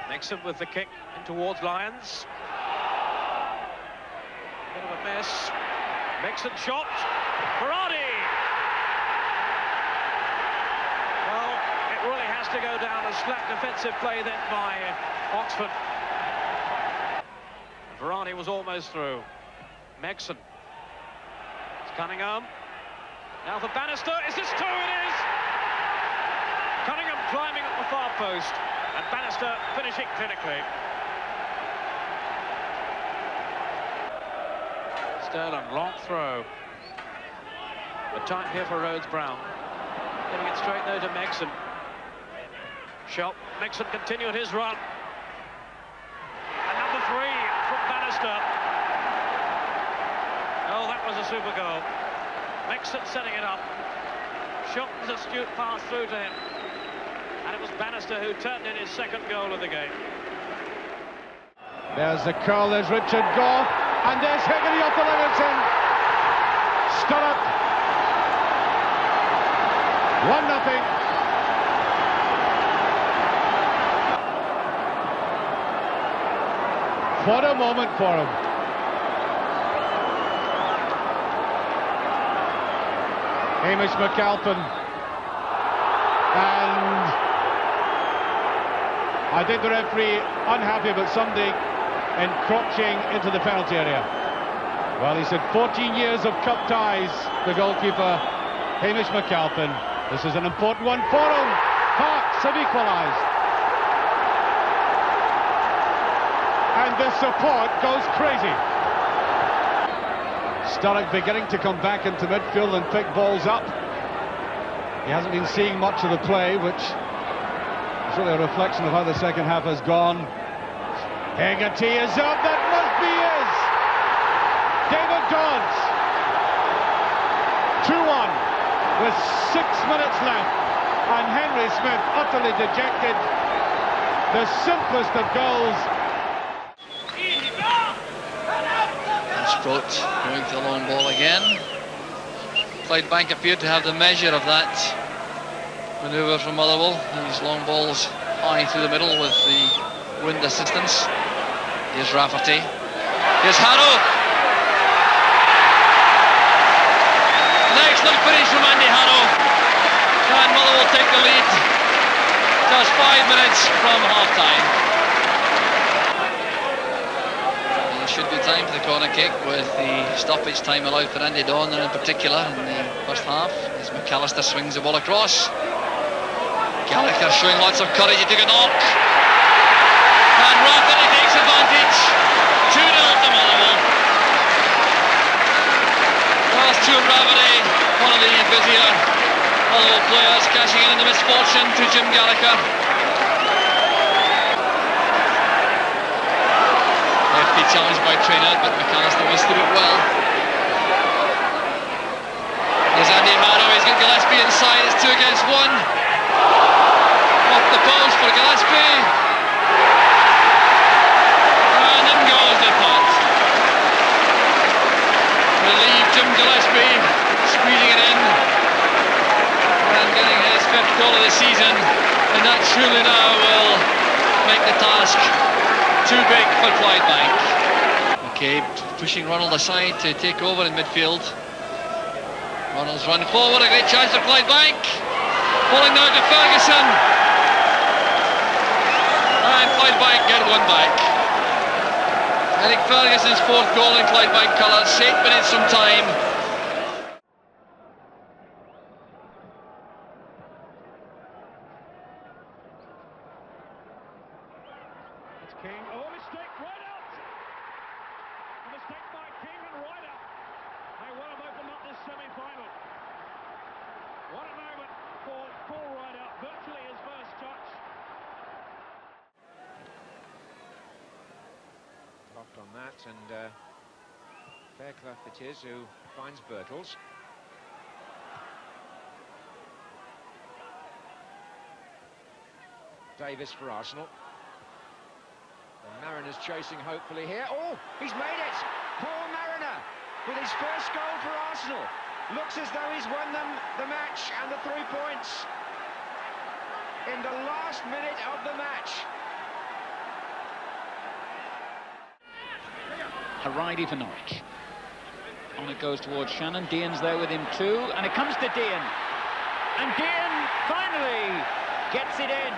Speaker 16: Nixon with the kick in towards Lyons. Bit of a miss. Nixon shot. Berardi! Well, it really has to go down as slack defensive play then by Oxford. Berardi was almost through. Megson. It's Cunningham. Now for Bannister. Is this two? It is! Cunningham climbing up the far post. And Bannister finishing clinically. Sterling, long throw. But time here for Rhodes-Brown. Giving it straight though to Megson. Shot. Megson continued his run. And number 3 from Bannister. Oh, that was a super goal. Megson setting it up. Shotton's astute pass through to him. And it was Bannister who turned in his second goal of the game.
Speaker 6: There's the curl, there's Richard Gough, and there's Higgidy off the Livingston. Sturrock. 1-0. What a moment for him. Hamish McAlpin. And I think the referee unhappy about somebody encroaching into the penalty area. Well, he's had 14 years of cup ties, the goalkeeper, Hamish McAlpin. This is an important one for him. Hearts have equalised. And the support goes crazy. Sturrock beginning to come back into midfield and pick balls up. He hasn't been seeing much of the play, which is really a reflection of how the second half has gone. Haggerty is up, that must be his! David Dodds! 2-1 with 6 minutes left, and Henry Smith utterly dejected. The simplest of goals.
Speaker 8: And Sproat going for the long ball again. Clydebank appeared to have the measure of that manoeuvre from Motherwell. These long balls high through the middle with the wind assistance. Here's Rafferty. Here's Harrow. An excellent finish from Andy Harrow. And Motherwell take the lead just 5 minutes from half-time. There should be time for the corner kick with the stoppage time allowed for Andy Donner in particular in the first half as McAllister swings the ball across. Gallagher showing lots of courage. He took a knock and Rafferty takes advantage. 2-0 to Motherwell. Well, Stuart Rafferty, one of the busier Motherwell players, cashing in the misfortune to Jim Gallagher. Hefty challenge by Traynor, but McAllister withstood it well. There's Andy Harrow, he's got Gillespie inside, it's 2 against 1. Off the post for Gillespie. And in goes the punt. Relieved Jim Gillespie, squeezing it in. And getting his 5th goal of the season. And that surely now will make the task too big for Clydebank. McCabe pushing Ronald aside to take over in midfield. Ronald's run forward, a great chance for Clydebank. Pulling now to Ferguson. And Clydebank get one back. Eric Ferguson's fourth goal in Clydebank colours, 8 minutes from time.
Speaker 3: It's King. Oh, mistake right out. A mistake by King and right out. They would have opened up this semi-final. What a moment for Paul Rideout, virtually his first touch.
Speaker 1: Blocked on that, and Fairclough it is who finds Birtles. Davis for Arsenal. The Mariners chasing hopefully here. Oh, he's made it! Paul Mariner with his first goal for Arsenal. Looks as though he's won them the match and the 3 points in the last minute of the match.
Speaker 19: Haridi for Norwich. On it goes towards Shannon. Dean's there with him too, and it comes to Dean. And Dean finally gets it in.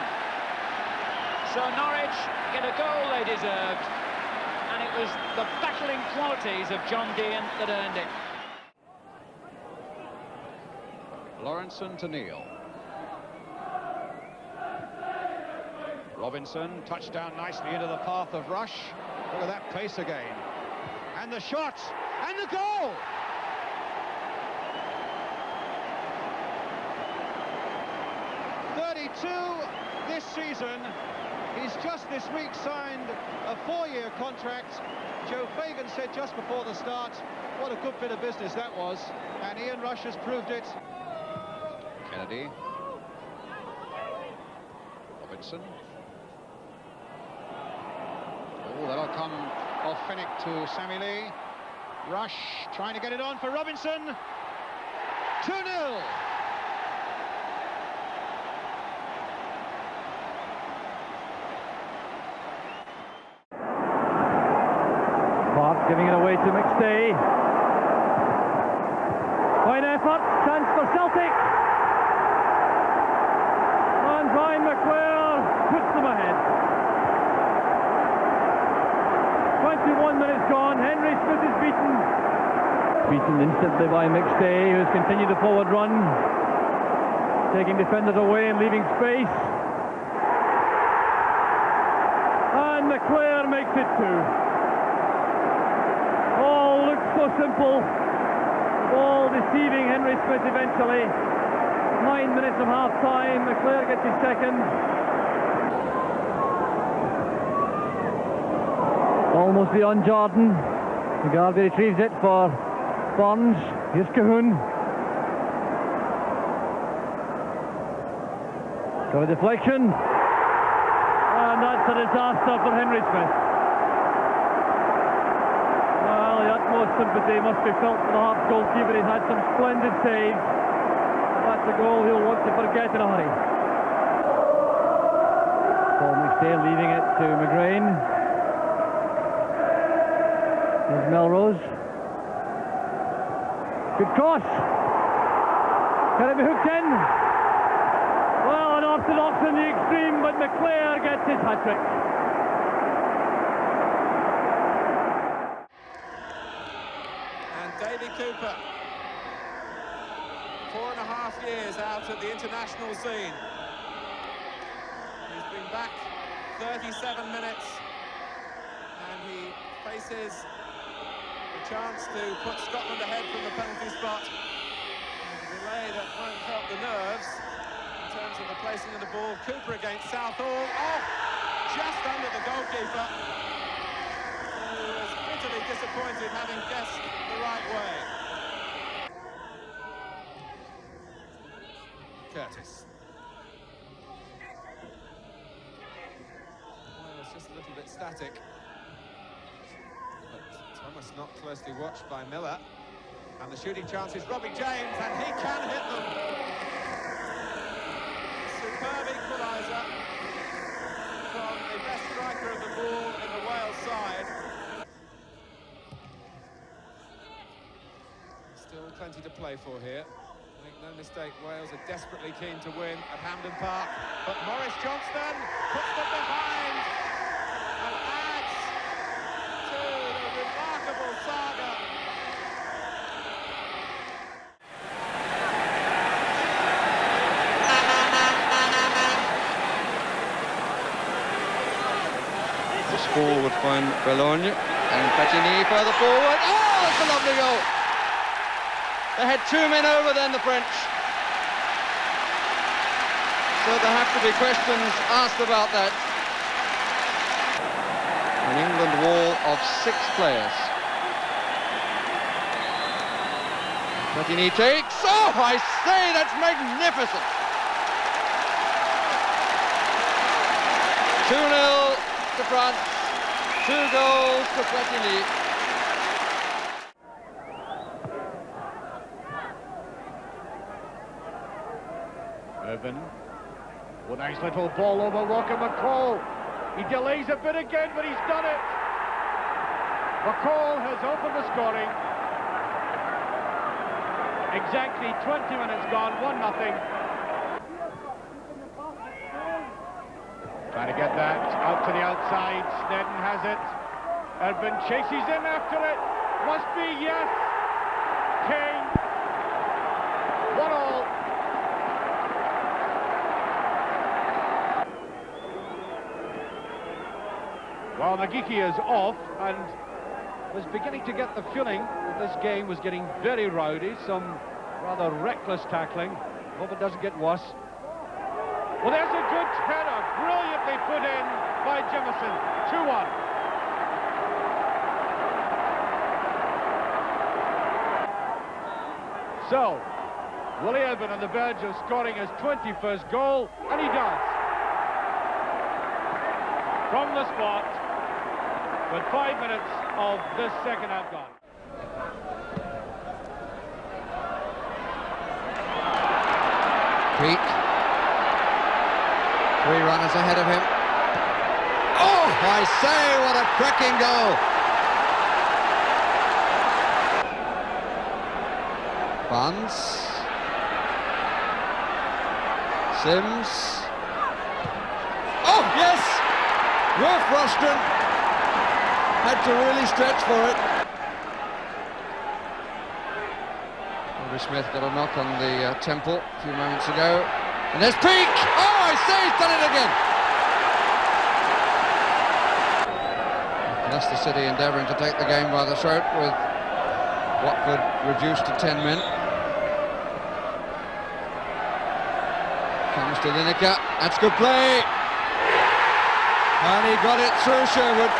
Speaker 19: So Norwich get a goal they deserved, and it was the battling qualities of John Dean that earned it.
Speaker 3: Lawrenson to Neil. Robinson touched down nicely into the path of Rush. Look at that pace again. And the shot, and the goal! .32 this season. He's just this week signed a 4-year contract. Joe Fagan said just before the start, what a good bit of business that was. And Ian Rush has proved it. Kennedy. Robinson. Oh, that'll come off Finnick to Sammy Lee. Rush trying to get it on for Robinson. 2-0.
Speaker 11: Clark giving it away to McStay. Fine effort, chance for Celtic. And Brian McClare puts them ahead. 21 minutes gone, Henry Smith is beaten. Beaten instantly by McStay, who's continued the forward run. Taking defenders away and leaving space. And McClare makes it 2. All looks so simple. Ball deceiving Henry Smith eventually. 9 minutes of half-time, McClare gets his second. Almost beyond Jordan. McGarvey retrieves it for Burns. Here's Cahoon. Got a deflection. And that's a disaster for Henry Smith. Well, the utmost sympathy must be felt for the Hearts goalkeeper. He's had some splendid saves. That's a goal he'll want to forget in a hurry. Paul McStay leaving it to McGrain. There's Melrose. Good cross. Can it be hooked in? Well, unorthodox in the extreme, but McClare gets his hat-trick.
Speaker 15: And Davy Cooper, 4.5 years out at the international scene. He's been back 37 minutes, and he faces a chance to put Scotland ahead from the penalty spot. A delay that won't help the nerves in terms of the placing of the ball. Cooper against Southall. Oh, just under the goalkeeper, who was bitterly disappointed having guessed the right way. Curtis. Well, it's just a little bit static. Thomas not closely watched by Miller, and the shooting chance is Robbie James, and he can hit them. Superb equaliser from the best striker of the ball in the Wales side. Still plenty to play for here. Make no mistake, Wales are desperately keen to win at Hampden Park. But Maurice Johnston puts them behind and adds to the remarkable saga.
Speaker 5: Forward from Boulogne and Platini further forward. Oh, that's a lovely goal. They had two men over then, the French. So there have to be questions asked about that. An England wall of 6 players. Platini takes. Oh, I say, that's magnificent. 2-0 to France. 2 goals to Platini.
Speaker 6: Irvin. Oh, nice little ball over Walker McCall. He delays a bit again, but he's done it. McCall has opened the scoring. Exactly 20 minutes gone, 1-0. Trying to get that out to the outside. Snedden has it. Irvin chases in after it. Must be, yes. Kane. 1-1. Well, Nagiki is off and was beginning to get the feeling that this game was getting very rowdy. Some rather reckless tackling. Hope it doesn't get worse. Well, there's a good header, brilliantly put in by Jemison. 2-1. So, Willie Irvin on the verge of scoring his 21st goal, and he does. From the spot, with 5 minutes of this second half gone.
Speaker 5: Peak. 3 runners ahead of him. Oh, I say, what a cracking goal. Barnes. Sims. Oh, yes! Wolf Roston had to really stretch for it. Bobby Smith got a knock on the temple a few moments ago. And there's Peak! Oh, I say, he's done it again! Leicester City endeavouring to take the game by the throat with Watford reduced to 10 men. Comes to Lineker, that's good play! And he got it through Sherwood.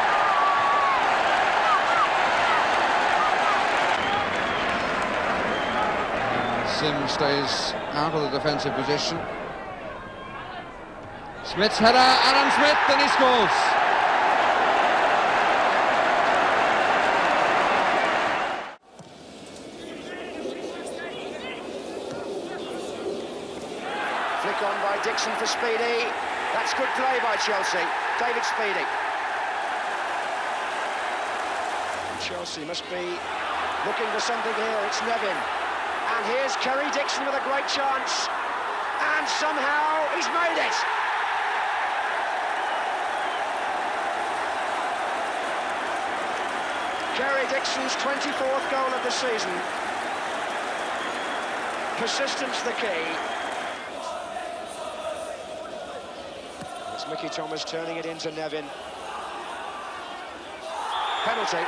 Speaker 5: Sims stays out of the defensive position. Smith's header, Adam Smith, and he scores.
Speaker 1: Flick on by Dixon for Speedy. That's good play by Chelsea. David Speedy. Chelsea must be looking for something here. It's Nevin. And here's Kerry Dixon with a great chance. And somehow he's made it. Kerry Dixon's 24th goal of the season. Persistence the key. It's Mickey Thomas turning it into Nevin. Penalty.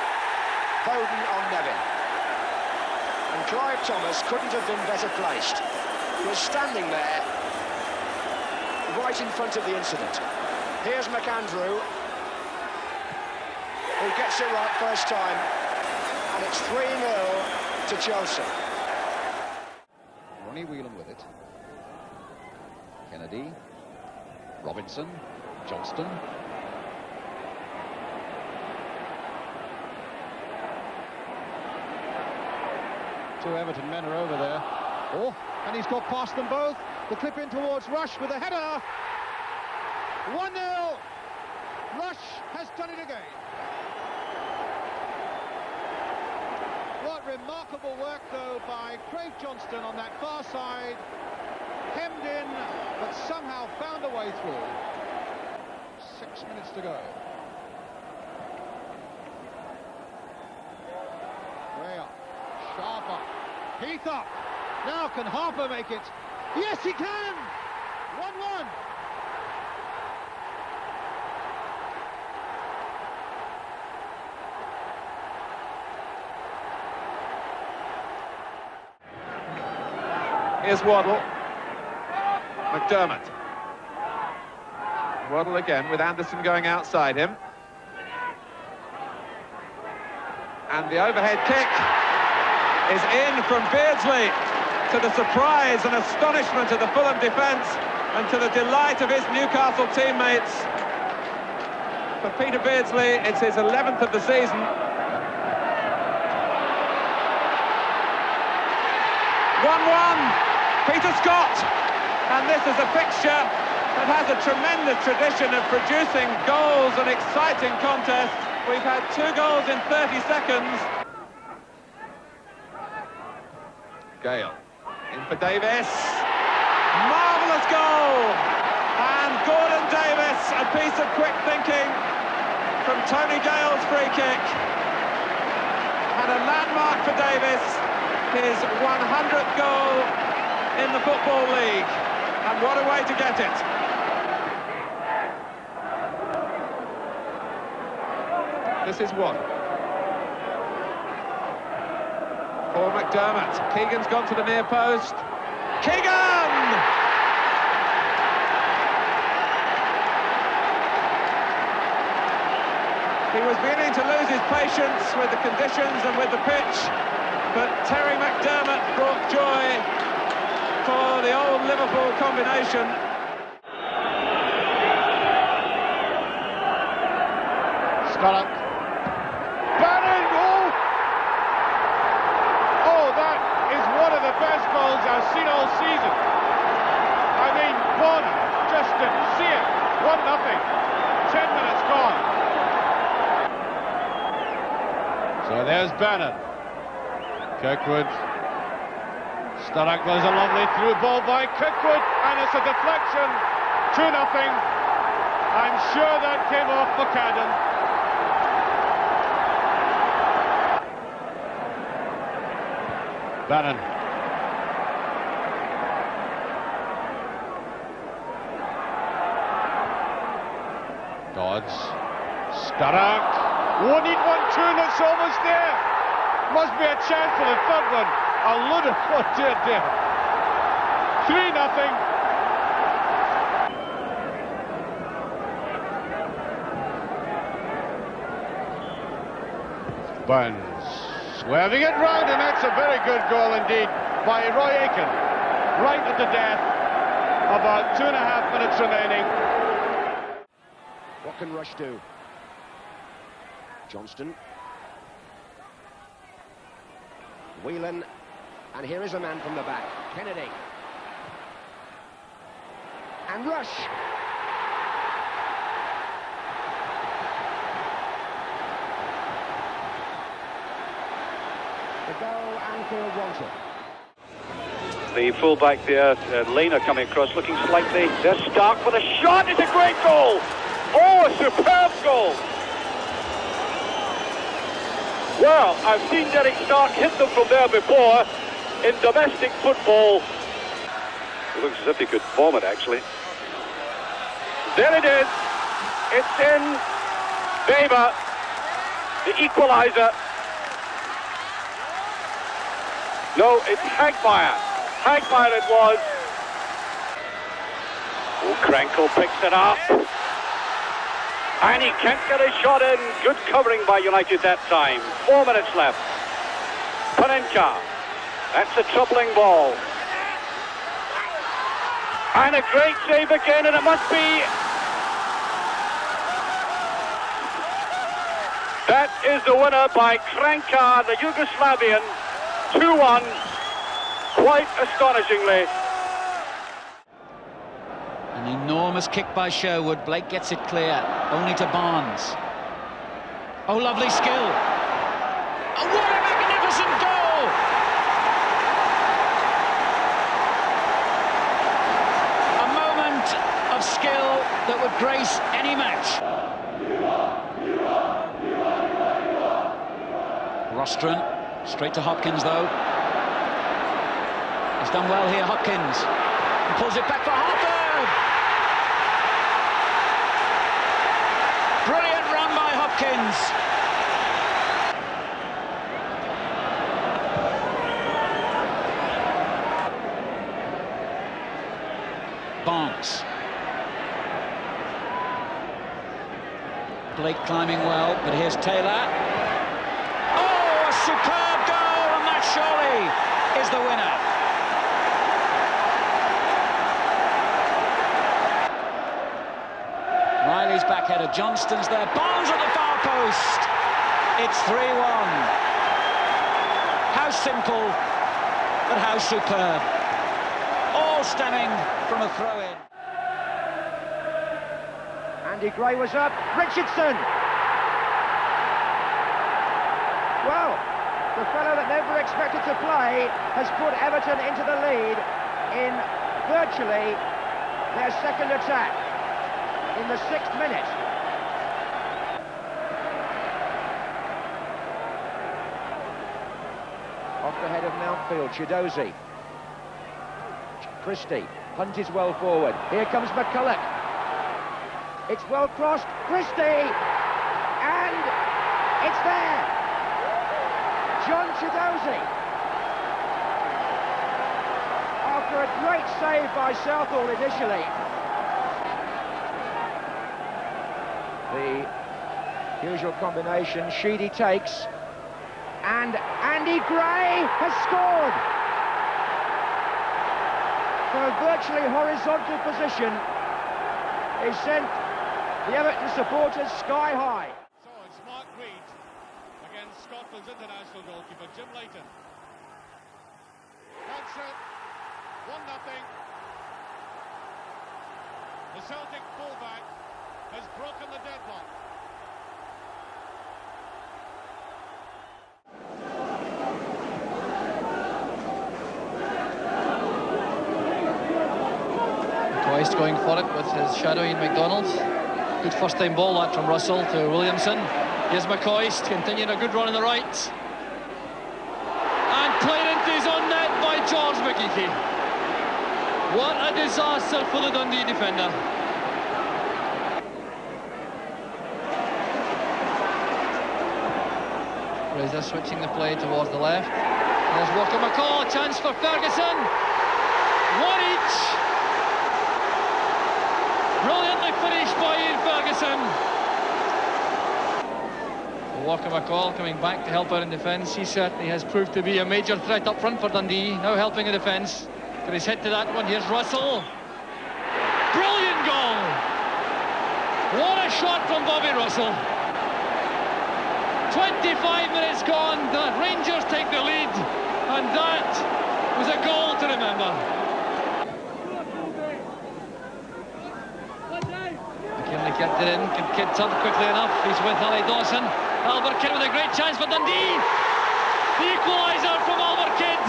Speaker 1: Foden on Nevin. And Clive Thomas couldn't have been better placed. He was standing there, right in front of the incident. Here's McAndrew, who gets it right first time, and it's 3-0 to Chelsea.
Speaker 4: Ronnie Whelan with it. Kennedy, Robinson, Johnston.
Speaker 3: Two Everton men are over there. Oh, and he's got past them both. The clip in towards Rush with a header. 1-0. Rush has done it again. What Remarkable work, though, by Craig Johnston on that far side. Hemmed in, but somehow found a way through. 6 minutes to go. Way up. Sharp up. Heath up. Now can Harper make it? Yes, he can! 1-1.
Speaker 15: Here's Waddle. McDermott. Waddle again with Anderson going outside him. And the overhead kick is in from Beardsley, to the surprise and astonishment of the Fulham defence and to the delight of his Newcastle teammates. For Peter Beardsley, it's his 11th of the season. 1-1. Peter Scott, and this is a fixture that has a tremendous tradition of producing goals and exciting contests. We've had 2 goals in 30 seconds. Gale, in for Davis. Marvellous goal! And Gordon Davis, a piece of quick thinking from Tony Gale's free kick. And a landmark for Davis, his 100th goal in the Football League, and what a way to get it. This is one. For McDermott. Keegan's gone to the near post. Keegan! He was beginning to lose his patience with the conditions and with the pitch, but Terry McDermott brought joy for the old Liverpool combination.
Speaker 6: Scott. Bannon! Oh, that is one of the best goals I've seen all season. I mean, one, just didn't see it. 1-0. 10 minutes gone. So there's Bannon. Kirkwood. Sturrock was a lovely through ball by Kirkwood, and it's a deflection. 2-0. I'm sure that came off McCadden. Bannon. Dodds. Sturrock. Won't need 1-2, that's almost there. Must be a chance for the third one. A load of, oh dear, dear. 3-0. Burns swerving it round, and that's a very good goal indeed by Roy Aitken. Right at the death. About 2.5 minutes remaining.
Speaker 13: What can Rush do? Johnston. Whelan. And here is a man from the back, Kennedy. And Rush. The goal Anfield wanted.
Speaker 21: The fullback there, Lena coming across, looking slightly. There's Stark with a shot. It's a great goal. Oh, a superb goal. Well, I've seen Derek Stark hit them from there before. In domestic football, it looks as if he could form it, actually. There it is. It's in. Weber, the equaliser. No, it's Hagmeyer. Hagmeyer it was. Oh, Krenkel picks it up. And he can't get a shot in. Good covering by United that time. 4 minutes left. Panenka. That's a troubling ball. And a great save again, and it must be... That is the winner by Krenka, the Yugoslavian. 2-1, quite astonishingly.
Speaker 19: An enormous kick by Sherwood. Blake gets it clear, only to Barnes. Oh, lovely skill. Oh, what a magnificent goal! Rostron, straight to Hopkins though. He's done well here, Hopkins. And pulls it back for Harford! Brilliant run by Hopkins. Barnes. Blake climbing well, but here's Taylor. Oh, a superb goal, and that surely is the winner. Riley's back header, Johnston's there, Barnes at the far post. It's 3-1. How simple, but how superb. All stemming from a throw-in.
Speaker 1: Andy Gray was up, Richardson! Well, the fellow that never expected to play has put Everton into the lead in virtually their second attack in the 6th minute. Off the head of Mountfield, Chidozie. Christie, Hunt is well forward. Here comes McCulloch. It's well crossed, Christie, and it's there. John Chidozie. After a great save by Southall initially. The usual combination, Sheedy takes, and Andy Gray has scored. From a virtually horizontal position, he sent the Everton supporters sky high.
Speaker 16: So it's Mark Reed against Scotland's international goalkeeper, Jim Leighton. That's it, 1-0. The Celtic fullback has broken the deadlock.
Speaker 8: Twice going for it with his shadow Ian McDonald. Good first time ball that from Russell to Williamson. Here's McCoist, continuing a good run on the right. And Clarent is on net by George McGeechy. What a disaster for the Dundee defender. Fraser switching the play towards the left. There's Walker McCall, a chance for Ferguson. One each. Brilliantly finished by Ian Ferguson. Walker McCall coming back to help out in defence. He certainly has proved to be a major threat up front for Dundee, now helping in defence. Got his head to that one. Here's Russell. Brilliant goal. What a shot from Bobby Russell. 25 minutes gone, the Rangers take the lead, and that was a goal to remember. McKinley kept it in, Kidd turned quickly enough, he's with Ali Dawson. Albert Kidd with a great chance for Dundee. The equaliser from Albert Kidd.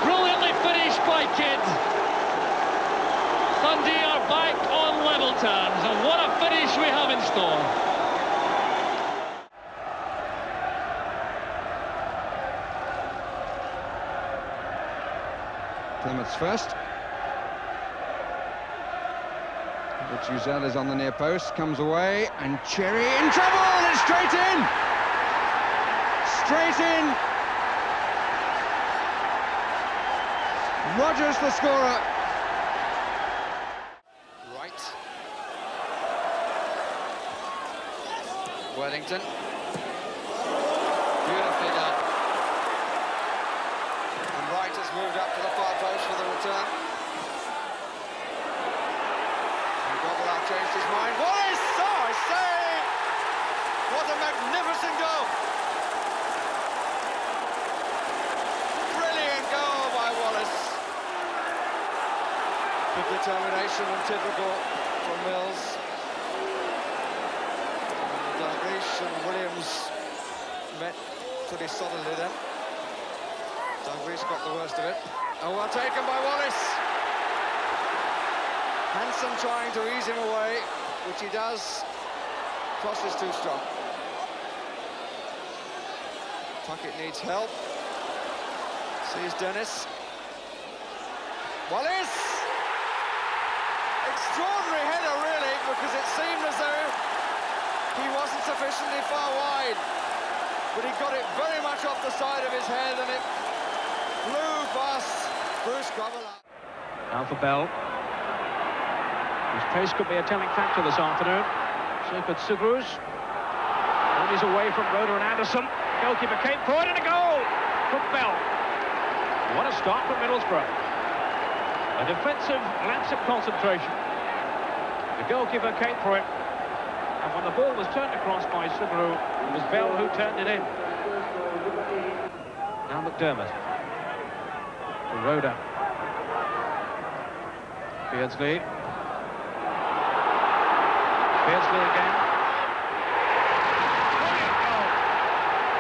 Speaker 8: Brilliantly finished by Kidd. Dundee are back on level terms, and what a finish we have in store.
Speaker 5: Plymouth's first. Richie Zell is on the near post, comes away, and Cherry in trouble, and it's straight in! Straight in! Rogers the scorer. Right. Worthington. Beautifully done. And Wright has moved up to the far post for the return. Changed his mind. Wallace! Oh, I say! What a magnificent goal! Brilliant goal by Wallace. Good determination and typical from Mills. Dalglish and Williams met pretty solidly then. Dalglish got the worst of it. Oh, well taken by Wallace. Hanson trying to ease him away, which he does. Cross is too strong. Puckett needs help. Sees Dennis. Wallace! Extraordinary header, really, because it seemed as though he wasn't sufficiently far wide. But he got it very much off the side of his head, and it flew past Bruce Grobbelaar.
Speaker 3: Now for Bell. His pace could be a telling factor this afternoon. So could Sugrus. And he's away from Roeder and Anderson. Goalkeeper came for it, and a goal from Bell. What a start from Middlesbrough. A defensive lapse of concentration. The goalkeeper came for it. And when the ball was turned across by Subaru, it was Bell who turned it in. Now McDermott. To Roeder. Beardsley. Beardsley again. Brilliant goal.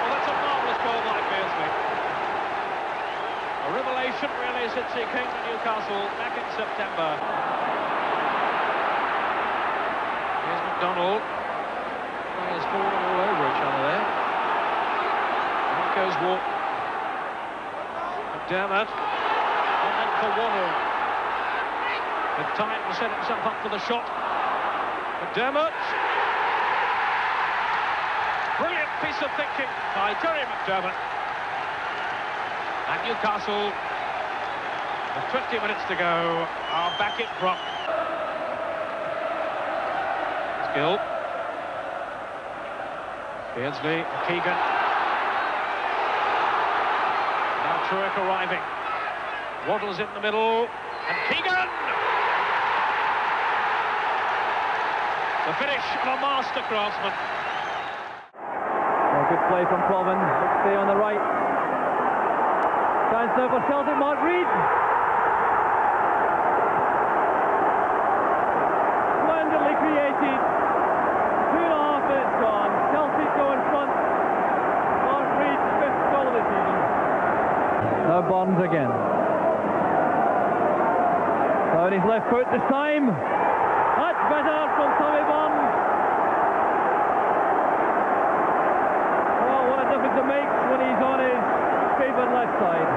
Speaker 3: Well, that's a marvellous goal by Beardsley. A revelation, really, since he came to Newcastle back in September. Here's McDonald. Players falling all over each other there. Out goes Walk. McDermott. And then for Wano. With time to set himself up for the shot. McDermott. Brilliant piece of thinking by Terry McDermott. And Newcastle, with 20 minutes to go, are back in front. Gill. Beardsley, Keegan. Now Trueck arriving. Waddles in the middle, and Keegan! The finish of a master craftsman.
Speaker 11: Well, good play from Provan. Stay on the right. Chance now for Celtic. Mark Reed. Splendidly created. 2.5 minutes gone. Celtic go in front. Mark Reed's 5th goal of the season. Now Barnes again. Down his left foot this time. That's better from Tommy Barnes. Oh, what a difference it makes when he's on his favoured left side.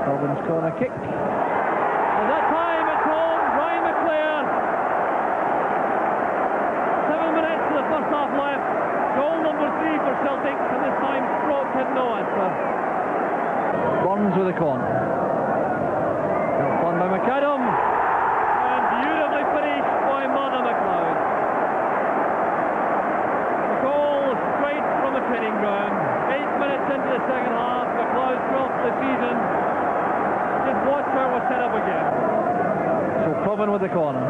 Speaker 11: Colvin's corner kick. And that time it's home. Ryan McClair. 7 minutes to the first half left. Goal number 3 for Celtic, and this time Stroke had no answer. Burns with a corner. By McAdam, and beautifully finished by Martin McLeod. A goal straight from the training ground. 8 minutes into the second half, McLeod's 12th of the season. Just watch how it was set up again. So Provan with the corner.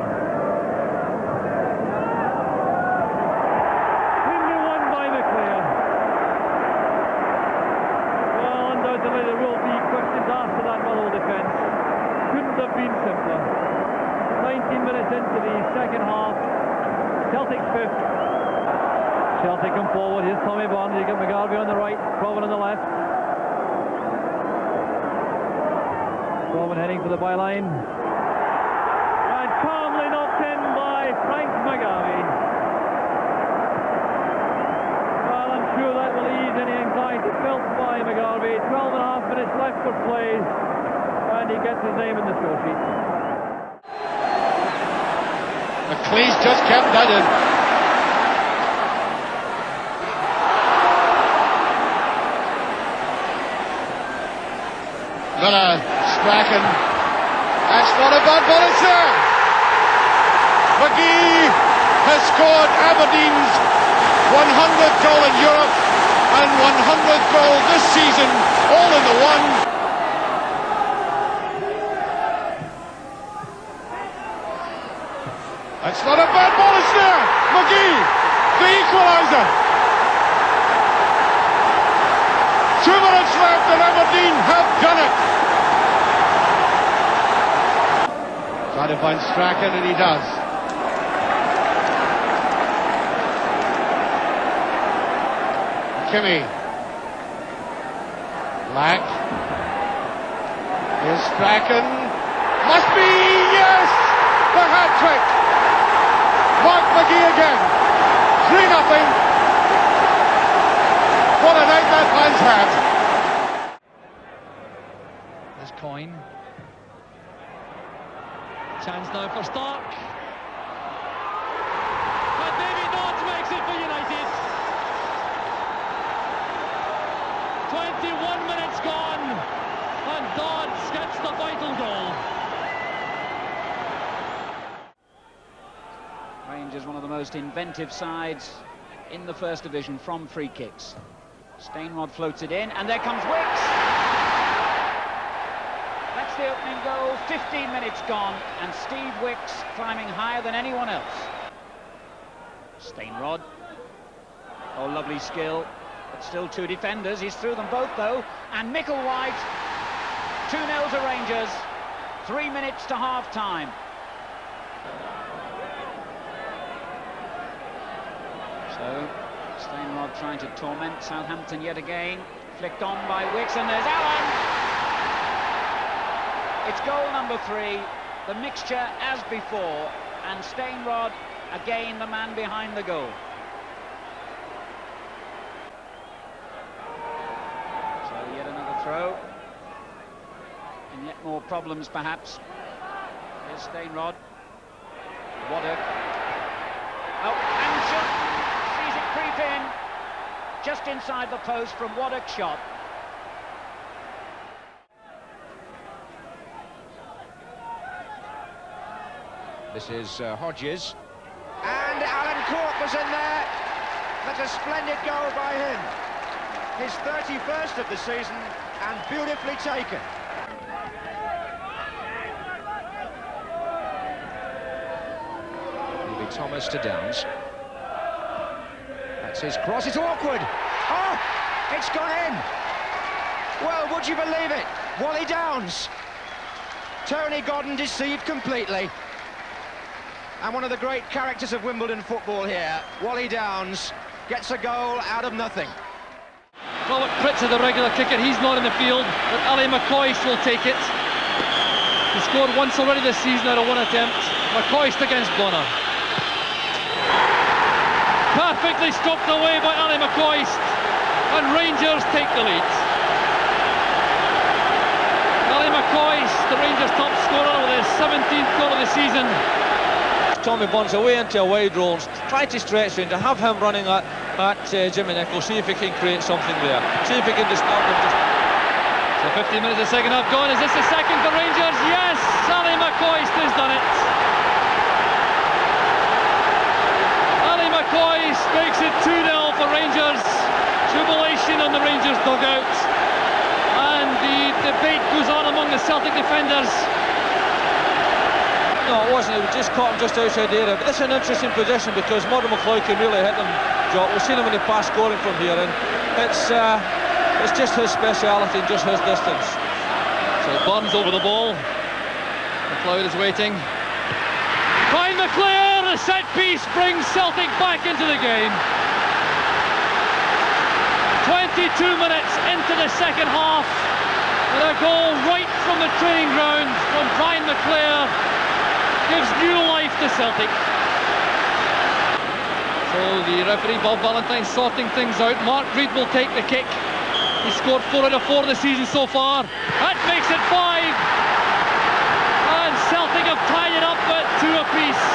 Speaker 11: 2-1 by McClair. Well, undoubtedly there will be questions asked of that Motherwell defence. Couldn't have been simpler. 19 minutes into the second half. Celtic's 5th. Celtic come forward. Here's Tommy Barnes. You got McGarvey on the right, Provan on the left. Provan heading for the byline. And calmly knocked in by Frank McGarvey. Well, I'm sure that will ease any anxiety felt by McGarvey. 12.5 minutes left for play. And he gets his name in the score sheet.
Speaker 6: McLeish just kept that in. Miller, Strachan. That's not a bad ball, it's there. McGee has scored Aberdeen's 100th goal in Europe and 100th goal this season, all in the one. It's not a bad ball, it's there! McGee, the equaliser! 2 minutes left and Aberdeen have done it! Trying to find Strachan and he does. Kimmy. Black. Here's Strachan. Must be, yes! The hat-trick! Mark McGee again. 3-0. fans have.
Speaker 10: There's Coyne. Chance now for Stark. And Davy Dodds makes it for United. 21 minutes gone, and Dodds gets the vital goal.
Speaker 19: Rangers, one of the most inventive sides in the First Division from free kicks. Stainrod floats it in, and there comes Wicks. That's the opening goal. 15 minutes gone, and Steve Wicks climbing higher than anyone else. Stainrod. Oh, lovely skill, but still two defenders. He's through them both, though. And Micklewhite. 2-0 to Rangers. 3 minutes to half-time. So, Stainrod trying to torment Southampton yet again. Flicked on by Wicks, and there's Allen! It's goal number 3, the mixture as before, and Stainrod, again the man behind the goal. So yet another throw, and yet more problems perhaps. Here's Stainrod. Waddock. Oh, Ansham sees it creep in, just inside the post from Waddock's shot.
Speaker 1: This is Hodges. And Alan Cork was in there. That's a splendid goal by him. His 31st of the season, and beautifully taken. It'll be Thomas to Downs. That's his cross. It's awkward. Oh, it's gone in. Well, would you believe it? Wally Downs. Tony Godden deceived completely. And one of the great characters of Wimbledon football here, Wally Downs, gets a goal out of nothing.
Speaker 10: Robert Pritz is the regular kicker, he's not in the field, but Ali McCoist will take it. He scored once already this season out of one attempt. McCoist against Bonner. Perfectly stopped away by Ali McCoist, and Rangers take the lead. Ali McCoist, the Rangers top scorer with his 17th goal of the season.
Speaker 9: Tommy Burns away into a wide role, try to stretch range, to have him running at Jimmy Nicholl, see if he can create something there, see if he can disturb him.
Speaker 10: So 15 minutes of the second half gone. Is this the second for Rangers? Yes, Ali McCoist has done it. Ali McCoist makes it 2-0 for Rangers. Jubilation on the Rangers dugout, and the debate goes on among the Celtic defenders.
Speaker 9: No, it wasn't. It just caught him just outside the area. But this is an interesting position because Murdo McLeod can really hit them. Jock, we've seen him in the past scoring from here, and it's just his speciality and just his distance.
Speaker 10: So Burns over the ball. McLeod is waiting. Brian McClair, the set piece brings Celtic back into the game. 22 minutes into the second half, and a goal right from the training ground from Brian McClair gives new life to Celtic. So the referee Bob Valentine sorting things out. Mark Reid will take the kick. He scored 4 out of 4 this season so far. That makes it 5. And Celtic have tied it up at 2 apiece.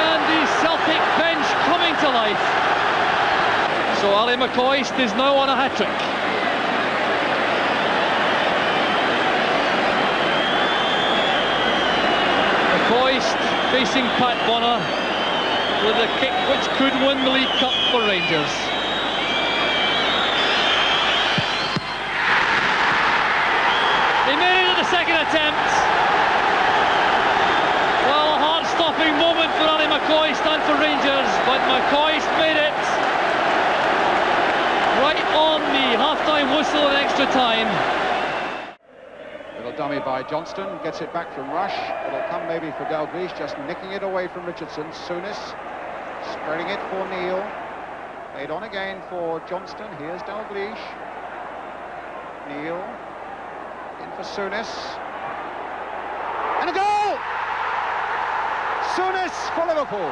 Speaker 10: And the Celtic bench coming to life. So Ali McCoist is now on a hat-trick. McCoist facing Pat Bonner with a kick which could win the League Cup for Rangers. They made it at the second attempt. Well, a heart-stopping moment for Ali McCoist and for Rangers, but McCoist made it right on the half-time whistle and extra time.
Speaker 6: Little dummy by Johnston, gets it back from Rush. It'll come maybe for Dalglish, just nicking it away from Richardson. Souness spreading it for Neil. Played on again for Johnston. Here's Dalglish. Neil in for Souness. And a goal! Souness for Liverpool.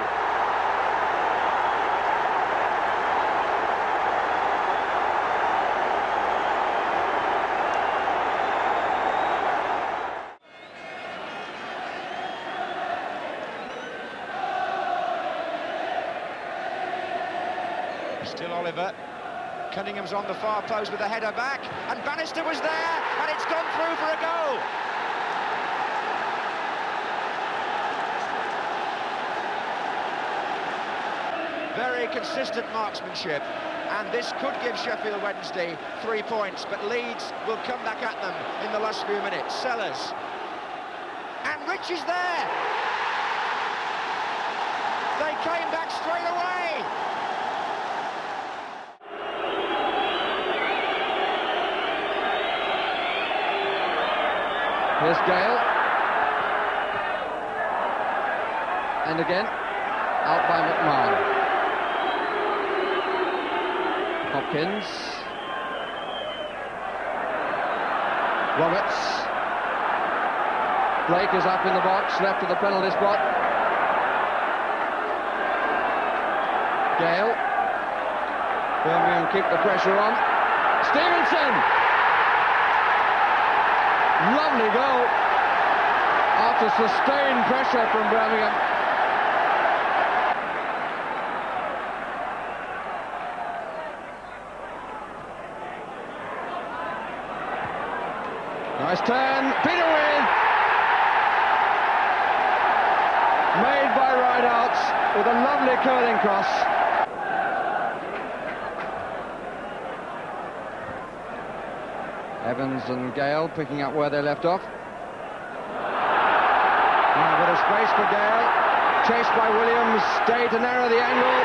Speaker 1: Still Oliver. Cunningham's on the far post with a header back, and Bannister was there, and it's gone through for a goal. Very consistent marksmanship, and this could give Sheffield Wednesday 3 points, but Leeds will come back at them in the last few minutes. Sellers. And Rich is there! They came back straight away!
Speaker 5: Here's Gale. And again, out by McMahon. Hopkins. Roberts. Blake is up in the box, left of the penalty spot. Gale. Birmingham keep the pressure on. Stevenson! Lovely goal after sustained pressure from Birmingham. Nice turn, Peter Wynn. Made by Rideouts with a lovely curling cross. Evans and Gale picking up where they left off. Now a bit of space for Gale. Chased by Williams. Day to narrow the angle.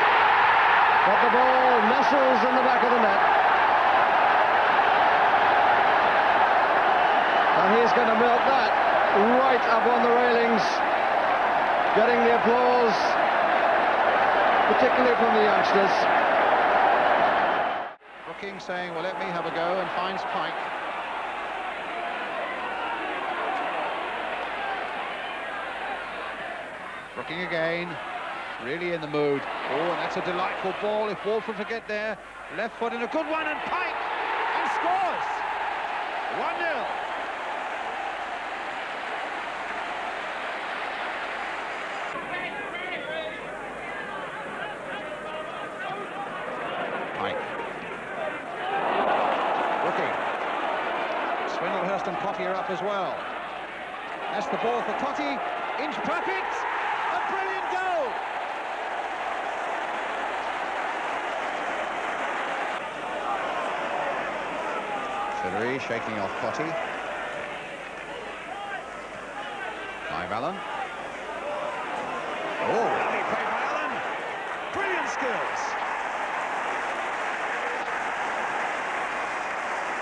Speaker 5: But the ball nestles in the back of the net. And he's going to milk that right up on the railings. Getting the applause, particularly from the youngsters.
Speaker 3: Brooking saying, well, let me have a go, and finds Pike. Brooking again, really in the mood. Oh, and that's a delightful ball if Walford to get there. Left foot and a good one, and Pike, he scores! 1-0. Pike. Brooking. Swindlehurst and Cottee are up as well. That's the ball for Cottee. Inch perfect. A brilliant goal. Fillery shaking off Cottee. Clive Allen. Oh, lovely play by Allen. Brilliant skills.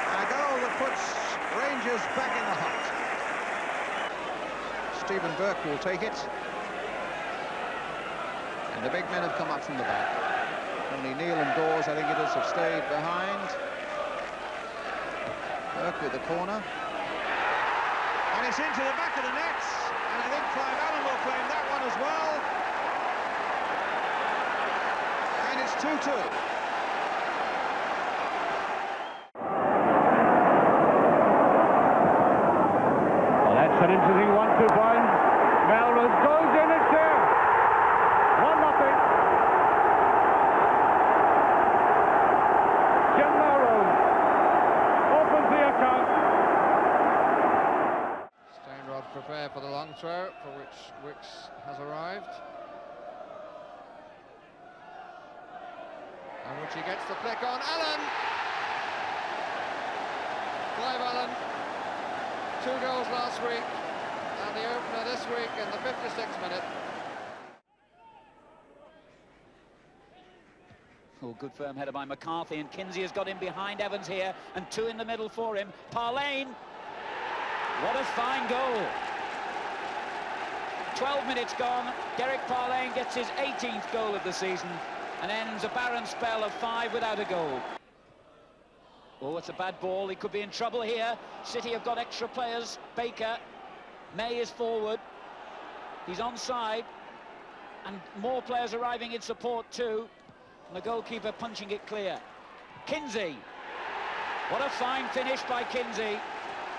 Speaker 3: A goal that puts Rangers back in the hunt. Stephen Burke will take it. And the big men have come up from the back. Only Neil and Dawes, I think it is, have stayed behind. Burke with the corner. And it's into the back of the nets. And I think Clive Allen will claim that one as well. And it's 2-2.
Speaker 11: That's an interesting 1-2 point. Melrose goes in, it's there. 1-0. Jim Melrose opens the account.
Speaker 5: Stainrod prepare for the long throw, for which Wicks has arrived. And which he gets the flick on. Allen! Clive Allen. 2 goals last week, and the opener this week in the 56th minute.
Speaker 19: Oh, good firm header by McCarthy, and Kinsey has got in behind Evans here, and 2 in the middle for him. Parlane, what a fine goal. 12 minutes gone, Derek Parlane gets his 18th goal of the season, and ends a barren spell of 5 without a goal. Oh, it's a bad ball. He could be in trouble here. City have got extra players. Baker. May is forward. He's onside. And more players arriving in support too. And the goalkeeper punching it clear. Kinsey. What a fine finish by Kinsey.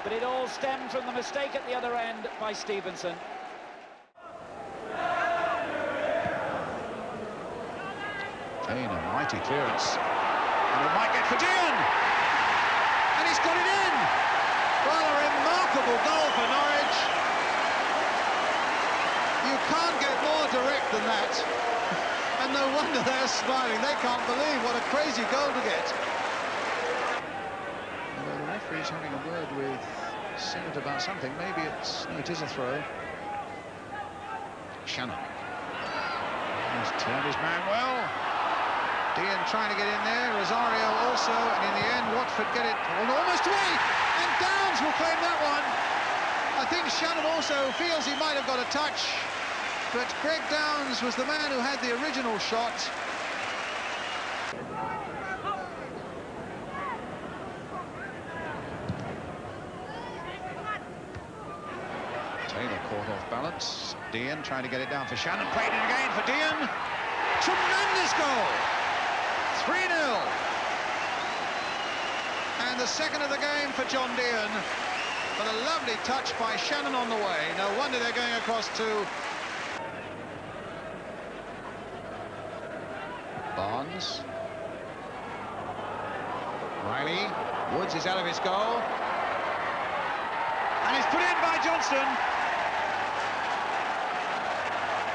Speaker 19: But it all stemmed from the mistake at the other end by Stevenson.
Speaker 12: Kane, a mighty clearance. And it might get for Dean! And he's got it in! Well, a remarkable goal for Norwich. You can't get more direct than that. And no wonder they're smiling. They can't believe what a crazy goal to get. Although the referee's having a word with Sinnott about something. Maybe it's... No, it is a throw. Shannon. He's turned his man well. Dean trying to get in there. Rosario also. And in the end, Watford get it almost away. And Downs will claim that one. I think Shannon also feels he might have got a touch. But Greg Downs was the man who had the original shot. Taylor caught off balance. Dean trying to get it down for Shannon. Played it again for Dean. Tremendous goal. 3-0. And the second of the game for John Dean. But a lovely touch by Shannon on the way. No wonder they're going across to... Barnes. Riley. Woods is out of his goal. And it's put in by Johnston.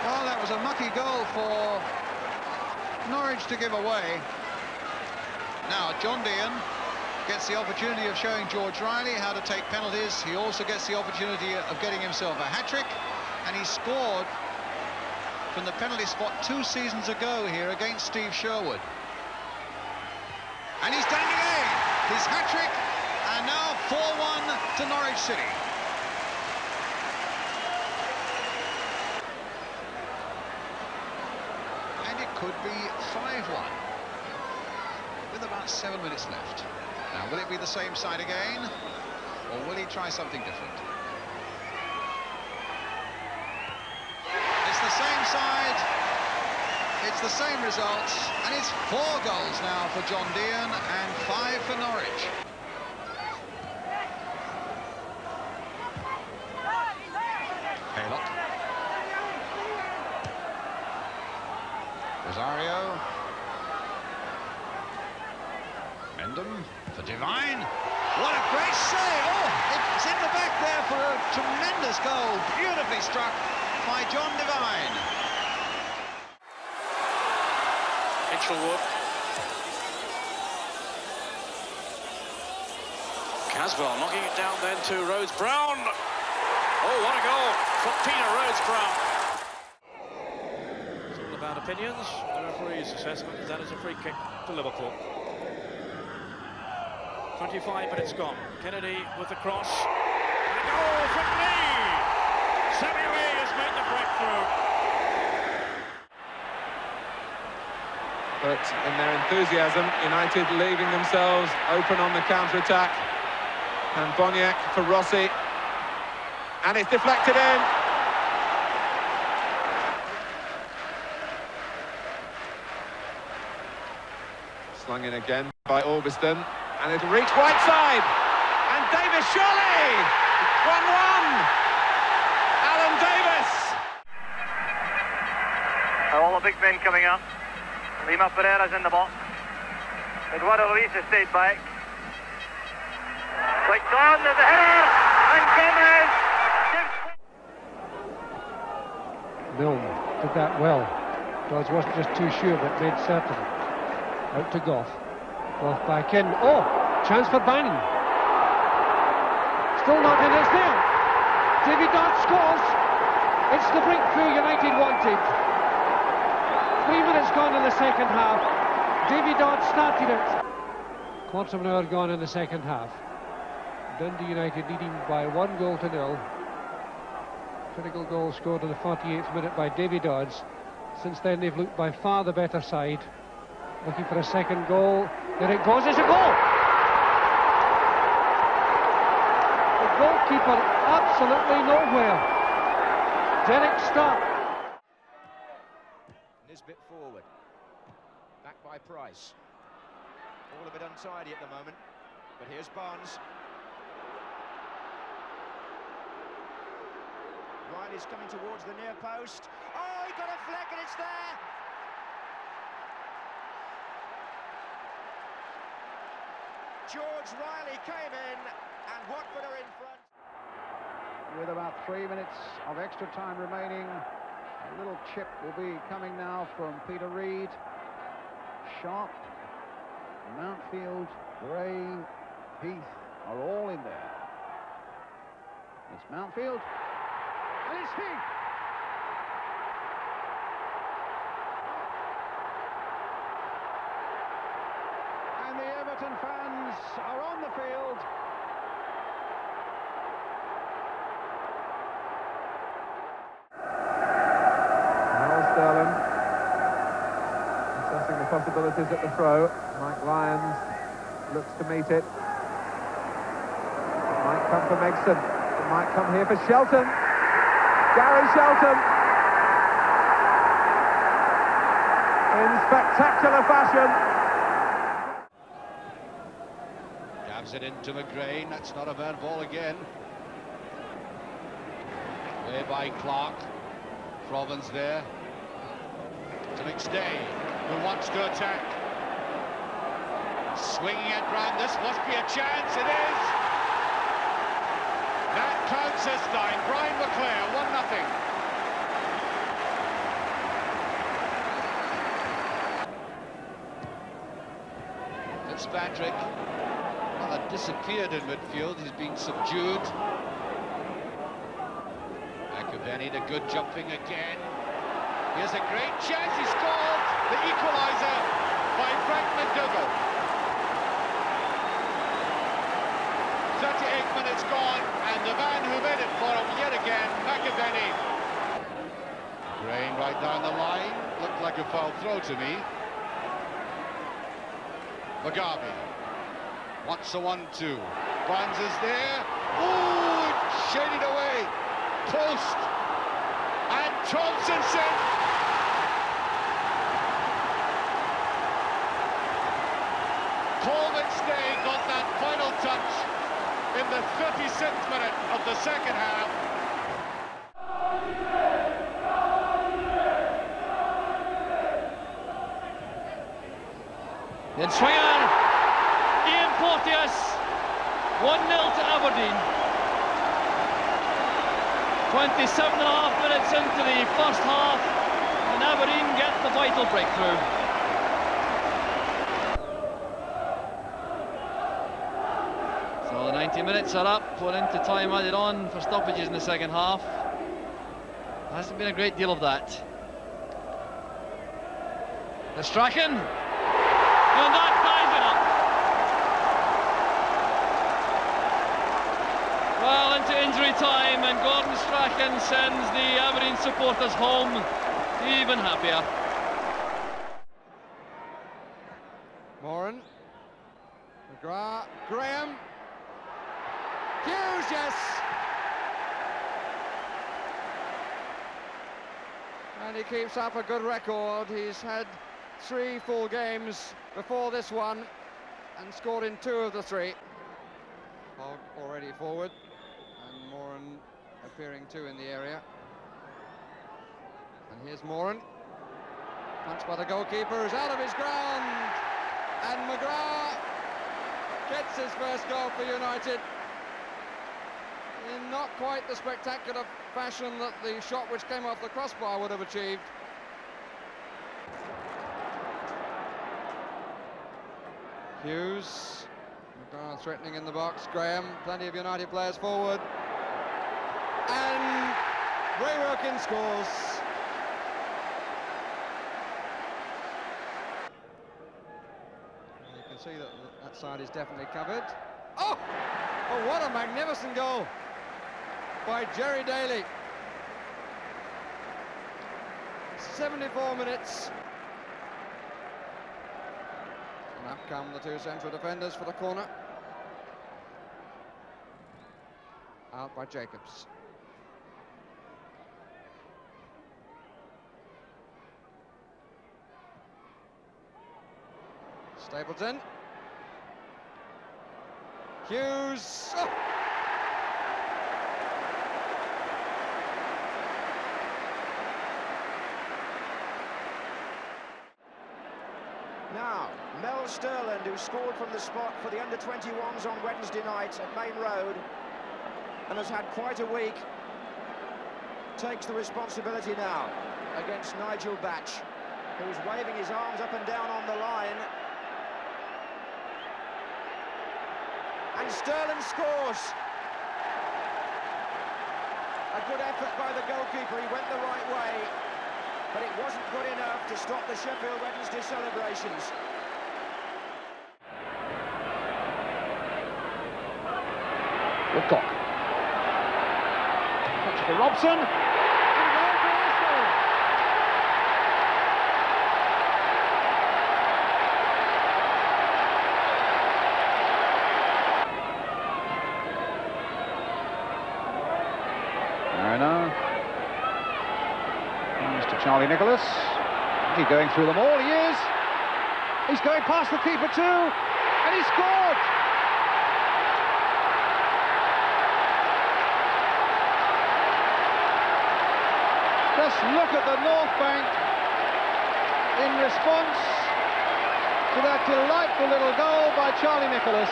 Speaker 12: Well, that was a mucky goal for Norwich to give away. Now, John Dean gets the opportunity of showing George Riley how to take penalties. He also gets the opportunity of getting himself a hat-trick. And he scored from the penalty spot 2 seasons ago here against Steve Sherwood. And he's done it again. His hat-trick, and now 4-1 to Norwich City. And it could be 5-1 with about 7 minutes left. Now, will it be the same side again, or will he try something different? It's the same side, it's the same results, and it's 4 goals now for John Dean and 5 for Norwich. Haylock. Rosario. Mendham for Devine. What a great save! Oh, it's in the back there for a tremendous goal. Beautifully struck by John Devine.
Speaker 16: Mitchellwood. Caswell knocking it down then to Rhodes-Brown. Oh, what a goal from Peter Rhodes-Brown. It's all about opinions. The referee's assessment is that is a free kick to Liverpool. 25 minutes gone. Kennedy with the cross. And a goal from Lee! Sammy Lee has made the breakthrough.
Speaker 15: But in their enthusiasm, United leaving themselves open on the counter-attack. And Boniek for Rossi. And it's deflected in. Slung in again by Augustin. And it'll reach Whiteside. And Davis surely! 1-1! Alan Davis!
Speaker 14: All the big men coming up. Lima Pereira's in the box. Eduardo Luis has stayed back. Flicked on, there's a header! And Gomez gives...
Speaker 17: Milne did that well. Dodds wasn't just too sure, but made certain. Out to Goff. Goff back in. Oh! Chance for Bannon. Still not in, it's there. Davy Dodd scores. It's the breakthrough United wanted. 3 minutes gone in the second half. Davy Dodd started it. Quarter of an hour gone in the second half. Dundee United leading by 1-0. Critical goal scored in the 48th minute by Davy Dodds. Since then they've looked by far the better side. Looking for a second goal. There it goes, it's a goal! The goalkeeper absolutely nowhere. Derek Stark.
Speaker 1: Nisbet forward. Back by Price. All a bit untidy at the moment. But here's Barnes. Riley's coming towards the near post. Oh, he got a fleck and it's there! George Riley came in, and Watford are in front.
Speaker 3: With about 3 minutes of extra time remaining, a little chip will be coming now from Peter Reid. Sharp, Mountfield, Gray, Heath are all in there. It's Mountfield, and it's Heath. And the Everton fans are on the field.
Speaker 20: Sterling assessing the possibilities at the throw. Mike Lyons looks to meet it. It might come for Megson. It might come here for Shelton. Gary Shelton in spectacular fashion.
Speaker 18: Gabs it into McGrain. That's not a bad ball again. Way by Clark. Province there. To McStay, who wants to attack. Swinging it round, this must be a chance, it is! That counts this time, Brian McClair, 1-0. Fitzpatrick, rather disappeared in midfield, he's been subdued. Akubeni, the good jumping again. Here's a great chance, he scored the equaliser by Frank McDougall. 38 minutes gone, and the man who made it for him yet again, McAvenny. Grain right down the line, looked like a foul throw to me. Mugabe wants a 1-2. Barnes is there. Ooh, shaded away. Post. And Thompson. Paul McStay got that final touch in the 36th minute of the second half.
Speaker 10: The swinger, Ian Porteous, 1-0 to Aberdeen. 27.5 minutes into the first half, and Aberdeen get the vital breakthrough. So the 90 minutes are up, we're into time added on for stoppages in the second half. There hasn't been a great deal of that. The Strachan, and that ties it up. Well, into injury time, and Gordon Strachan sends the Aberdeen supporters home even happier.
Speaker 5: Moran, McGrath, Graham, Hughes, yes! And he keeps up a good record. He's had 3 full games before this one and scored in 2 of the 3. Hogg already forward, and Moran appearing too in the area. And here's Moran, punched by the goalkeeper, who's out of his ground, and McGrath gets his first goal for United in not quite the spectacular fashion that the shot which came off the crossbar would have achieved. Hughes, McGrath threatening in the box, Graham, plenty of United players forward, and Ray Wilkins scores. And you can see that that side is definitely covered. Oh, what a magnificent goal by Jerry Daly. 74 minutes. And up come the 2 central defenders for the corner. Out by Jacobs. Stapleton. Hughes. Oh.
Speaker 1: Now, Mel Sterland, who scored from the spot for the under-21s on Wednesday night at Main Road and has had quite a week, takes the responsibility now against Nigel Batch, who's waving his arms up and down on the line. And Sterland scores. A good effort by the goalkeeper, he went the right way, but it wasn't good enough to stop the Sheffield Wednesday celebrations.
Speaker 6: Woodcock. Touch for Robson. Mariner. Comes to Charlie Nicholas. He's going through them all, he is. He's going past the keeper too, and he scored! Just look at the North Bank in response to that delightful little goal by Charlie Nicholas.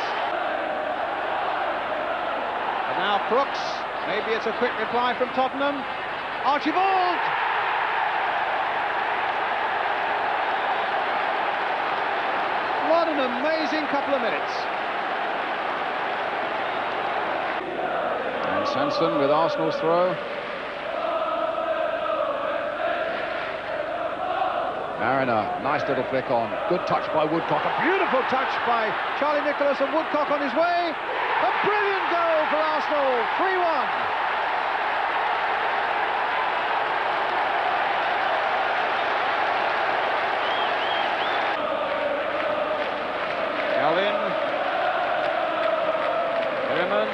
Speaker 6: And now Brooks. Maybe it's a quick reply from Tottenham. Archibald! What an amazing couple of minutes. And Sanson with Arsenal's throw. Mariner, nice little flick on. Good touch by Woodcock. A beautiful touch by Charlie Nicholas, and Woodcock on his way. A brilliant goal for Arsenal, 3-1. Alvin. Perryman.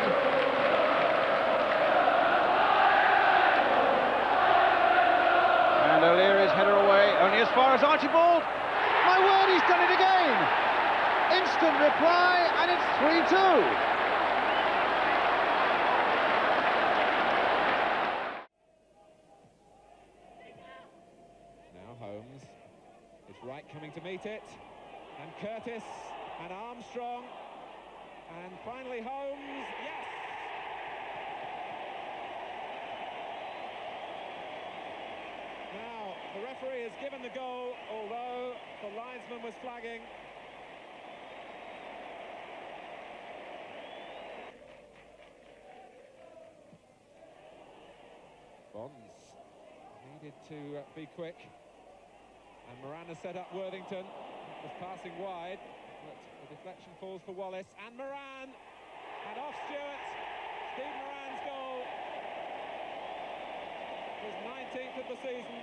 Speaker 6: And O'Leary's header away, only as far as Archibald. My word, he's done it again. Instant reply, and it's 3-2.
Speaker 15: Holmes, it's Wright coming to meet it, and Curtis, and Armstrong, and finally Holmes, yes! Now, the referee has given the goal, although the linesman was flagging. Bonds needed to be quick. And Moran has set up Worthington. It was passing wide, but the deflection falls for Wallace. And Moran! And off Stewart. Steve Moran's goal. His 19th of the season.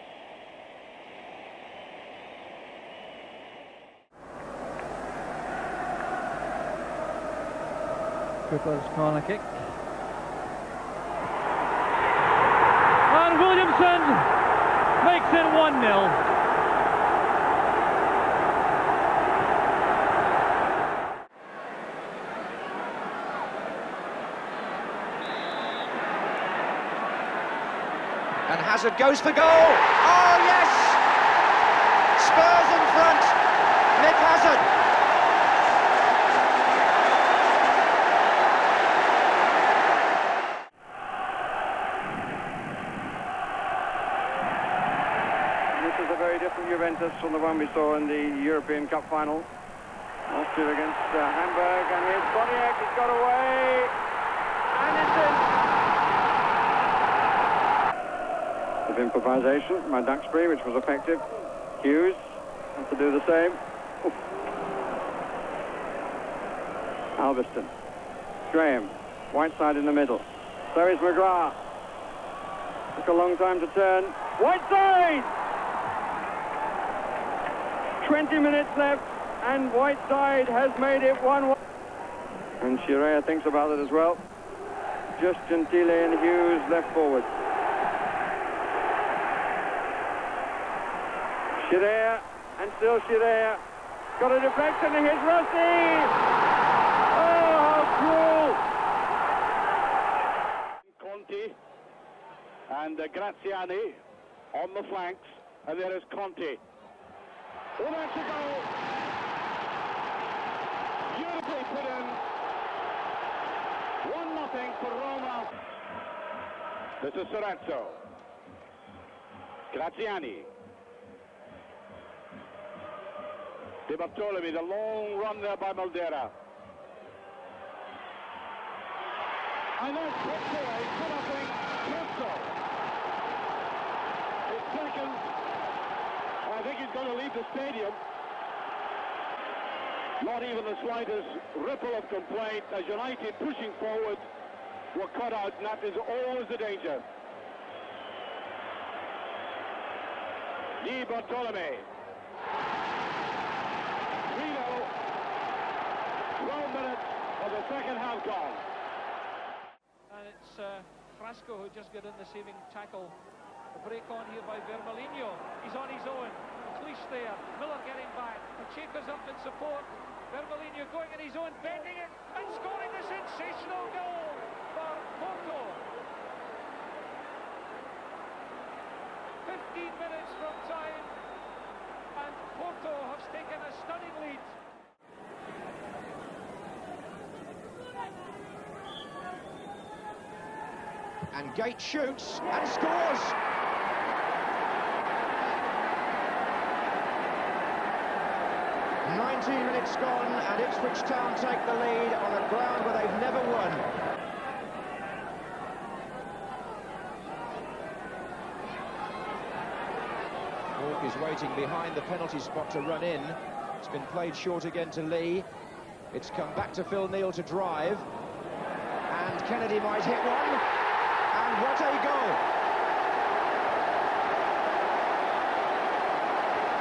Speaker 11: Cooper's corner kick. And Williamson makes it 1-0.
Speaker 1: And Hazard goes for goal. Oh, yes! Spurs in front. Nick Hazard.
Speaker 14: This is a very different Juventus from the one we saw in the European Cup final. Austria against Hamburg, and here's Boniek. He's got away. And it's in. Of improvisation by Duxbury, which was effective. Hughes had to do the same. Oof. Alveston. Graham. Whiteside in the middle. So is McGrath. Took a long time to turn. Whiteside! 20 minutes left, and Whiteside has made it 1-1. And Shirea thinks about it as well. Just Gentile and Hughes left forward. Shirea, and still Shirea. Got a deflection, and here's Rossi! Oh, how cruel!
Speaker 21: Conti and Graziani on the flanks, and there is Conti. Oh, that's a goal! Beautifully put in. 1-0 for Roma. This is Sorrento. Graziani. Di Bartolome, the long run there by Maldera. And that's put away, 2-0, Presto. His second. I think he's going to leave the stadium. Not even the slightest ripple of complaint as United pushing forward were cut out, and that is always the danger. Di Bartolome. 12 minutes of the second half gone.
Speaker 7: And it's Frasco who just got in the saving tackle. A break on here by Vermaligno. He's on his own. Cleese there. Miller getting back. Pacheco's up in support. Vermaligno going in his own, bending it and scoring a sensational goal for Porto. 15 minutes from time, and Porto have taken a stunning lead.
Speaker 1: And Gate shoots and scores. "19 minutes gone, and Ipswich Town take the lead on a ground where they've never won." Hawke is waiting behind the penalty spot to run in. It's been played short again to Lee. It's come back to Phil Neal to drive. And Kennedy might hit one. And what a goal!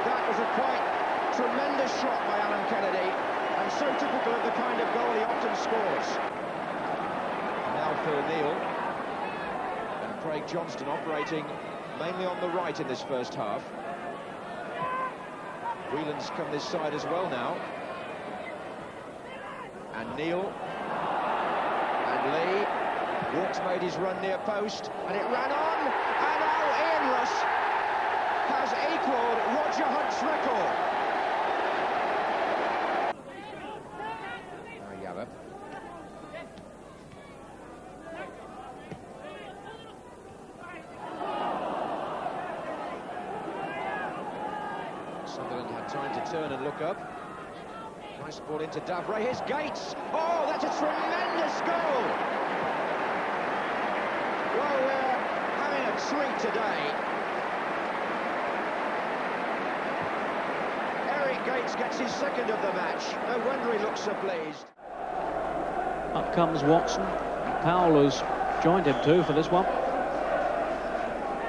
Speaker 1: That was a quite tremendous shot by Alan Kennedy, and so typical of the kind of goal he often scores. Now Phil Neal, and Craig Johnston operating mainly on the right in this first half. Whelan's come this side as well now. And Neal, and Lee. Walks made his run near post, and it ran on, and now Ian Russ has equalled Roger Hunt's record. Yabba. Sunderland had time to turn and look up. Nice ball into Davray. Here's Gates. Oh, that's a tremendous goal. Well, we're having a treat today. Eric Gates gets his second of the match. No wonder he looks so pleased.
Speaker 19: Up comes Watson. Powell has joined him too for this one.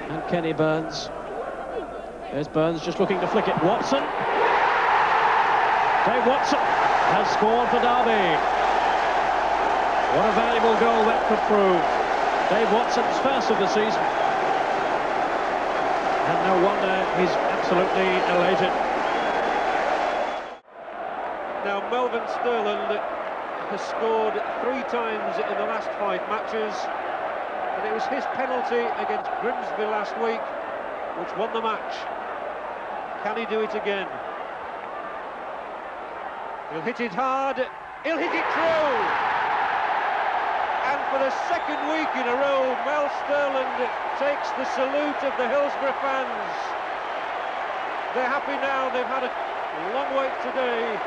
Speaker 19: And Kenny Burns. There's Burns just looking to flick it. Watson. Dave Watson has scored for Derby. What a valuable goal that could prove. Dave Watson's first of the season. And no wonder he's absolutely elated.
Speaker 2: Now Melvin Sterland has scored 3 times in the last 5 matches, and it was his penalty against Grimsby last week which won the match. Can he do it again? He'll hit it hard, he'll hit it through! And for the second week in a row, Mel Sterland takes the salute of the Hillsborough fans. They're happy now, they've had a long wait today.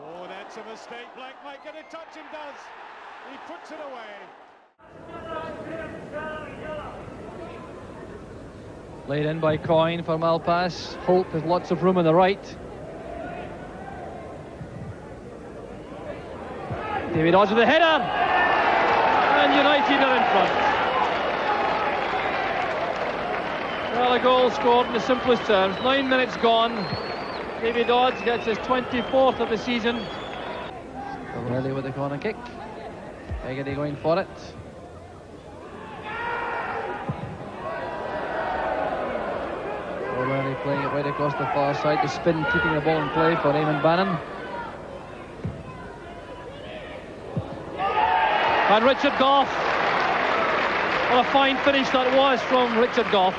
Speaker 21: Oh, that's a mistake. Black might get a touch and does. He puts it away.
Speaker 11: Laid in by Coyne for Malpass. Hope has lots of room on the right. David Odds with the header, and United are in front. Well, a goal scored in the simplest terms. 9 minutes gone. David Odds gets his 24th of the season. O'Reilly with the corner kick. Eggedy going for it. O'Reilly playing it right across the far side. The spin keeping the ball in play for Eamon Bannon. And Richard Gough. What a fine finish that was from Richard Gough.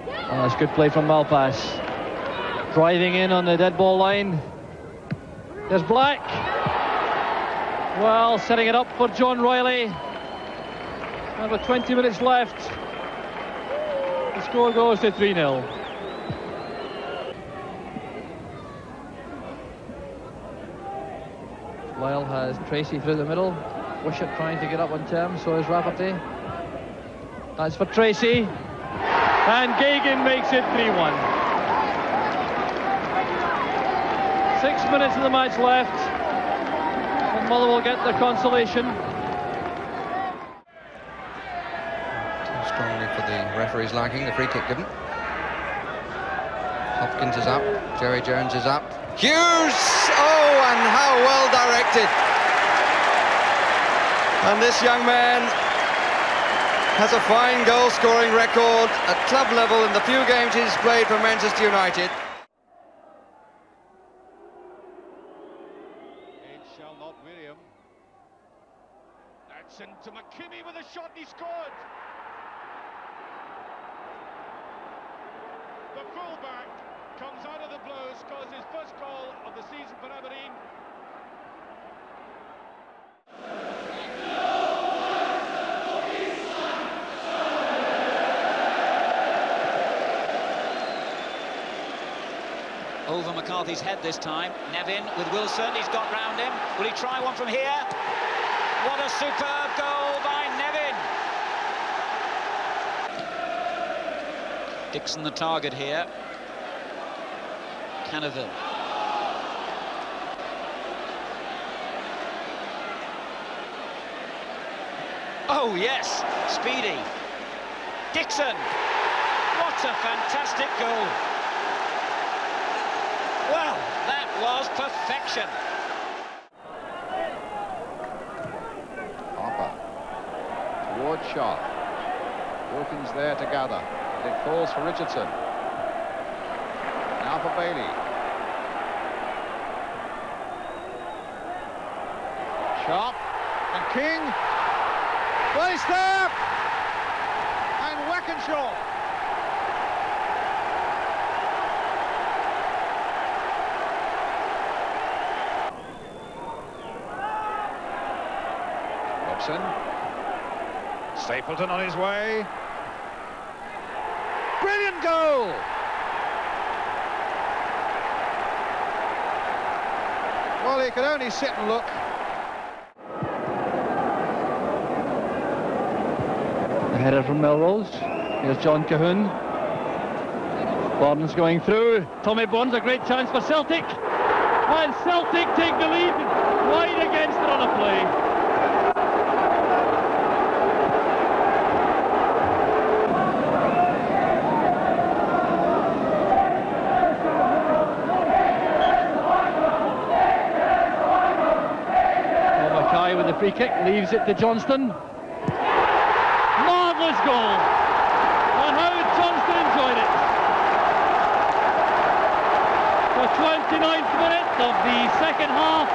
Speaker 11: Oh, that's good play from Malpass. Driving in on the dead ball line. There's Black. Well, setting it up for John Riley. Another 20 minutes left. The score goes to 3-0. Lyle has Tracy through the middle. Wishart trying to get up on terms, so is Rafferty. That's for Tracy. And Gagan makes it 3-1. 6 minutes of the match left. And Motherwell get the consolation.
Speaker 5: Too strongly for the referee's liking. The free kick didn't. Hopkins is up. Jerry Jones is up. Hughes! Oh, and how well directed. And this young man has a fine goal-scoring record at club level in the few games he's played for Manchester United.
Speaker 16: It shall not weary him. That's into McKinney with a shot, and he scored. The fullback comes out of the blue, scores his first goal of the season for Aberdeen.
Speaker 19: Over McCarthy's head this time. Nevin with Wilson. He's got round him. Will he try one from here? What a superb goal by Nevin. Dixon the target here. Canaville. Oh yes, Speedy. Dixon. What a fantastic goal. Well, that was perfection.
Speaker 4: Harper towards Sharp. Wilkins there to gather. It falls for Richardson. Now for Bailey. Sharp and King. Well, he's there! And Wackenshaw. Stapleton on his way. Brilliant goal! Well, he could only sit and look.
Speaker 11: The header from Melrose. Here's John Cahoon. Barnes going through. Tommy Bonds, a great chance for Celtic. And Celtic take the lead wide against the run of play. With the free kick, leaves it to Johnston. Marvellous goal, and how Johnston enjoyed it. The 29th minute of the second half,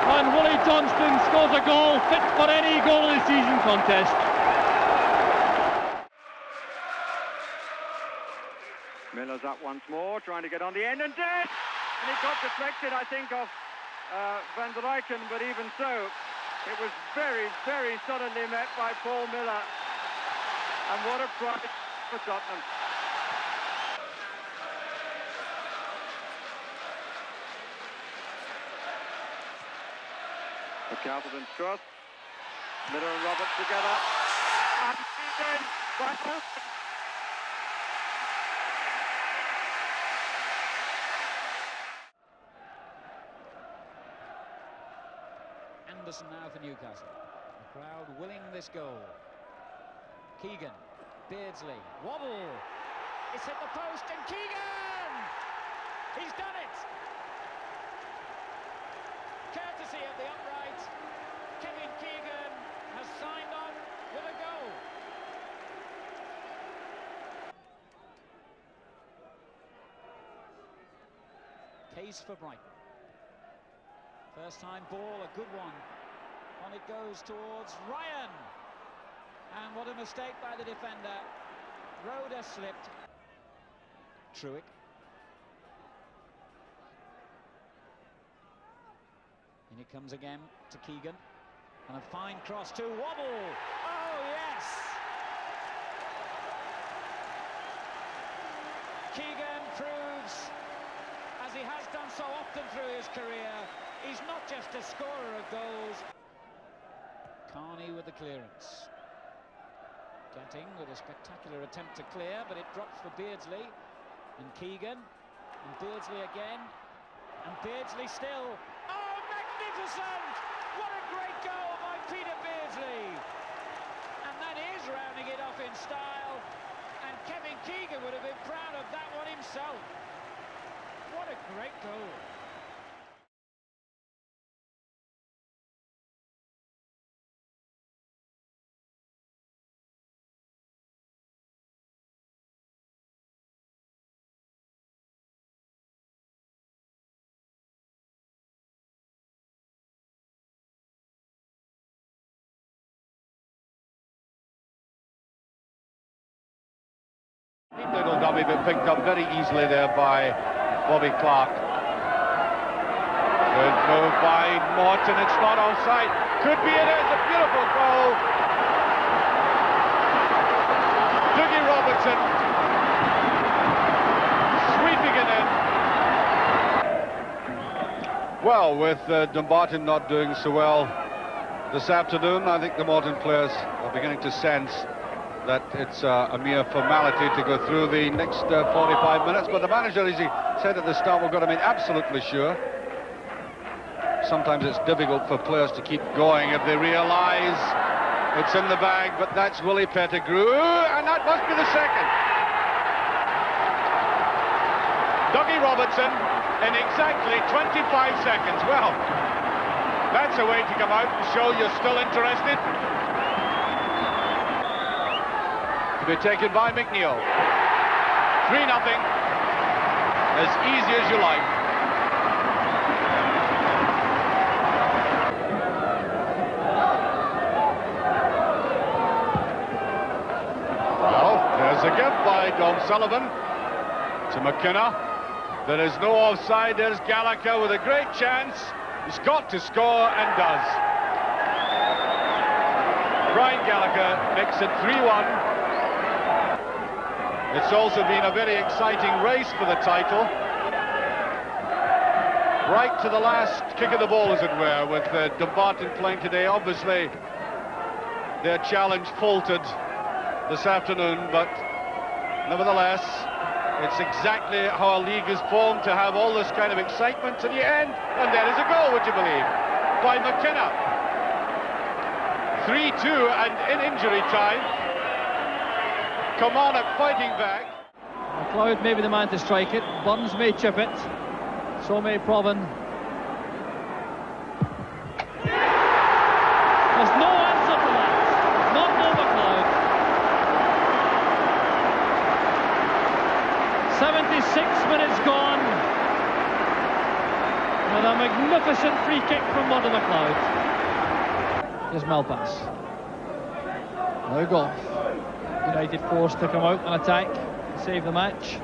Speaker 11: and Willie Johnston scores a goal fit for any goal of the season contest.
Speaker 14: Miller's up once more, trying to get on the end, and dead! And it got deflected, I think, off Van der Eycken, but even so, it was very, very suddenly met by Paul Miller. And what a prize for Tottenham. For Calvert and Struss. Miller and Roberts together. And then by
Speaker 19: Anderson now for Newcastle. The crowd willing this goal. Keegan, Beardsley, wobble. It's hit the post and Keegan! He's done it! Courtesy of the upright, Kevin Keegan has signed on with a goal. Case for Brighton. First time ball, a good one. On it goes towards Ryan. And what a mistake by the defender. Roda slipped. Truick. And it comes again to Keegan. And a fine cross to Wobble. Oh, yes! Keegan proves, as he has done so often through his career, he's not just a scorer of goals. Carney with the clearance. Gatting with a spectacular attempt to clear, but it drops for Beardsley. And Keegan. And Beardsley again. And Beardsley still. Oh, magnificent! What a great goal by Peter Beardsley! And that is rounding it off in style. And Kevin Keegan would have been proud of that one himself. What a great goal.
Speaker 6: Little dummy, but picked up very easily there by Bobby Clark. Good move by Morton. It's not offside. Could be, it is. A beautiful goal. Dougie Robertson sweeping it in. Well, with Dumbarton not doing so well this afternoon, I think the Morton players are beginning to sense that it's a mere formality to go through the next 45 minutes. But the manager, as he said at the start, we've got to be absolutely sure. Sometimes it's difficult for players to keep going if they realise it's in the bag, but that's Willie Pettigrew, and that must be the second. Dougie Robertson in exactly 25 seconds. Well, that's a way to come out and show you're still interested. To be taken by McNeil. 3-0. As easy as you like. Well, there's a gift by Dom Sullivan to McKenna. There is no offside. There's Gallagher with a great chance. He's got to score and does. Brian Gallagher makes it 3-1. It's also been a very exciting race for the title. Right to the last kick of the ball, as it were, with Dumbarton playing today. Obviously, their challenge faltered this afternoon, but nevertheless, it's exactly how a league is formed, to have all this kind of excitement to the end. And there is a goal, would you believe, by McKenna. 3-2, and in injury time. Kilmarnock fighting back.
Speaker 7: McLeod may be the man to strike it. Burns may chip it. So may Provan. There's no answer to that. Not no McLeod. 76 minutes gone. With a magnificent free kick from Murdo McLeod. Here's Malpass. Now Goff. United forced to come out and attack, save the match.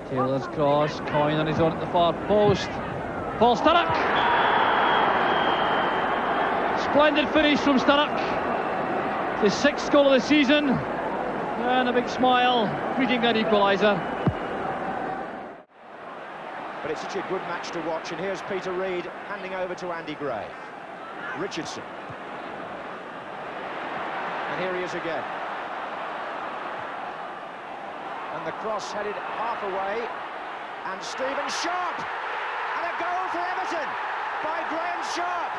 Speaker 7: Taylor's cross, Coyne on his own at the far post. Paul Sturrock. Splendid finish from Sturrock. His 6th goal of the season. And a big smile, greeting that equaliser.
Speaker 1: But it's such a good match to watch, and here's Peter Reid handing over to Andy Gray. Richardson. And here he is again. And the cross headed half away. And Stephen Sharp. And a goal for Everton by Graham Sharp.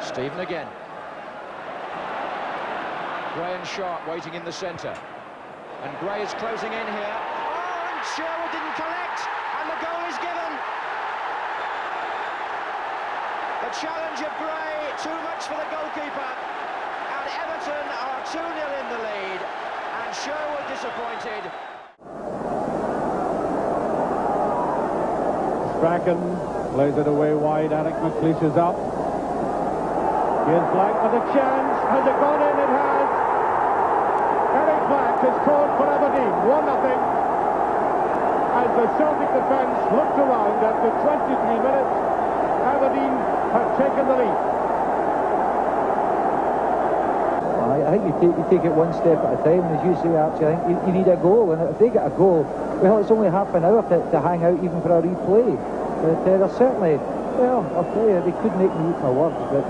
Speaker 1: Stephen again. Gray and Sharp waiting in the centre. And Gray is closing in here. Oh, and Sherwood didn't collect. And the goal is given. The challenge of Gray, too much for the goalkeeper. And Everton are 2-0 in the lead, and Sherwood disappointed.
Speaker 3: Strachan plays it away wide. Alec McLeish is up. Here's Black for the chance. Has it gone in? It has. Eric Black has scored for Aberdeen. 1-0. As the Celtic defence looked around after 23 minutes, Aberdeen have taken the lead.
Speaker 13: I think you take it one step at a time, as you say, Archie. I think you need a goal, and if they get a goal, well, it's only half an hour to hang out even for a replay. But they're certainly, well, I'll tell you, they could make me eat my words, but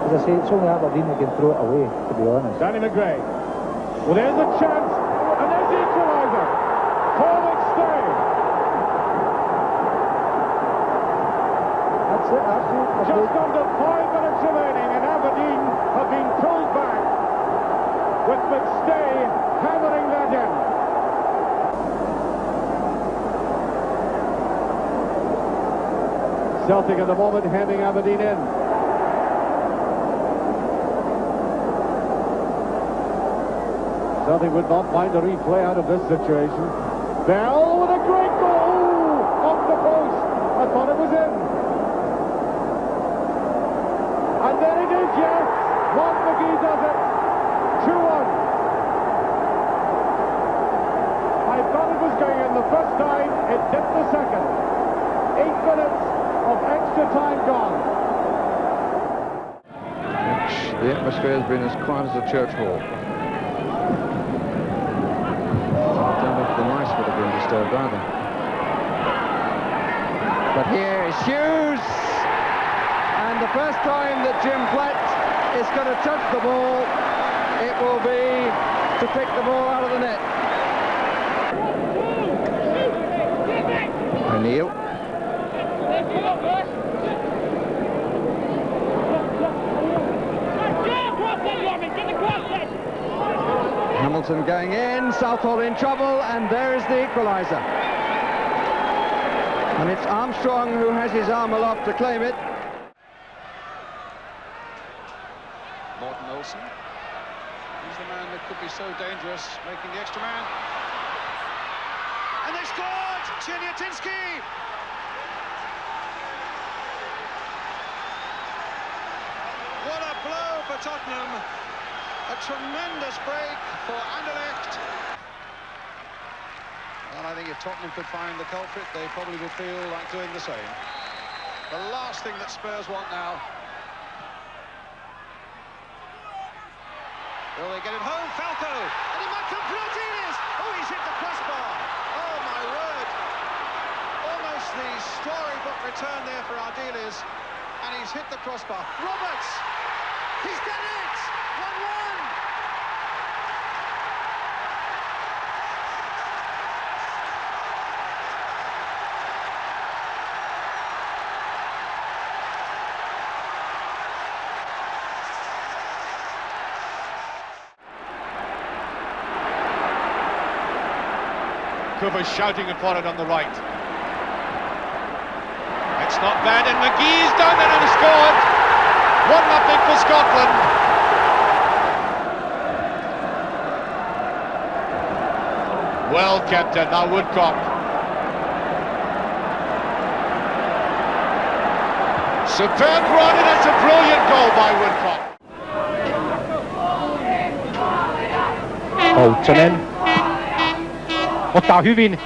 Speaker 13: as I say, it's only Aberdeen that can throw it away, to be honest.
Speaker 3: Danny McGray. Well, there's a chance, and there's the equaliser. Forward stay.
Speaker 13: That's it, absolutely.
Speaker 3: Just under 5 minutes remaining, and Aberdeen have been pulled back, with McStay hammering that in. Celtic at the moment hemming Aberdeen in. Celtic would not mind a replay out of this situation. Bell with a great goal off the post. I thought it was in. And there it is, yes. Mark McGee does it. 2-1. I thought it was going in the first time. It did the second. 8 minutes of extra time gone.
Speaker 4: The atmosphere has been as quiet as a church hall. I don't know if the mice would have been disturbed either.
Speaker 20: But here is Hughes, and the first time that Jim Platt is going to touch the ball, it will be to pick the ball out of the net.
Speaker 4: O'Neill.
Speaker 20: Hamilton going in, Southall in trouble, and there is the equaliser. And it's Armstrong who has his arm aloft to claim it.
Speaker 15: Morton Olsen. He's the man that could be so dangerous, making the extra man. And they scored! Chiniatinski! What a blow for Tottenham. A tremendous break for Anderlecht. And I think if Tottenham could find the culprit, they probably would feel like doing the same. The last thing that Spurs want now. Will they get it home? Falco! And he might come for Martinez! Oh, he's hit the crossbar! Oh, my word! Almost the storybook return there for Ardiles. And he's hit the crossbar. Roberts! He's done it! 1-1!
Speaker 6: Cooper's shouting for it on the right. It's not bad, and McGee's done it and scored. 1-0 for Scotland. Well kept in, now Woodcock. Superb run, and it's a brilliant goal by Woodcock.
Speaker 20: Houtsonen ottaa hyvin.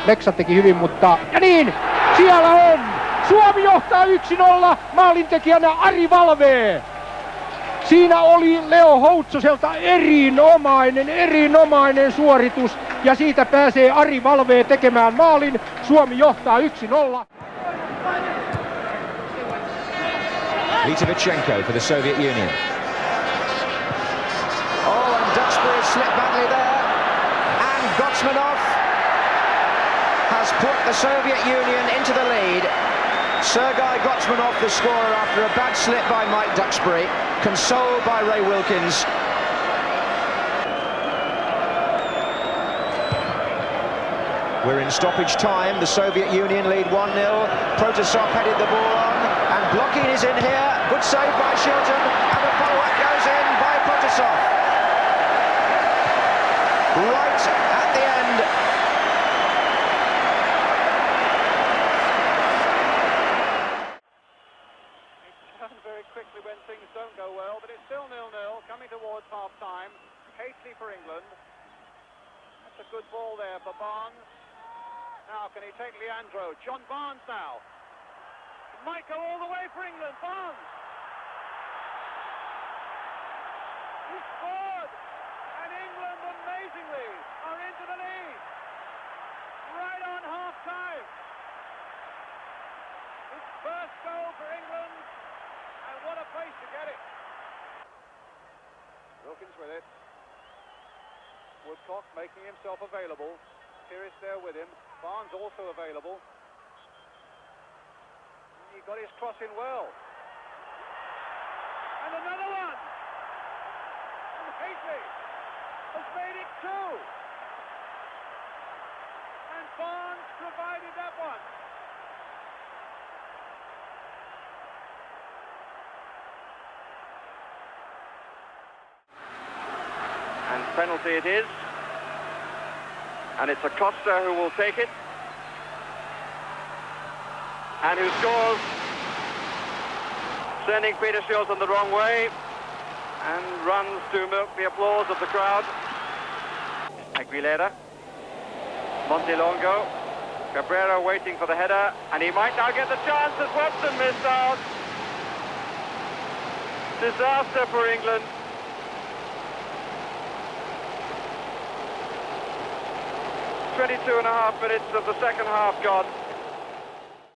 Speaker 20: Leksa teki hyvin, mutta... Ja niin! Siellä on! Suomi johtaa 1-0. Maalintekijänä Ari Valvee. Siinä oli Leo Houtsoselta erinomainen suoritus. Ja siitä pääsee Ari Valvee tekemään maalin. Suomi johtaa 1-0.
Speaker 1: Litvinenko for the Soviet Union. Oh, and Duxbury slipped badly there. And Gotsmanov has put the Soviet Union into the lead. Sergei Gotsmanov, the scorer, after a bad slip by Mike Duxbury, consoled by Ray Wilkins. We're in stoppage time. The Soviet Union lead 1-0. Protasov headed the ball on, and blocking is in here. Good save by Shilton, and the follow-up goes in by Protasov. Right at the end.
Speaker 14: It turns very quickly when things don't go well, but it's still 0-0, coming towards half-time. Hasty for England. That's a good ball there for Barnes. Now, can he take Leandro? John Barnes now. Might go all the way for England. Barnes. He scored. And England, amazingly, are into the lead. Right on half-time. His first goal for England. And what a place to get it. Wilkins with it. Woodcock making himself available. Here is there with him. Barnes also available. He got his cross in well. And another one! And Hasty has made it 2. And Barnes provided that one. And penalty it is. And it's Acosta who will take it. And who scores. Sending Peter Shilton the wrong way. And runs to milk the applause of the crowd. Aguilera. Montelongo. Cabrera waiting for the header. And he might now get the chance as Watson missed out. Disaster for England. 22.5 minutes of the second half gone.